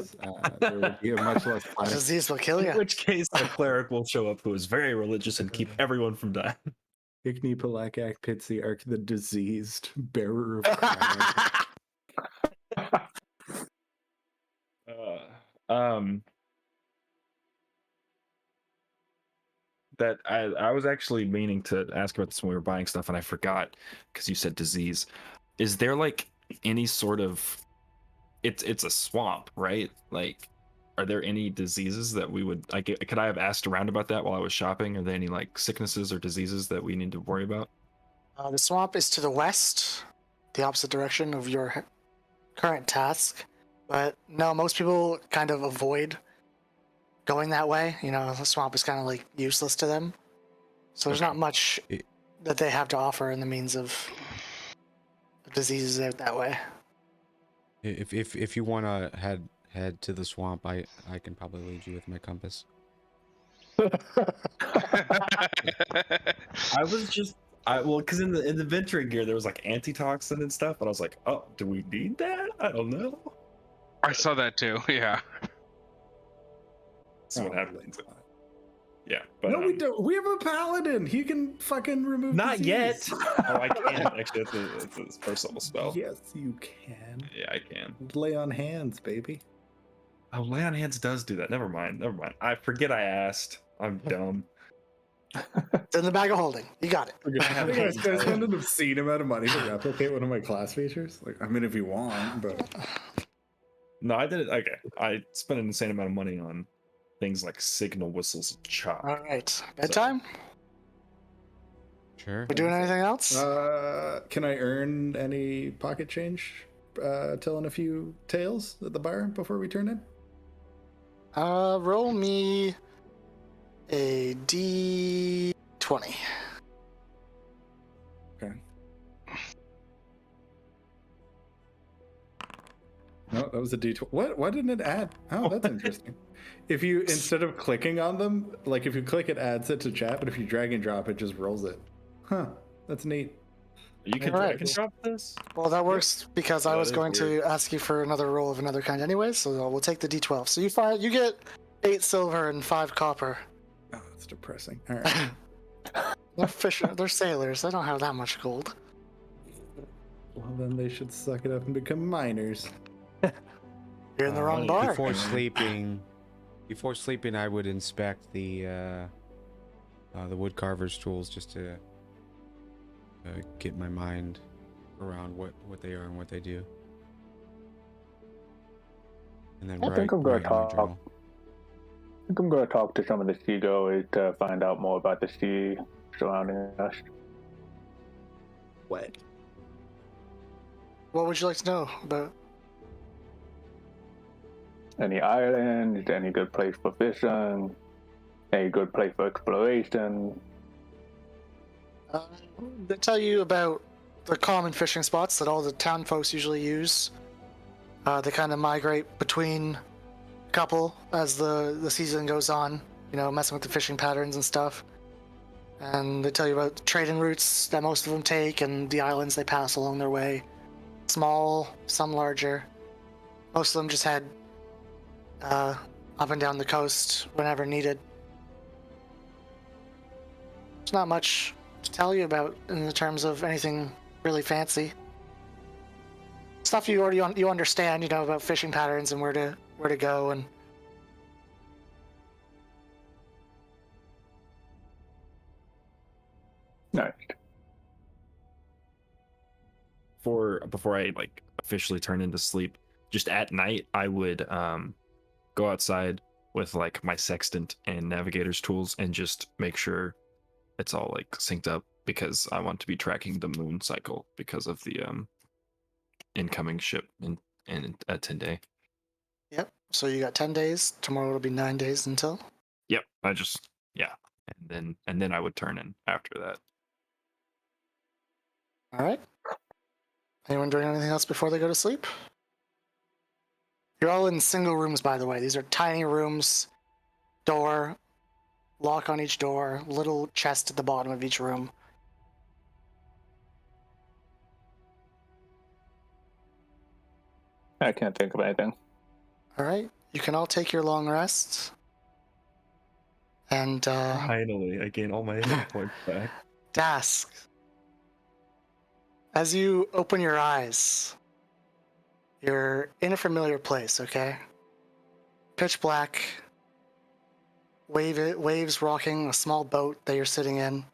there will be a much less The punish. disease will kill In you. which case a cleric will show up who is very religious and keep everyone from dying. Ickney Palakak Pitsy Ark, the diseased bearer of crabs. That I was actually meaning to ask about this when we were buying stuff, and I forgot because you said disease. Is there like any sort of it's a swamp, right? Like, are there any diseases that we would like? Could I have asked around about that while I was shopping? Are there any like sicknesses or diseases that we need to worry about? The swamp is to the west, the opposite direction of your current task. But no, most people kind of avoid going that way. You know, the swamp is kind of like useless to them. So there's not much that they have to offer in the means of diseases out that way. If you want to head to the swamp, I can probably lead you with my compass. I was just well, because in the venturing gear there was like antitoxin and stuff, and I was like, oh, do we need that? I don't know. I saw that too. Yeah. That's what happens. Yeah, but No, we don't. We have a paladin. He can fucking remove. not disease. yet. Oh, I can actually. It's a first level spell. Yes, you can. Yeah, I can. Lay on hands, baby. Oh, lay on hands does do that. Never mind. I forget I asked. I'm dumb. It's in the bag of holding. You got it. Forget I I have think I hands. spent an obscene amount of money to replicate one of my class features. Like, I mean, if you want, but No, I did it. Okay, I spent an insane amount of money on things like signal whistles and chalk. All right. Bedtime? Sure. We doing anything else? can I earn any pocket change telling a few tales at the bar before we turn in? Roll me a D20. Okay. No, that was a D20. What? Why didn't it add? Oh, that's interesting. If you, instead of clicking on them, like if you click it adds it to chat, but if you drag and drop it just rolls it. Huh, that's neat. You can Alright. drag and drop this? Well, that works because I That was is going to ask you for another roll of another kind anyway, so we'll take the D12. So you get 8 silver and 5 copper. Oh, that's depressing. All right. They're fisher, they're sailors. They don't have that much gold. Well, then they should suck it up and become miners. You're in the wrong bar. Before sleeping, I would inspect the woodcarver's tools just to get my mind around what they are and what they do. And then I think I'm going to talk. I think I'm going to talk to some of the seagoers to find out more about the sea surrounding us. What? What would you like to know about? Any islands, any good place for fishing, any good place for exploration. They tell you about the common fishing spots that all the town folks usually use. They kind of migrate between a couple as the season goes on, you know, messing with the fishing patterns and stuff. And they tell you about the trading routes that most of them take and the islands they pass along their way. Small, some larger. Most of them just head up and down the coast whenever needed. There's not much to tell you about in the terms of anything really fancy. stuff you already you understand, about fishing patterns and where to go and. Nice. Before I officially turn into sleep, just at night I would go outside with my sextant and navigator's tools and just make sure it's all synced up, because I want to be tracking the moon cycle because of the incoming ship in 10 day. Yep. So you got 10 days. Tomorrow will be 9 days until. Yep. And then I would turn in after that. All right. Anyone doing anything else before they go to sleep? You're all in single rooms, by the way. These are tiny rooms, door, lock on each door, little chest at the bottom of each room. I can't think of anything. All right. You can all take your long rests. And, Finally, I gain all my hit points back. Dask. As you open your eyes, you're in a familiar place, okay? Pitch black, waves rocking a small boat that you're sitting in,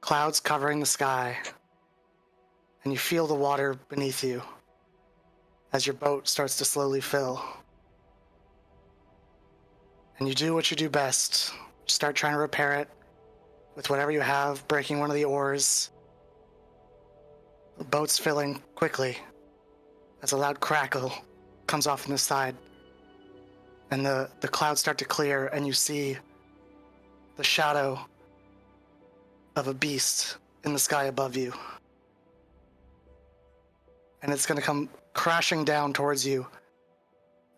clouds covering the sky, and you feel the water beneath you as your boat starts to slowly fill. And you do what you do best. Start trying to repair it with whatever you have, breaking one of the oars. The boat's filling quickly as a loud crackle comes off from the side. And the clouds start to clear, and you see the shadow of a beast in the sky above you. And it's going to come crashing down towards you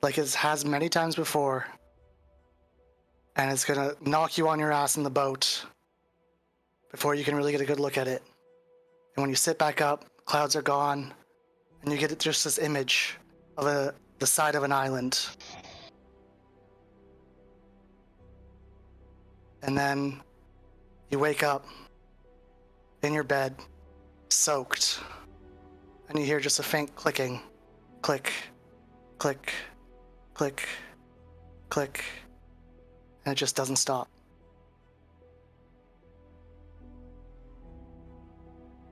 like it has many times before. And it's going to knock you on your ass in the boat before you can really get a good look at it. And when you sit back up, clouds are gone, and you get just this image of the side of an island. And then you wake up in your bed, soaked, and you hear just a faint clicking. Click, click, click, click, and it just doesn't stop.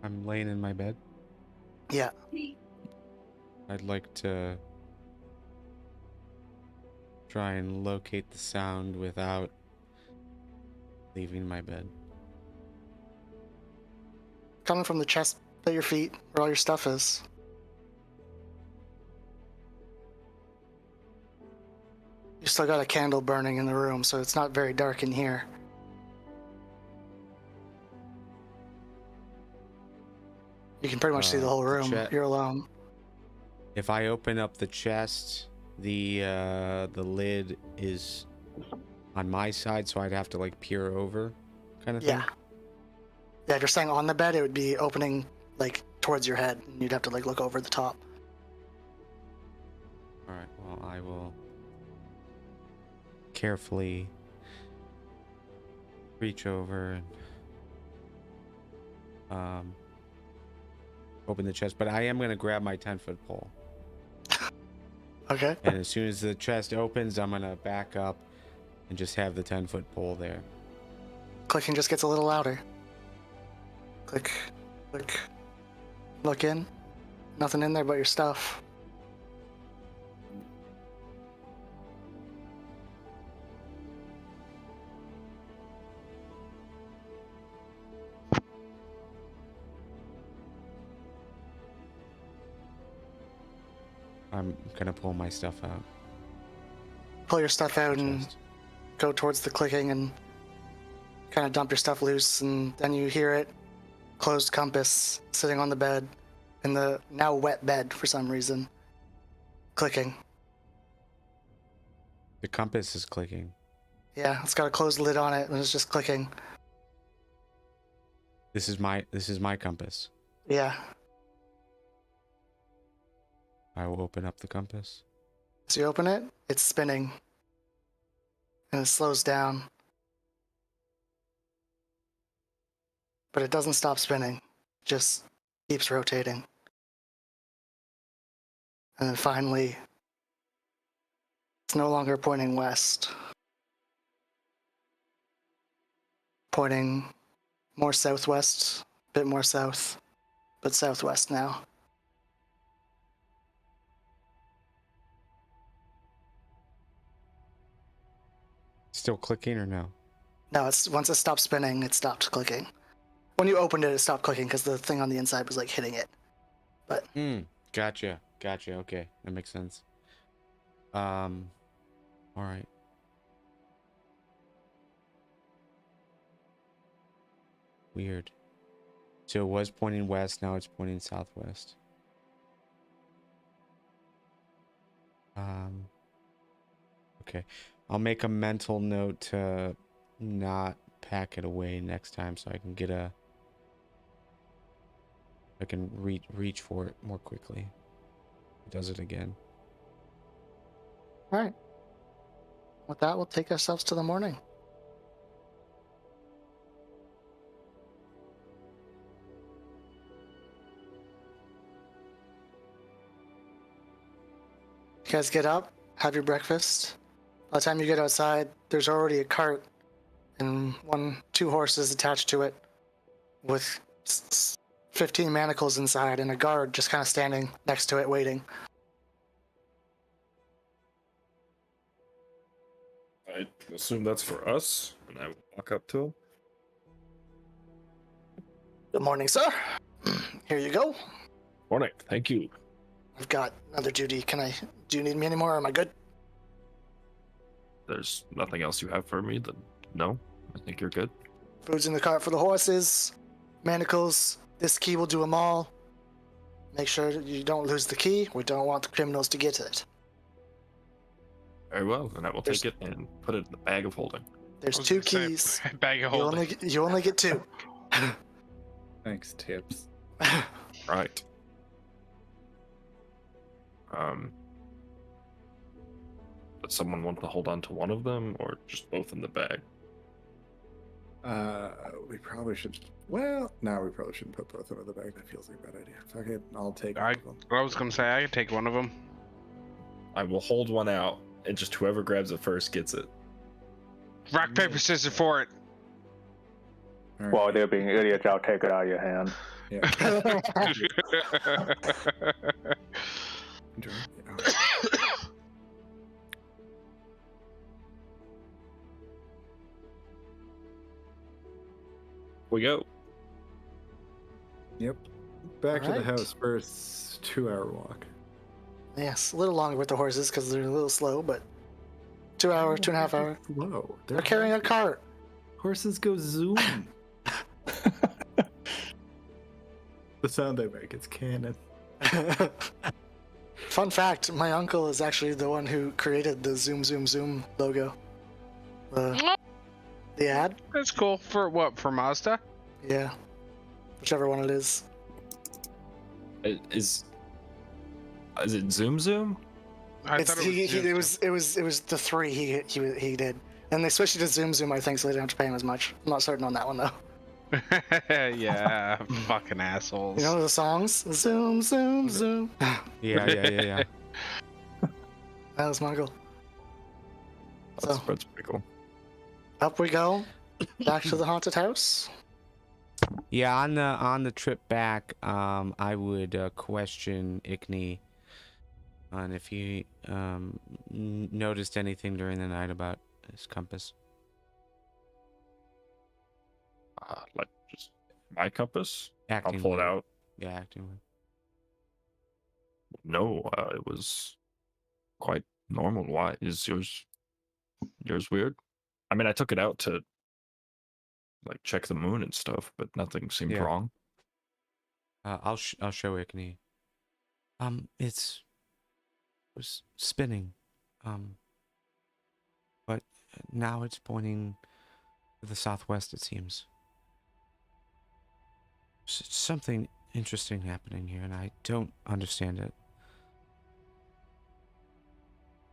I'm laying in my bed. Yeah. I'd like to try and locate the sound without leaving my bed. Coming from the chest at your feet, where all your stuff is. You still got a candle burning in the room, so it's not very dark in here. You can pretty much see the whole room. You're alone. If I open up the chest, the lid is on my side, so I'd have to peer over, kind of thing. Yeah. Yeah, if you're staying on the bed, it would be opening towards your head, and you'd have to look over the top. All right. Well, I will carefully reach over and open the chest, but I am going to grab my 10-foot pole. Okay. And as soon as the chest opens, I'm going to back up and just have the 10-foot pole there. Clicking just gets a little louder. Click, click. Look in. Nothing in there but your stuff. I'm going to pull my stuff out. Pull your stuff out and Chest. go towards the clicking and kind of dump your stuff loose, and then you hear it. Closed compass sitting on the bed, in the now wet bed for some reason. Clicking. The compass is clicking. Yeah, it's got a closed lid on it, and it's just clicking. This is my compass. Yeah. I will open up the compass. So you open it, it's spinning. And it slows down. But it doesn't stop spinning. It just keeps rotating. And then finally, it's no longer pointing west. Pointing more southwest, a bit more south, but southwest now. Still clicking or no? No, it's once it stopped spinning, it stopped clicking. When you opened it, it stopped clicking because the thing on the inside was like hitting it. But Gotcha. Okay, that makes sense. All right. Weird. So it was pointing west, now it's pointing southwest. Okay. I'll make a mental note to not pack it away next time so I can get I can reach for it more quickly. It does it again. all right. With that, we'll take ourselves to the morning. You guys get up, have your breakfast. By the time you get outside, there's already a cart and two horses attached to it with 15 manacles inside and a guard just kind of standing next to it waiting. I assume that's for us, and I walk up to him. Good morning, sir. Here you go. Morning, thank you. I've got another duty. Do you need me anymore or am I good? There's nothing else you have for me, then no, I think you're good. Food's in the cart for the horses, manacles. This key will do them all. Make sure you don't lose the key. We don't want the criminals to get it. Very well, then I will take it and put it in the bag of holding. There's two keys. Bag of holding. You only get two. Thanks, Tips. Right. Does someone want to hold on to one of them, or just both in the bag? We probably should. Well, no, we probably shouldn't put both in the bag. That feels like a bad idea. Fuck it, I'll take one of them. I was gonna say I could take one of them. I will hold one out, and just whoever grabs it first gets it. Rock, paper, scissors for it. All right. While they're being idiots, I'll take it out of your hand. Yeah. We go. Yep. Back to the Alright. house first. 2-hour walk. Yes, a little longer with the horses because they're a little slow, but 2 hour, 2.5 hour. Whoa. They're carrying a cart. Horses go zoom. The sound they make, it's canon. Fun fact, my uncle is actually the one who created the Zoom Zoom Zoom logo. The ad? That's cool. For what? For Mazda? Yeah. Whichever one it is. Is it Zoom Zoom? I thought It was the 3 he did. And they switched it to Zoom Zoom, I think, so they don't have to pay him as much. I'm not certain on that one though. Yeah, fucking assholes. You know the songs? Zoom Zoom Zoom. Yeah. That was my uncle. That's So pretty cool. up we go. Back to the haunted house. Yeah, on the trip back, I would question Ickney on if he noticed anything during the night about his compass. Like just my compass. Acting I'll pull it weird. out. Yeah, acting weird. No, it was quite normal. Why is yours weird? I mean, I took it out to like check the moon and stuff, but nothing seemed Yeah. wrong. I'll show Ickney. It was spinning, but now it's pointing to the southwest. It seems something interesting happening here, and I don't understand it.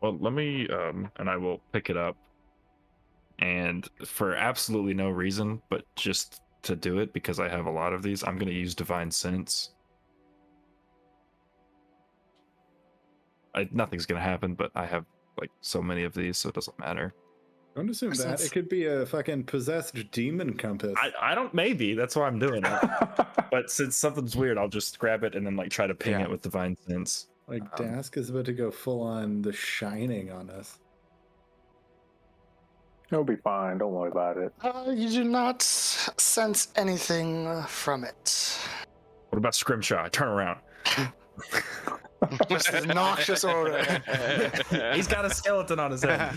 Well, let me and I will pick it up, and for absolutely no reason, but just to do it because I have a lot of these, I'm going to use Divine Sense. nothing's gonna happen, but I have like so many of these, so it doesn't matter. Don't assume that. It could be a fucking possessed demon compass. I don't. Maybe that's why I'm doing it. But since something's weird, I'll just grab it and then like try to ping it with divine sense. Like Dask is about to go full on The Shining on us. It'll be fine. Don't worry about it. You do not sense anything from it. What about Scrimshaw? Turn around. Just a noxious odor. He's got a skeleton on his head.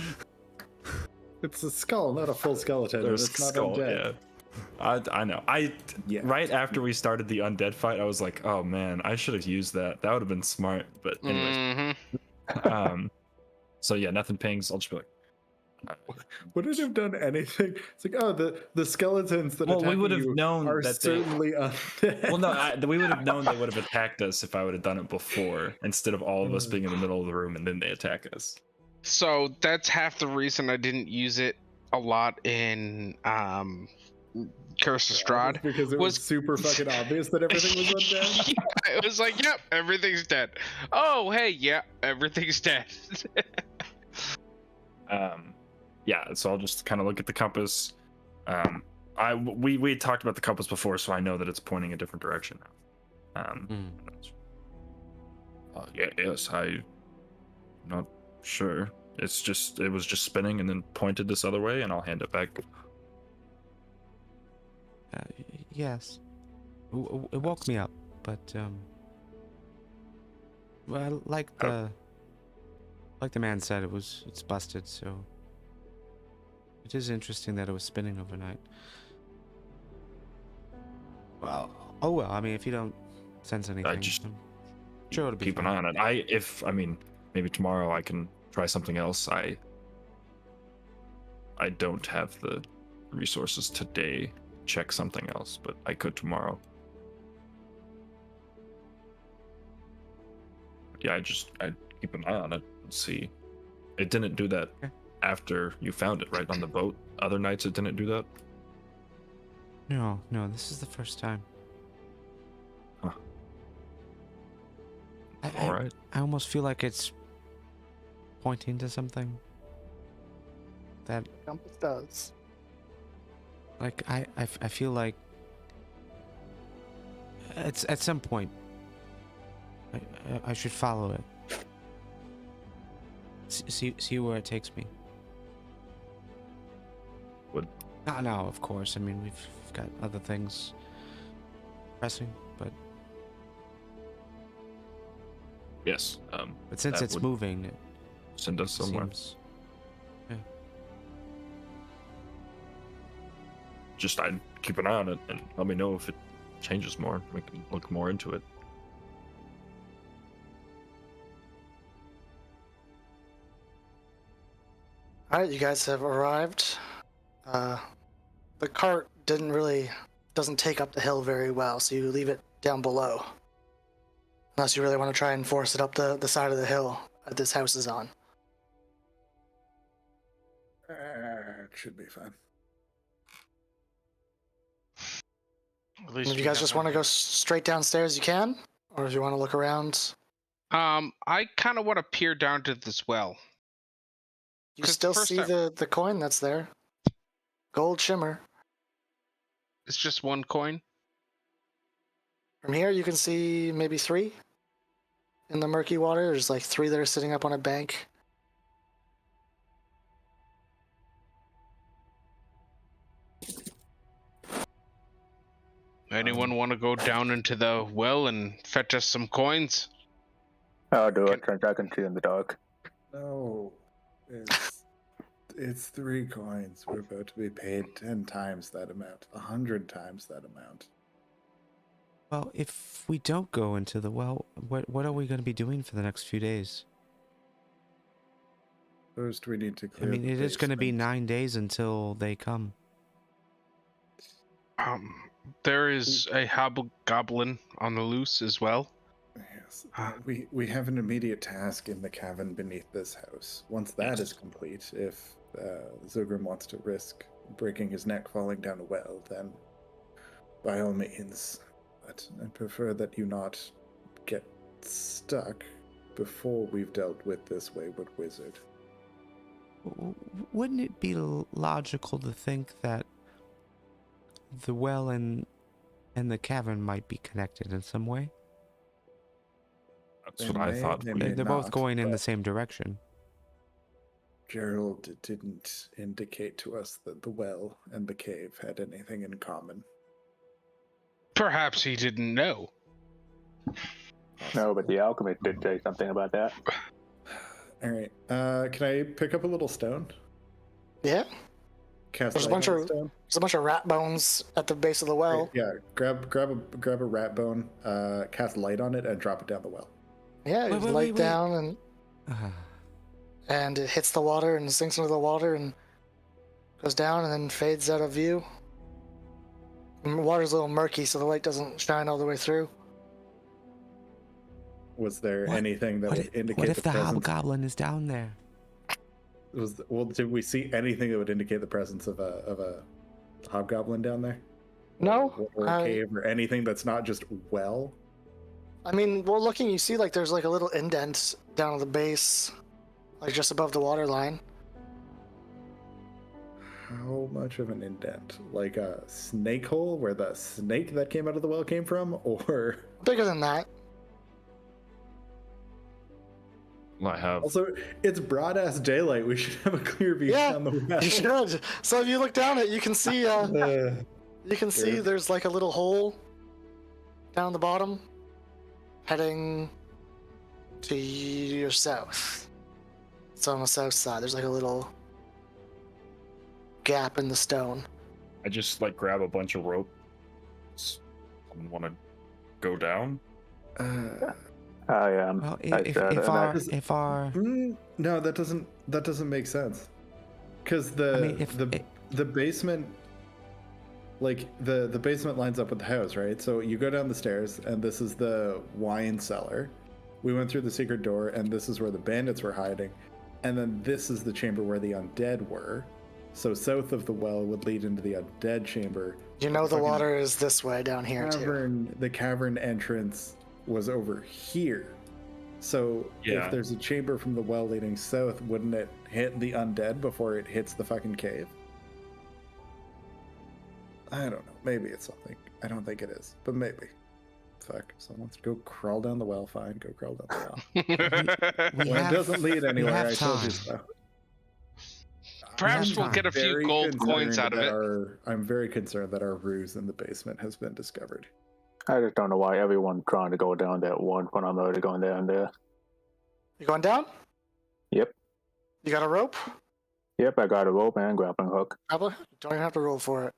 It's a skull, not a full skeleton. There's it's not skull, undead. yeah. I know. Right after we started the undead fight, I was like, oh man, I should have used that. That would have been smart. But anyways. So yeah, nothing pings. I'll just be like, would it have done anything? It's like, oh, the skeletons that we would have known are that certainly undead. Well, no, we would have known they would have attacked us if I would have done it before, instead of all of us being in the middle of the room and then they attack us. So that's half the reason I didn't use it a lot in Curse of Strahd. Because it was super fucking obvious that everything was undead. Yeah, it was like, yep, everything's dead. Oh, hey, yeah, everything's dead. Yeah, so I'll just kind of look at the compass. We had talked about the compass before, so I know that it's pointing a different direction now. Yes, I'm not sure. It was just spinning and then pointed this other way, and I'll hand it back. Yes. It woke me up, but well, like the man said, it's busted, so it is interesting that it was spinning overnight. Well, I mean, if you don't sense anything, I just I'm sure it'll be keep fine. an eye on it. Maybe tomorrow I can try something else. I don't have the resources today to check something else, but I could tomorrow. Yeah, I keep an eye on it and see. It didn't do that after you found it, right, on the boat. Other nights it didn't do that? No, this is the first time. Huh. All right. I almost feel like it's pointing to something. That Compass does. like I feel like it's at some point I should follow it. See where it takes me. Would Not now, of course. I mean, we've got other things pressing, but yes. but since that it's would moving, it send us somewhere. seems. Yeah. Just I'd keep an eye on it and let me know if it changes more. We can look more into it. All right, you guys have arrived. The cart doesn't take up the hill very well, so you leave it down below. Unless you really want to try and force it up the side of the hill that this house is on. It should be fine. At least If you we guys have just one want to go here. straight downstairs, you can. Or if you want to look around, I kind of want to peer down to this well. you 'Cause still first see the coin that's there. Gold shimmer. It's just one coin. From here, you can see maybe 3 in the murky water. There's like 3 that are sitting up on a bank. Anyone want to go down into the well and fetch us some coins? I'll do it since I can see in the dark. No, it's 3 coins. We're about to be paid 10 times that amount, 100 times that amount. Well, if we don't go into the well, what are we going to be doing for the next few days? First, we need to I clear. mean, the it is going to be basement. 9 days until they come. There is a hobgoblin on the loose as well. Yes, we have an immediate task in the cavern beneath this house. Once that is complete, if Zugrim wants to risk breaking his neck falling down a well, then by all means. But I prefer that you not get stuck before we've dealt with this wayward wizard. Wouldn't it be logical to think that the well and the cavern might be connected in some way? That's what I thought. may They're both not, going in the but same direction. Gerald didn't indicate to us that the well and the cave had anything in common. Perhaps he didn't know. No, but the alchemist did say something about that. All right. Can I pick up a little stone? Yeah. Cast There's a light bunch on the of stone? there's a bunch of rat bones at the base of the well. Right, yeah. Grab a rat bone. Cast light on it and drop it down the well. Yeah, you light down and Uh, it hits the water and sinks into the water and goes down and then fades out of view. And the water's a little murky, so the light doesn't shine all the way through. Was there anything that would indicate what if the presence? hobgoblin is down there? Did we see anything that would indicate the presence of a hobgoblin down there? No, Or a cave or anything that's not just well? I mean, well, looking, you see like there's like a little indent down at the base, like just above the water line. How much of an indent? Like a snake hole where the snake that came out of the well came from? Or Bigger than that. I have. also, it's broad ass daylight. We should have a clear view Yeah, down the well. You should. So if you look down it, you can see Sure. there's like a little hole down the bottom, heading to your south. It's on the south side. There's like a little gap in the stone. I just like grab a bunch of rope. Want to go down? I am. Well, I if said, our No, that doesn't make sense. Because the basement, like the basement lines up with the house, right? So you go down the stairs, and this is the wine cellar. We went through the secret door, and this is where the bandits were hiding. And then this is the chamber where the undead were. So south of the well would lead into the undead chamber. You know the Fucking water is this way down here too. The cavern entrance was over here. So Yeah. if there's a chamber from the well leading south, wouldn't it hit the undead before it hits the fucking cave? I don't know. Maybe it's something. I don't think it is, but maybe. Fuck. Someone wants to go crawl down the well. Fine, go crawl down the well. we When have, it doesn't lead anywhere, have I told you time. so. Perhaps I'm we'll get a few Very gold coins concerned out of that it. I'm very concerned that our ruse in the basement has been discovered. I just don't know why everyone's trying to go down that one when I'm already going down there. You going down? Yep. You got a rope? Yep, I got a rope and grappling hook. Probably. Don't even have to roll for it.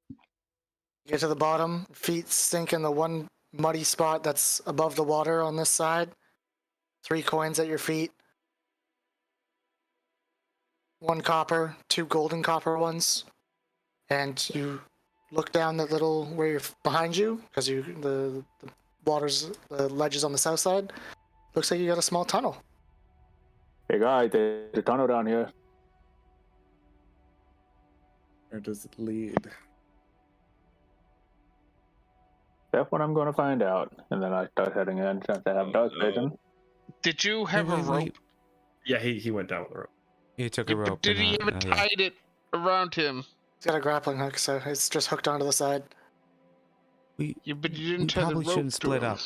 You get to the bottom, feet sink in the one muddy spot that's above the water on this side. 3 coins at your feet. 1 copper, 2 golden copper ones. And you look down that little where you're behind you, because the water's, the ledge is on the south side. Looks like you got a small tunnel. Hey guys, there's a tunnel down here. Where does it lead? That's what I'm going to find out. And then I start heading in since I have dark vision. Did you have a Wait, rope? wait. Yeah, he went down with the rope. He took Yeah, a but rope. did and, he ever yeah. tied it around him? He's got a grappling hook, so it's just hooked onto the side. Yeah, but you We didn't tie the probably rope shouldn't to split him. up.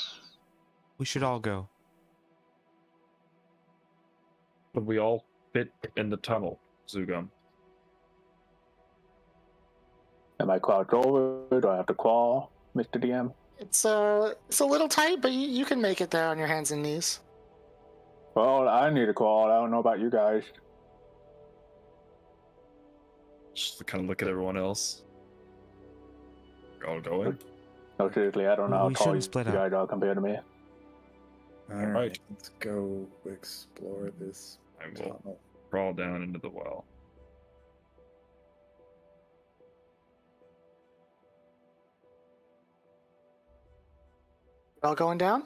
We should all go. But we all fit in the tunnel, Zugum. Am I crouched over? Do I have to crawl, Mr. DM? It's a little tight, but you can make it there on your hands and knees. Well, I need to crawl. I don't know about you guys. Just kind of look at everyone else. You're all going? No, seriously, I don't know how We tall shouldn't you split guys are compared to me. All right. right, let's go explore this I will tunnel. crawl down into the well. All going down?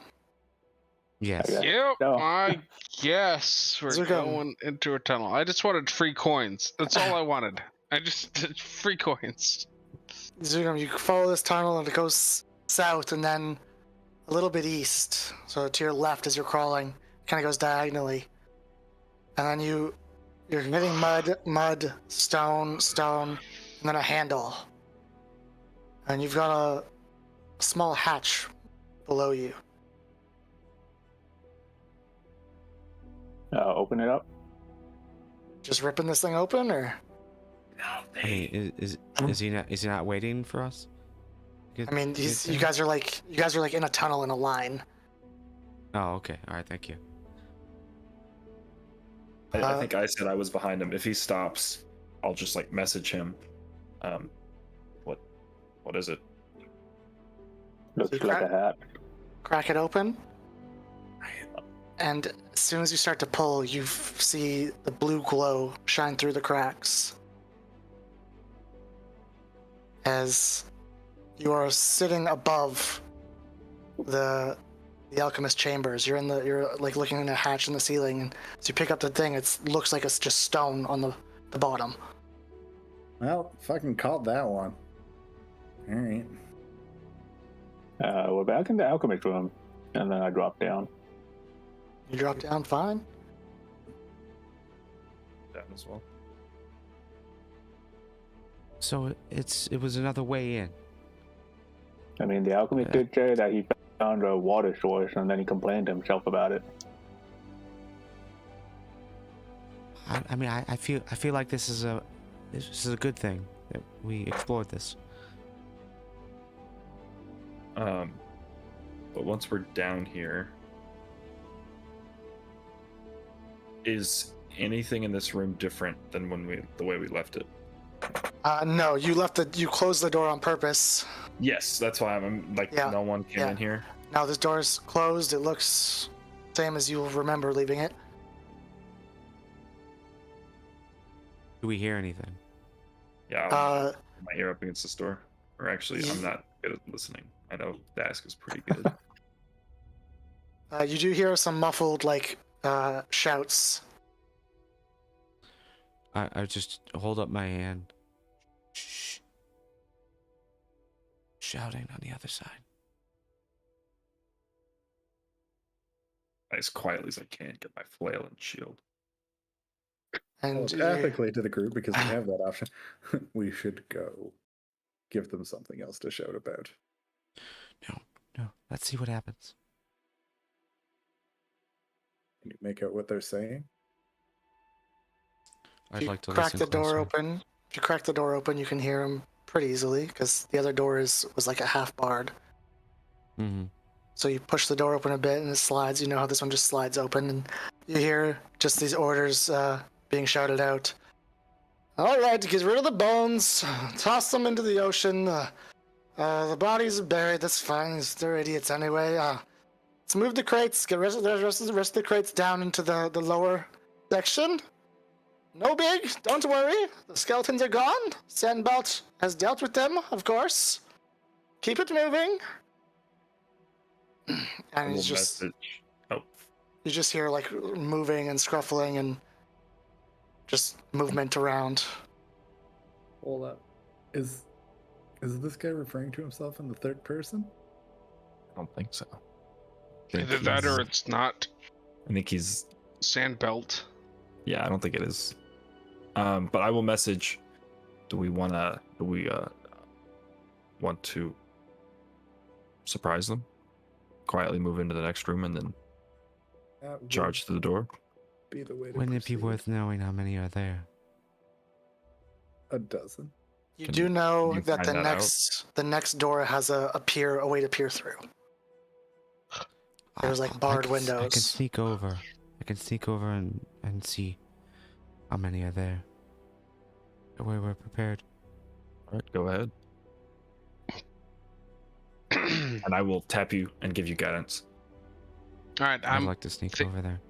Yes. Yeah. Yep, No. I guess we're Zugum. going into a tunnel. I just wanted free coins. That's all I wanted. I just free coins. Zugum, you follow this tunnel and it goes south and then a little bit east. So to your left as you're crawling, kind of goes diagonally, and then you're hitting mud, stone, and then a handle, and you've got a small hatch below you. Open it up. Just ripping this thing open, or? I mean, is he not waiting for us? I mean, you guys are like in a tunnel in a line. Oh, okay. All right, thank you. I think I said I was behind him. If he stops, I'll just like message him. What is it? Looks like a hat. Crack it open, and as soon as you start to pull, you see the blue glow shine through the cracks. As you are sitting above the alchemist chambers, you're like looking in a hatch in the ceiling, and as you pick up the thing, it looks like it's just stone on the bottom. Well, fucking caught that one. All right. We're back in the alchemist room, and then I drop down. You drop down fine. Down as well. So it was another way in. I mean, the alchemist did say that he found a water source, and then he complained to himself about it. I mean, I feel like this is a good thing that we explored this. But once we're down here, is anything in this room different than the way we left it? No, you closed the door on purpose. Yes, that's why I'm like, no one came in here. Now this door's closed. It looks same as you'll remember leaving it. Do we hear anything? Yeah, I'll put my ear up against this door. Or actually, I'm not good at listening. I know Dask is pretty good. You do hear some muffled shouts. I just hold up my hand. Shh. Shouting on the other side. As quietly as I can, get my flail and shield. And ethically to the group, because we have that option, we should go give them something else to shout about. No. Let's see what happens. Can you make out what they're saying? I'd like to crack listen the door closer. open. If you crack the door open, you can hear them pretty easily because the other door was like a half barred. Mm-hmm. So you push the door open a bit and it slides. You know how this one just slides open, and you hear just these orders being shouted out. All right, get rid of the bones. Toss them into the ocean. The bodies are buried. That's fine. They're idiots anyway. Let's move the crates. Get the rest of the crates down into the lower section. No big. Don't worry. The skeletons are gone. Sandbelt has dealt with them, of course. Keep it moving. And he's just... You just hear, like, moving and scruffling and just movement around. Hold up. Is this guy referring to himself in the third person? I don't think so. Either that or it's not. I think he's... Sandbelt. Yeah, I don't think it is. But I will message. Do we want to surprise them? Quietly move into the next room and then charge through the door? Be the way to Wouldn't it be proceed. worth knowing how many are there? A dozen. You Can do know you that find that the next door has a way to peer through. There's like barred windows. I can sneak over. And see how many are there. That way we're prepared. All right, go ahead. And I will tap you and give you guidance. All right, I'd like to sneak over there.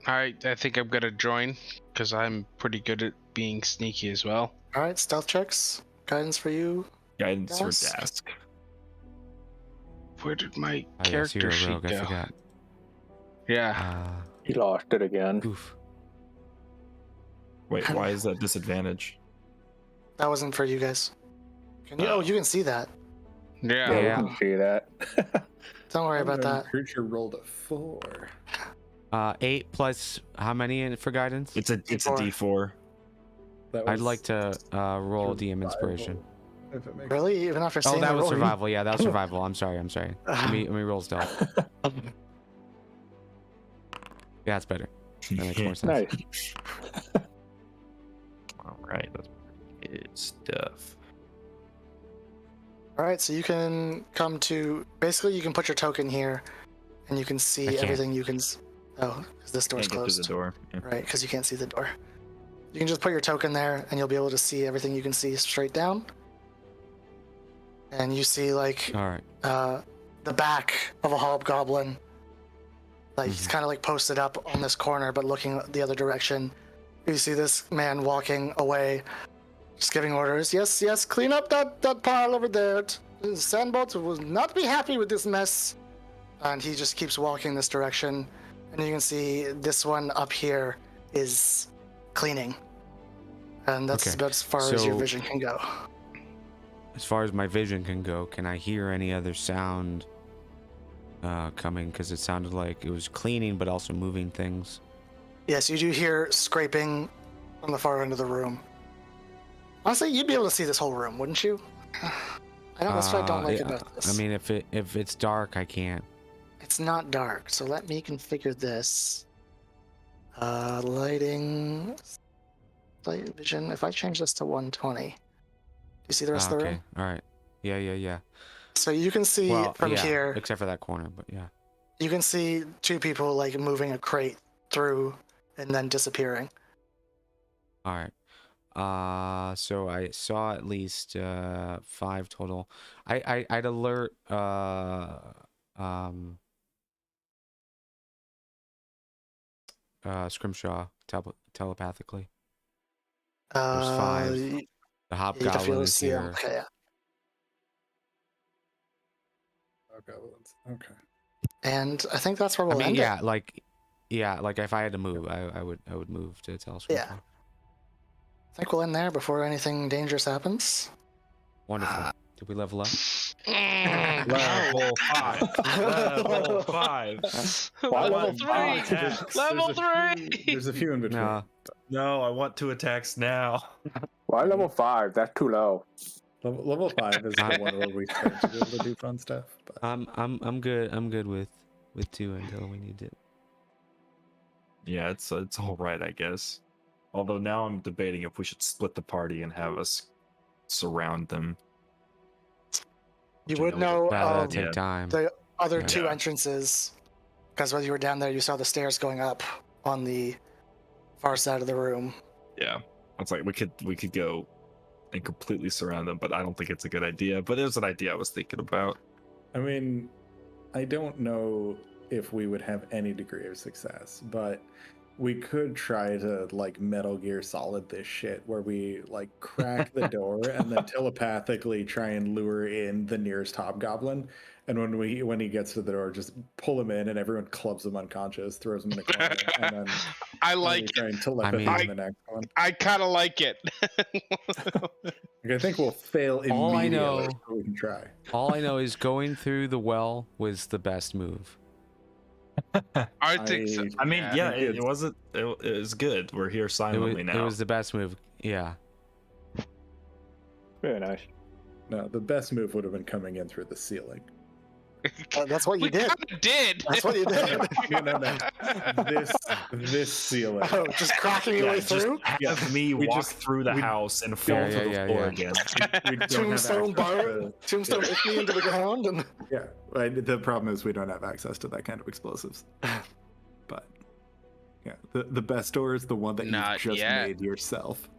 All right, I think I'm gonna join because I'm pretty good at being sneaky as well. All right, stealth checks. Guidance for you. Guidance for Dask? Dask. Where did my Oh, yes, character you're a sheet rogue. I go? forgot. Yeah. He lost it again. Goof. Wait, why is that disadvantage? That wasn't for you guys. Can you? Oh, you can see that. Yeah. Yeah, Yeah. you can see that. Don't worry about that. Creature rolled a 4. 8 plus how many for guidance? It's a D4. That I'd was like to roll DM survival, inspiration. if it makes Really? Even after Oh, seeing that the was roll, you- survival. Yeah, that was survival. I'm sorry. Let me roll stealth. Yeah, it's better. That makes more sense. Nice. All right, that's good stuff. All right, so you can come to. Basically, you can put your token here, and you can I see can't. everything you can. Oh, because this door's Can't get through closed. the door. Yeah. Right, because you can't see the door. You can just put your token there, and you'll be able to see everything you can see straight down. And you see like All right. the back of a hobgoblin. Like he's Mhm. kind of like posted up on this corner, but looking the other direction. You see this man walking away, just giving orders. Yes, yes, clean up that pile over there. Sandbolt will not be happy with this mess. And he just keeps walking this direction. And you can see this one up here is cleaning. And that's Okay, about as far as your so- vision can go. As far as my vision can go, can I hear any other sound coming? Because it sounded like it was cleaning, but also moving things. Yes, you do hear scraping from the far end of the room. Honestly, you'd be able to see this whole room, wouldn't you? I know that's what I don't like yeah, about this. I mean, if it's dark, I can't. It's not dark, so let me configure this. Lighting, light vision. If I change this to 120, do you see the rest of the Okay. room? All right. Yeah. So you can see Well, from yeah, here. except for that corner, but yeah. You can see two people like moving a crate through and then disappearing. All right. So I saw at least 5 total. I'd alert Scrimshaw telepathically. There's 5. The You can feel hobgoblin is see them. here. Okay, yeah. goblins. Okay. And I think that's where we'll I mean, end yeah, it. like if I had to move, I would move to tell Scrimshaw. Yeah. I think we'll end there before anything dangerous happens. Wonderful. Did we level up? Level 5. Level 5. Why I level want 2 5? attacks. Level 3. There's a few in between. No. No, I want 2 attacks now. Why level 5? That's too low. Level 5 is the one where we start to be able to do fun stuff. But I'm good with 2 until we need it. Yeah, it's all right, I guess. Although now I'm debating if we should split the party and have us surround them. You Which I would know That'll of take time. the other Yeah. 2 entrances, because when you were down there, you saw the stairs going up on the far side of the room. Yeah, it's like we could go and completely surround them, but I don't think it's a good idea. But it was an idea I was thinking about. I mean, I don't know if we would have any degree of success, but we could try to like Metal Gear Solid this shit where we like crack the door and then telepathically try and lure in the nearest hobgoblin, and when he gets to the door, just pull him in and everyone clubs him unconscious, throws him in the corner, and then I like try and telepathy I mean- in the next one. I kind of like it. Like, I think we'll fail immediately. All I know- but we can try. All I know is going through the well was the best move. I think so. I mean, yeah, I think it wasn't. It was good. We're here silently now. It was the best move. Yeah. Very nice. No, the best move would have been coming in through the ceiling. That's what you We did. kind of did. That's what you did. No. This ceiling. Oh, just cracking your way just through? have me we walk just- through the we- house and fall Yeah, to the yeah, floor yeah. again. We don't have Tombstone access bar, to- tombstone hit me into the ground, and Yeah, right. The problem is we don't have access to that kind of explosives. But yeah, the best door is the one that Not you've just yet. made yourself,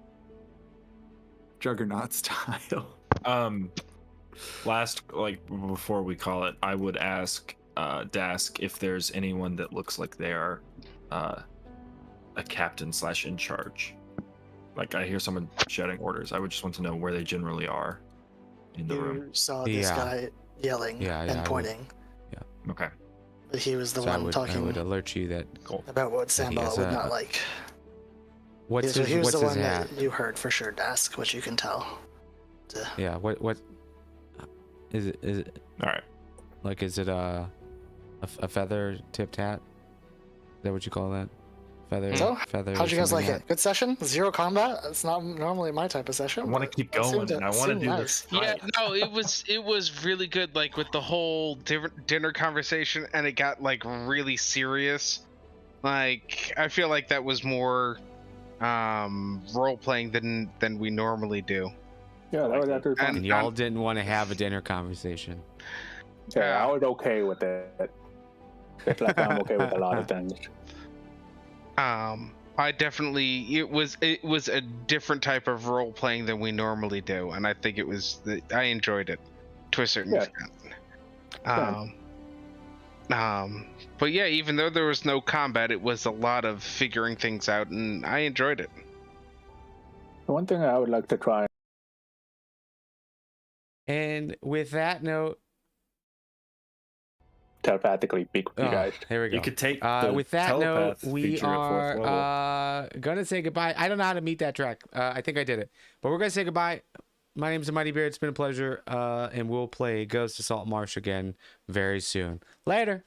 Juggernaut style. Last, like before we call it, I would ask Dask if there's anyone that looks like they are a captain / in charge. Like I hear someone shouting orders. I would just want to know where they generally are in the room. you saw this Yeah. guy yelling Yeah, I and would- pointing. Okay. But he was the So I one would talking alert you that. Cool. about what that he Sambal is, would not like. What's he was his the one hat? that you heard for sure, Dask, which you can tell. Yeah. What is it? Is it All right. like? Is it a feather tipped hat? that what you call that? Feather. So, Feather. how'd you guys like something it? Good session? 0 combat? It's not normally my type of session. I want to but keep it seemed going. I want to seemed do nice. this. Yeah, fight. no, it was really good. Like with the whole dinner conversation, and it got like really serious. Like I feel like that was more role playing than we normally do. Yeah, that was actually fun. And y'all didn't want to have a dinner conversation. Yeah, I was okay with it. It's like I'm okay with a lot of things. I definitely it was a different type of role playing than we normally do, and I think I enjoyed it to a certain extent. But yeah, even though there was no combat, it was a lot of figuring things out, and I enjoyed it. The one thing I would like to try. And with that note, Telepathically speak with you guys. there we go. You could take the with that note, telepath we feature at 4th level. are gonna say goodbye. I don't know how to meet that track. I think I did it, but we're gonna say goodbye. My name's Mighty Beard. It's been a pleasure, and we'll play Ghosts of Saltmarsh again very soon. Later.